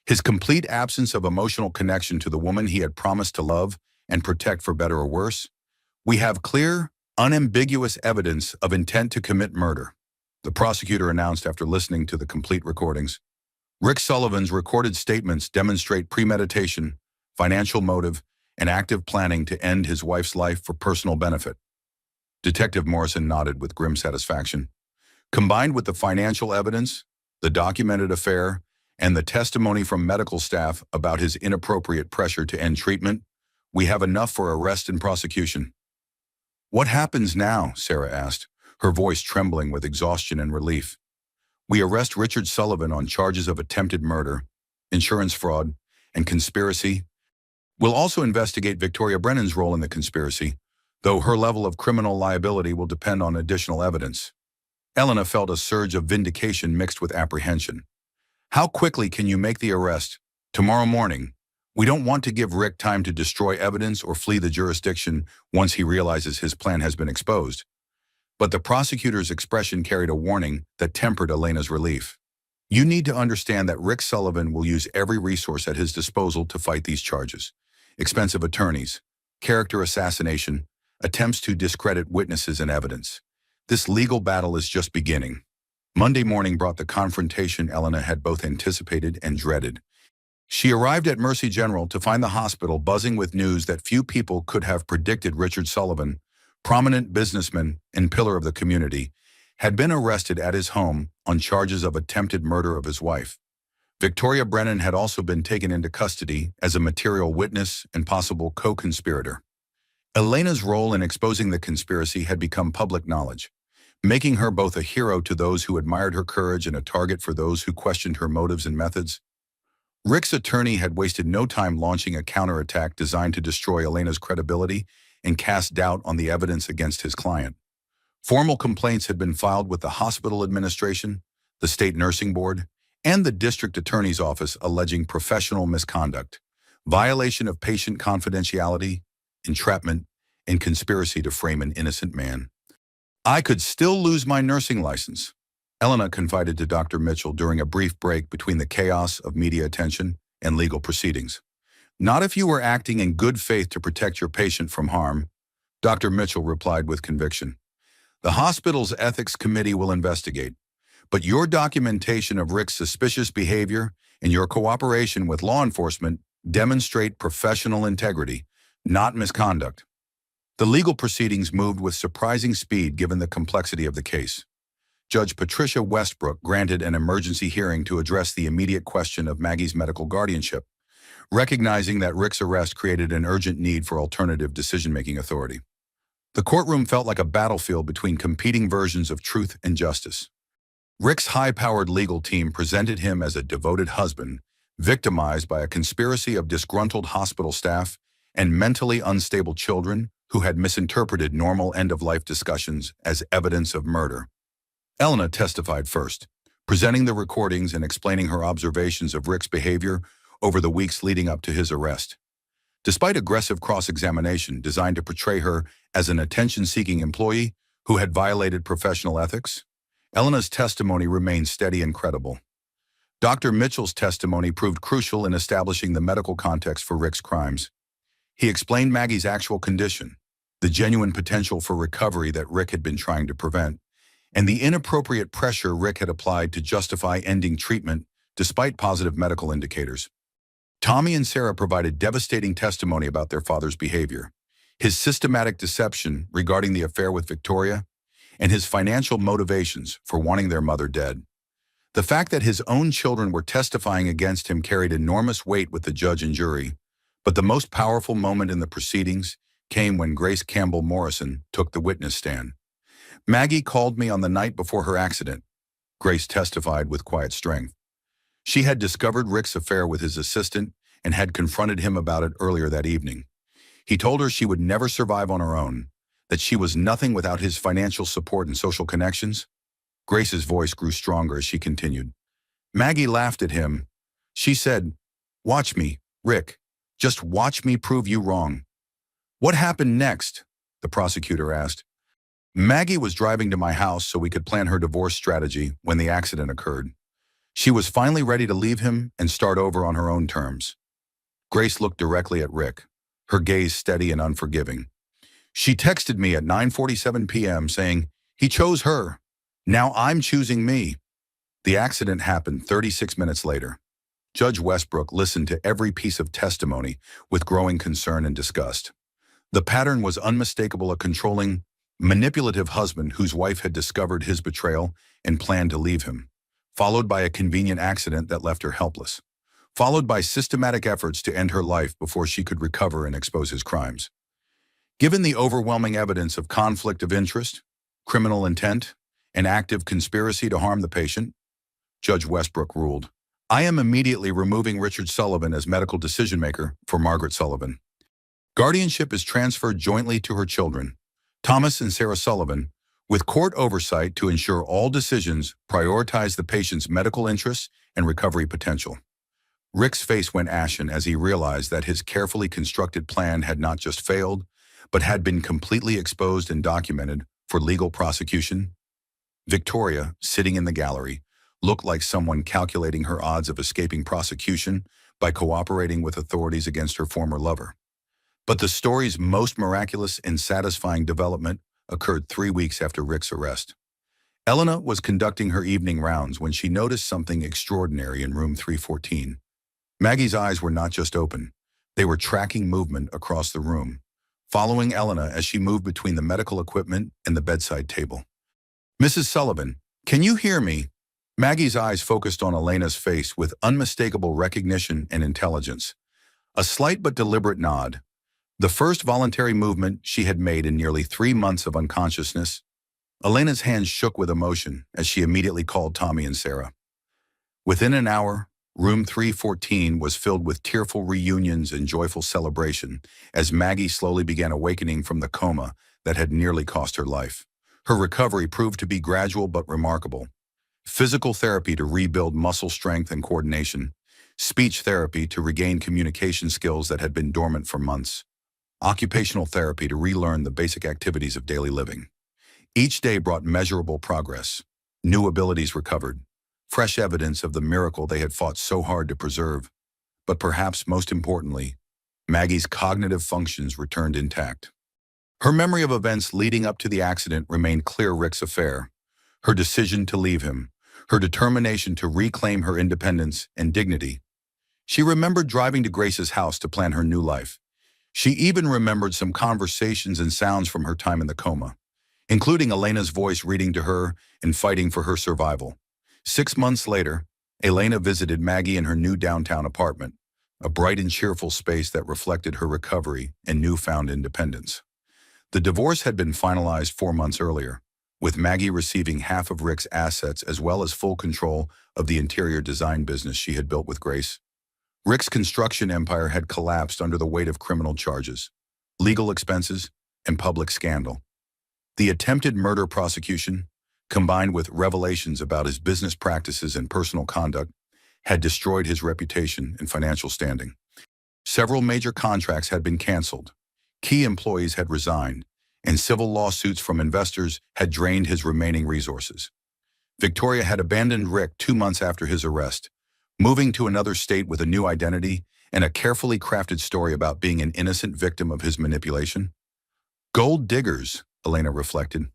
His complete absence of emotional connection to the woman he had promised to love and protect for better or worse. "We have clear, unambiguous evidence of intent to commit murder," the prosecutor announced after listening to the complete recordings. Rick Sullivan's recorded statements demonstrate premeditation, financial motive, and active planning to end his wife's life for personal benefit. Detective Morrison nodded with grim satisfaction. Combined with the financial evidence, the documented affair, and the testimony from medical staff about his inappropriate pressure to end treatment, we have enough for arrest and prosecution. What happens now? Sarah asked, her voice trembling with exhaustion and relief. We arrest Richard Sullivan on charges of attempted murder, insurance fraud, and conspiracy. We'll also investigate Victoria Brennan's role in the conspiracy, though her level of criminal liability will depend on additional evidence. Elena felt a surge of vindication mixed with apprehension. How quickly can you make the arrest? Tomorrow morning. We don't want to give Rick time to destroy evidence or flee the jurisdiction once he realizes his plan has been exposed. But the prosecutor's expression carried a warning that tempered Elena's relief. You need to understand that Rick Sullivan will use every resource at his disposal to fight these charges. Expensive attorneys, character assassination, attempts to discredit witnesses and evidence. This legal battle is just beginning. Monday morning brought the confrontation Elena had both anticipated and dreaded. She arrived at Mercy General to find the hospital buzzing with news that few people could have predicted. Richard Sullivan, prominent businessman and pillar of the community, had been arrested at his home on charges of attempted murder of his wife. Victoria Brennan had also been taken into custody as a material witness and possible co-conspirator. Elena's role in exposing the conspiracy had become public knowledge, making her both a hero to those who admired her courage and a target for those who questioned her motives and methods. Rick's attorney had wasted no time launching a counterattack designed to destroy Elena's credibility and cast doubt on the evidence against his client. Formal complaints had been filed with the hospital administration, the state nursing board, and the district attorney's office alleging professional misconduct, violation of patient confidentiality, entrapment, and conspiracy to frame an innocent man. I could still lose my nursing license, Elena confided to Dr. Mitchell during a brief break between the chaos of media attention and legal proceedings. Not if you were acting in good faith to protect your patient from harm, Dr. Mitchell replied with conviction. The hospital's ethics committee will investigate, but your documentation of Rick's suspicious behavior and your cooperation with law enforcement demonstrate professional integrity, not misconduct. The legal proceedings moved with surprising speed given the complexity of the case. Judge Patricia Westbrook granted an emergency hearing to address the immediate question of Maggie's medical guardianship, recognizing that Rick's arrest created an urgent need for alternative decision-making authority. The courtroom felt like a battlefield between competing versions of truth and justice. Rick's high-powered legal team presented him as a devoted husband, victimized by a conspiracy of disgruntled hospital staff and mentally unstable children who had misinterpreted normal end-of-life discussions as evidence of murder. Elena testified first, presenting the recordings and explaining her observations of Rick's behavior over the weeks leading up to his arrest. Despite aggressive cross-examination designed to portray her as an attention-seeking employee who had violated professional ethics, Elena's testimony remained steady and credible. Dr. Mitchell's testimony proved crucial in establishing the medical context for Rick's crimes. He explained Maggie's actual condition, the genuine potential for recovery that Rick had been trying to prevent, and the inappropriate pressure Rick had applied to justify ending treatment despite positive medical indicators. Tommy and Sarah provided devastating testimony about their father's behavior, his systematic deception regarding the affair with Victoria, and his financial motivations for wanting their mother dead. The fact that his own children were testifying against him carried enormous weight with the judge and jury, but the most powerful moment in the proceedings came when Grace Campbell Morrison took the witness stand. Maggie called me on the night before her accident, Grace testified with quiet strength. She had discovered Rick's affair with his assistant and had confronted him about it earlier that evening. He told her she would never survive on her own, that she was nothing without his financial support and social connections. Grace's voice grew stronger as she continued. Maggie laughed at him. She said, "Watch me, Rick. Just watch me prove you wrong." What happened next? The prosecutor asked. Maggie was driving to my house so we could plan her divorce strategy when the accident occurred. She was finally ready to leave him and start over on her own terms. Grace looked directly at Rick, her gaze steady and unforgiving. She texted me at 9:47 p.m. saying, "He chose her. Now I'm choosing me." The accident happened 36 minutes later. Judge Westbrook listened to every piece of testimony with growing concern and disgust. The pattern was unmistakable: a controlling, manipulative husband whose wife had discovered his betrayal and planned to leave him, followed by a convenient accident that left her helpless, followed by systematic efforts to end her life before she could recover and expose his crimes. Given the overwhelming evidence of conflict of interest, criminal intent, and active conspiracy to harm the patient, Judge Westbrook ruled, "I am immediately removing Richard Sullivan as medical decision-maker for Margaret Sullivan. Guardianship is transferred jointly to her children, Thomas and Sarah Sullivan, with court oversight to ensure all decisions prioritize the patient's medical interests and recovery potential." Rick's face went ashen as he realized that his carefully constructed plan had not just failed, but had been completely exposed and documented for legal prosecution. Victoria, sitting in the gallery, looked like someone calculating her odds of escaping prosecution by cooperating with authorities against her former lover. But the story's most miraculous and satisfying development occurred 3 weeks after Rick's arrest. Elena was conducting her evening rounds when she noticed something extraordinary in room 314. Maggie's eyes were not just open. They were tracking movement across the room, following Elena as she moved between the medical equipment and the bedside table. "Mrs. Sullivan, can you hear me?" Maggie's eyes focused on Elena's face with unmistakable recognition and intelligence. A slight but deliberate nod, the first voluntary movement she had made in nearly 3 months of unconsciousness. Elena's hands shook with emotion as she immediately called Tommy and Sarah. Within an hour, room 314 was filled with tearful reunions and joyful celebration as Maggie slowly began awakening from the coma that had nearly cost her life. Her recovery proved to be gradual but remarkable. Physical therapy to rebuild muscle strength and coordination, speech therapy to regain communication skills that had been dormant for months, occupational therapy to relearn the basic activities of daily living. Each day brought measurable progress, new abilities recovered, fresh evidence of the miracle they had fought so hard to preserve. But perhaps most importantly, Maggie's cognitive functions returned intact. Her memory of events leading up to the accident remained clear: Rick's affair, her decision to leave him, her determination to reclaim her independence and dignity. She remembered driving to Grace's house to plan her new life. She even remembered some conversations and sounds from her time in the coma, including Elena's voice reading to her and fighting for her survival. 6 months later, Elena visited Maggie in her new downtown apartment, a bright and cheerful space that reflected her recovery and newfound independence. The divorce had been finalized 4 months earlier, with Maggie receiving half of Rick's assets as well as full control of the interior design business she had built with Grace. Rick's construction empire had collapsed under the weight of criminal charges, legal expenses, and public scandal. The attempted murder prosecution, combined with revelations about his business practices and personal conduct, had destroyed his reputation and financial standing. Several major contracts had been canceled, key employees had resigned, and civil lawsuits from investors had drained his remaining resources. Victoria had abandoned Rick 2 months after his arrest, moving to another state with a new identity and a carefully crafted story about being an innocent victim of his manipulation. Gold diggers, Elena reflected,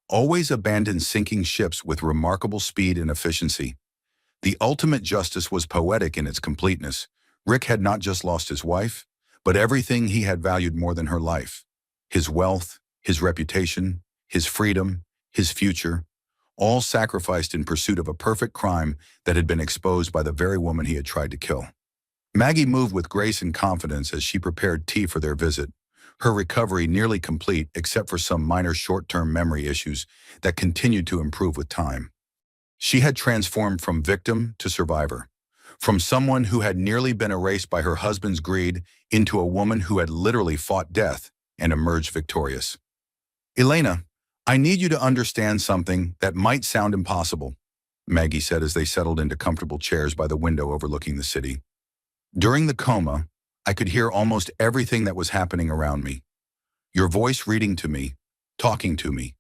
always abandon sinking ships with remarkable speed and efficiency. The ultimate justice was poetic in its completeness. Rick had not just lost his wife, but everything he had valued more than her life: his wealth, his reputation, his freedom, his future, all sacrificed in pursuit of a perfect crime that had been exposed by the very woman he had tried to kill. Maggie moved with grace and confidence as she prepared tea for their visit, her recovery nearly complete except for some minor short-term memory issues that continued to improve with time. She had transformed from victim to survivor, from someone who had nearly been erased by her husband's greed into a woman who had literally fought death and emerged victorious. "Elena, I need you to understand something that might sound impossible," Maggie said as they settled into comfortable chairs by the window overlooking the city. "During the coma, I could hear almost everything that was happening around me. Your voice reading to me, talking to me,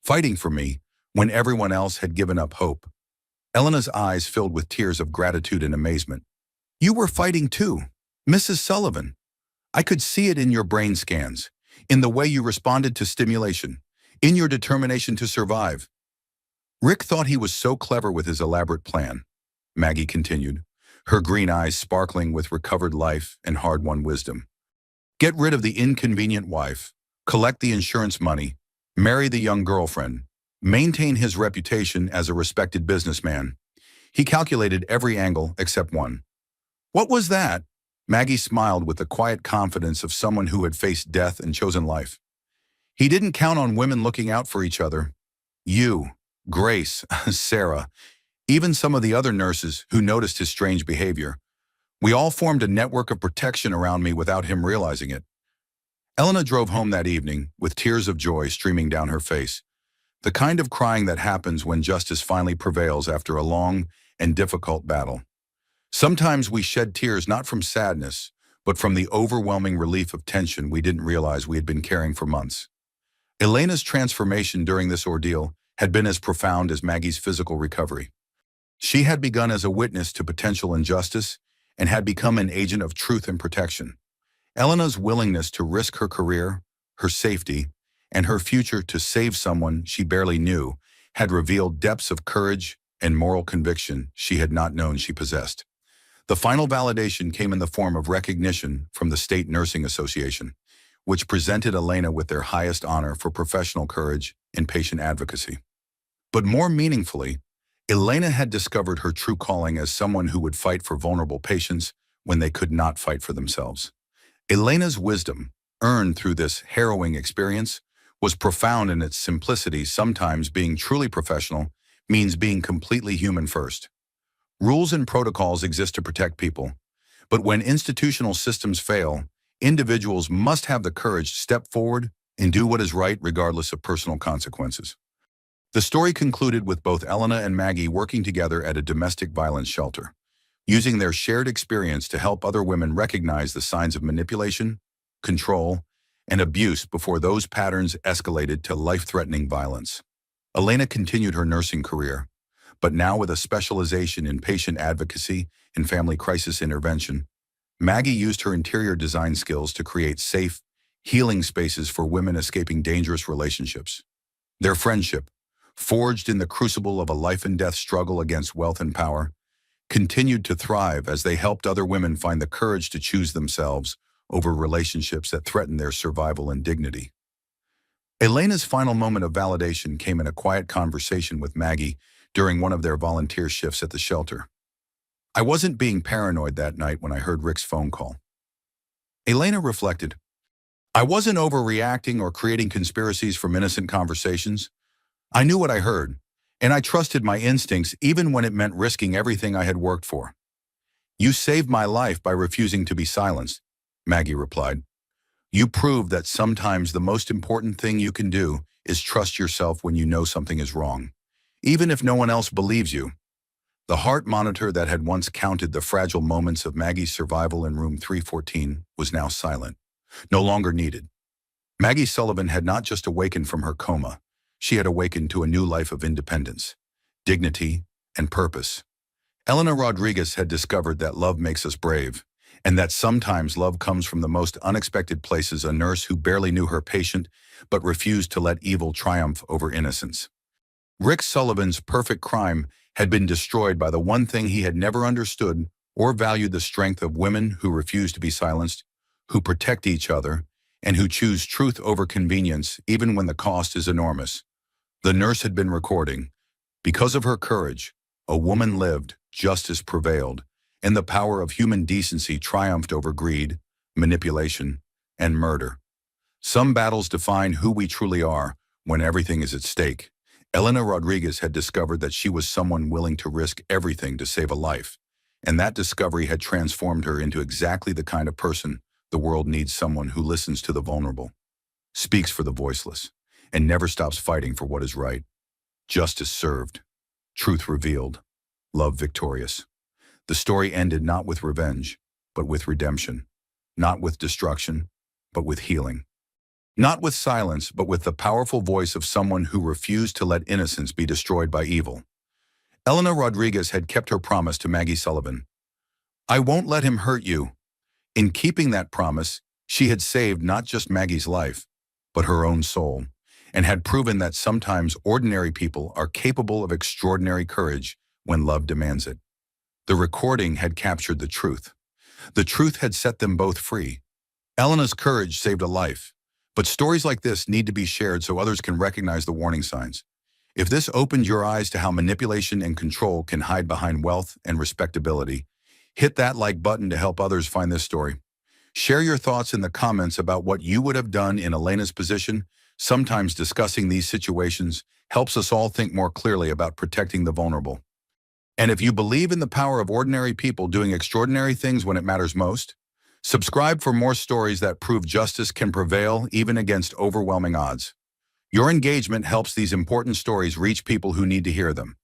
fighting for me when everyone else had given up hope." Elena's eyes filled with tears of gratitude and amazement. "You were fighting too, Mrs. Sullivan. I could see it in your brain scans, in the way you responded to stimulation, in your determination to survive." Rick thought he was so clever with his elaborate plan, Maggie continued, her green eyes sparkling with recovered life and hard-won wisdom. Get rid of the inconvenient wife, collect the insurance money, marry the young girlfriend, maintain his reputation as a respected businessman. He calculated every angle except one. What was that? Maggie smiled with the quiet confidence of someone who had faced death and chosen life. He didn't count on women looking out for each other. You, Grace, Sarah, even some of the other nurses who noticed his strange behavior. We all formed a network of protection around me without him realizing it. Elena drove home that evening with tears of joy streaming down her face, the kind of crying that happens when justice finally prevails after a long and difficult battle. Sometimes we shed tears not from sadness, but from the overwhelming relief of tension we didn't realize we had been carrying for months. Elena's transformation during this ordeal had been as profound as Maggie's physical recovery. She had begun as a witness to potential injustice and had become an agent of truth and protection. Elena's willingness to risk her career, her safety, and her future to save someone she barely knew had revealed depths of courage and moral conviction she had not known she possessed. The final validation came in the form of recognition from the State Nursing Association, which presented Elena with their highest honor for professional courage and patient advocacy. But more meaningfully, Elena had discovered her true calling as someone who would fight for vulnerable patients when they could not fight for themselves. Elena's wisdom, earned through this harrowing experience, was profound in its simplicity. Sometimes being truly professional means being completely human first. Rules and protocols exist to protect people, but when institutional systems fail, individuals must have the courage to step forward and do what is right regardless of personal consequences. The story concluded with both Elena and Maggie working together at a domestic violence shelter, using their shared experience to help other women recognize the signs of manipulation, control, and abuse before those patterns escalated to life-threatening violence. Elena continued her nursing career, but now with a specialization in patient advocacy and family crisis intervention. Maggie used her interior design skills to create safe, healing spaces for women escaping dangerous relationships. Their friendship, forged in the crucible of a life-and-death struggle against wealth and power, continued to thrive as they helped other women find the courage to choose themselves over relationships that threatened their survival and dignity. Elena's final moment of validation came in a quiet conversation with Maggie during one of their volunteer shifts at the shelter. I wasn't being paranoid that night when I heard Rick's phone call. Elena reflected. I wasn't overreacting or creating conspiracies from innocent conversations. I knew what I heard, and I trusted my instincts even when it meant risking everything I had worked for. You saved my life by refusing to be silenced, Maggie replied. You proved that sometimes the most important thing you can do is trust yourself when you know something is wrong, even if no one else believes you. The heart monitor that had once counted the fragile moments of Maggie's survival in room 314 was now silent, no longer needed. Maggie Sullivan had not just awakened from her coma, she had awakened to a new life of independence, dignity, and purpose. Elena Rodriguez had discovered that love makes us brave, and that sometimes love comes from the most unexpected places. A nurse who barely knew her patient but refused to let evil triumph over innocence. Rick Sullivan's perfect crime had been destroyed by the one thing he had never understood or valued: the strength of women who refuse to be silenced, who protect each other, and who choose truth over convenience even when the cost is enormous. The nurse had been recording. Because of her courage, a woman lived, justice prevailed, and the power of human decency triumphed over greed, manipulation, and murder. Some battles define who we truly are when everything is at stake. Elena Rodriguez had discovered that she was someone willing to risk everything to save a life, and that discovery had transformed her into exactly the kind of person the world needs: someone who listens to the vulnerable, speaks for the voiceless, and never stops fighting for what is right. Justice served, truth revealed, love victorious. The story ended not with revenge, but with redemption, not with destruction, but with healing. Not with silence, but with the powerful voice of someone who refused to let innocence be destroyed by evil. Elena Rodriguez had kept her promise to Maggie Sullivan. I won't let him hurt you. In keeping that promise, she had saved not just Maggie's life, but her own soul. and had proven that sometimes ordinary people are capable of extraordinary courage when love demands it. The recording had captured the truth. The truth had set them both free. Elena's courage saved a life, but stories like this need to be shared so others can recognize the warning signs. If this opened your eyes to how manipulation and control can hide behind wealth and respectability, hit that like button to help others find this story. Share your thoughts in the comments about what you would have done in Elena's position. Sometimes discussing these situations helps us all think more clearly about protecting the vulnerable. And if you believe in the power of ordinary people doing extraordinary things when it matters most, subscribe for more stories that prove justice can prevail even against overwhelming odds. Your engagement helps these important stories reach people who need to hear them.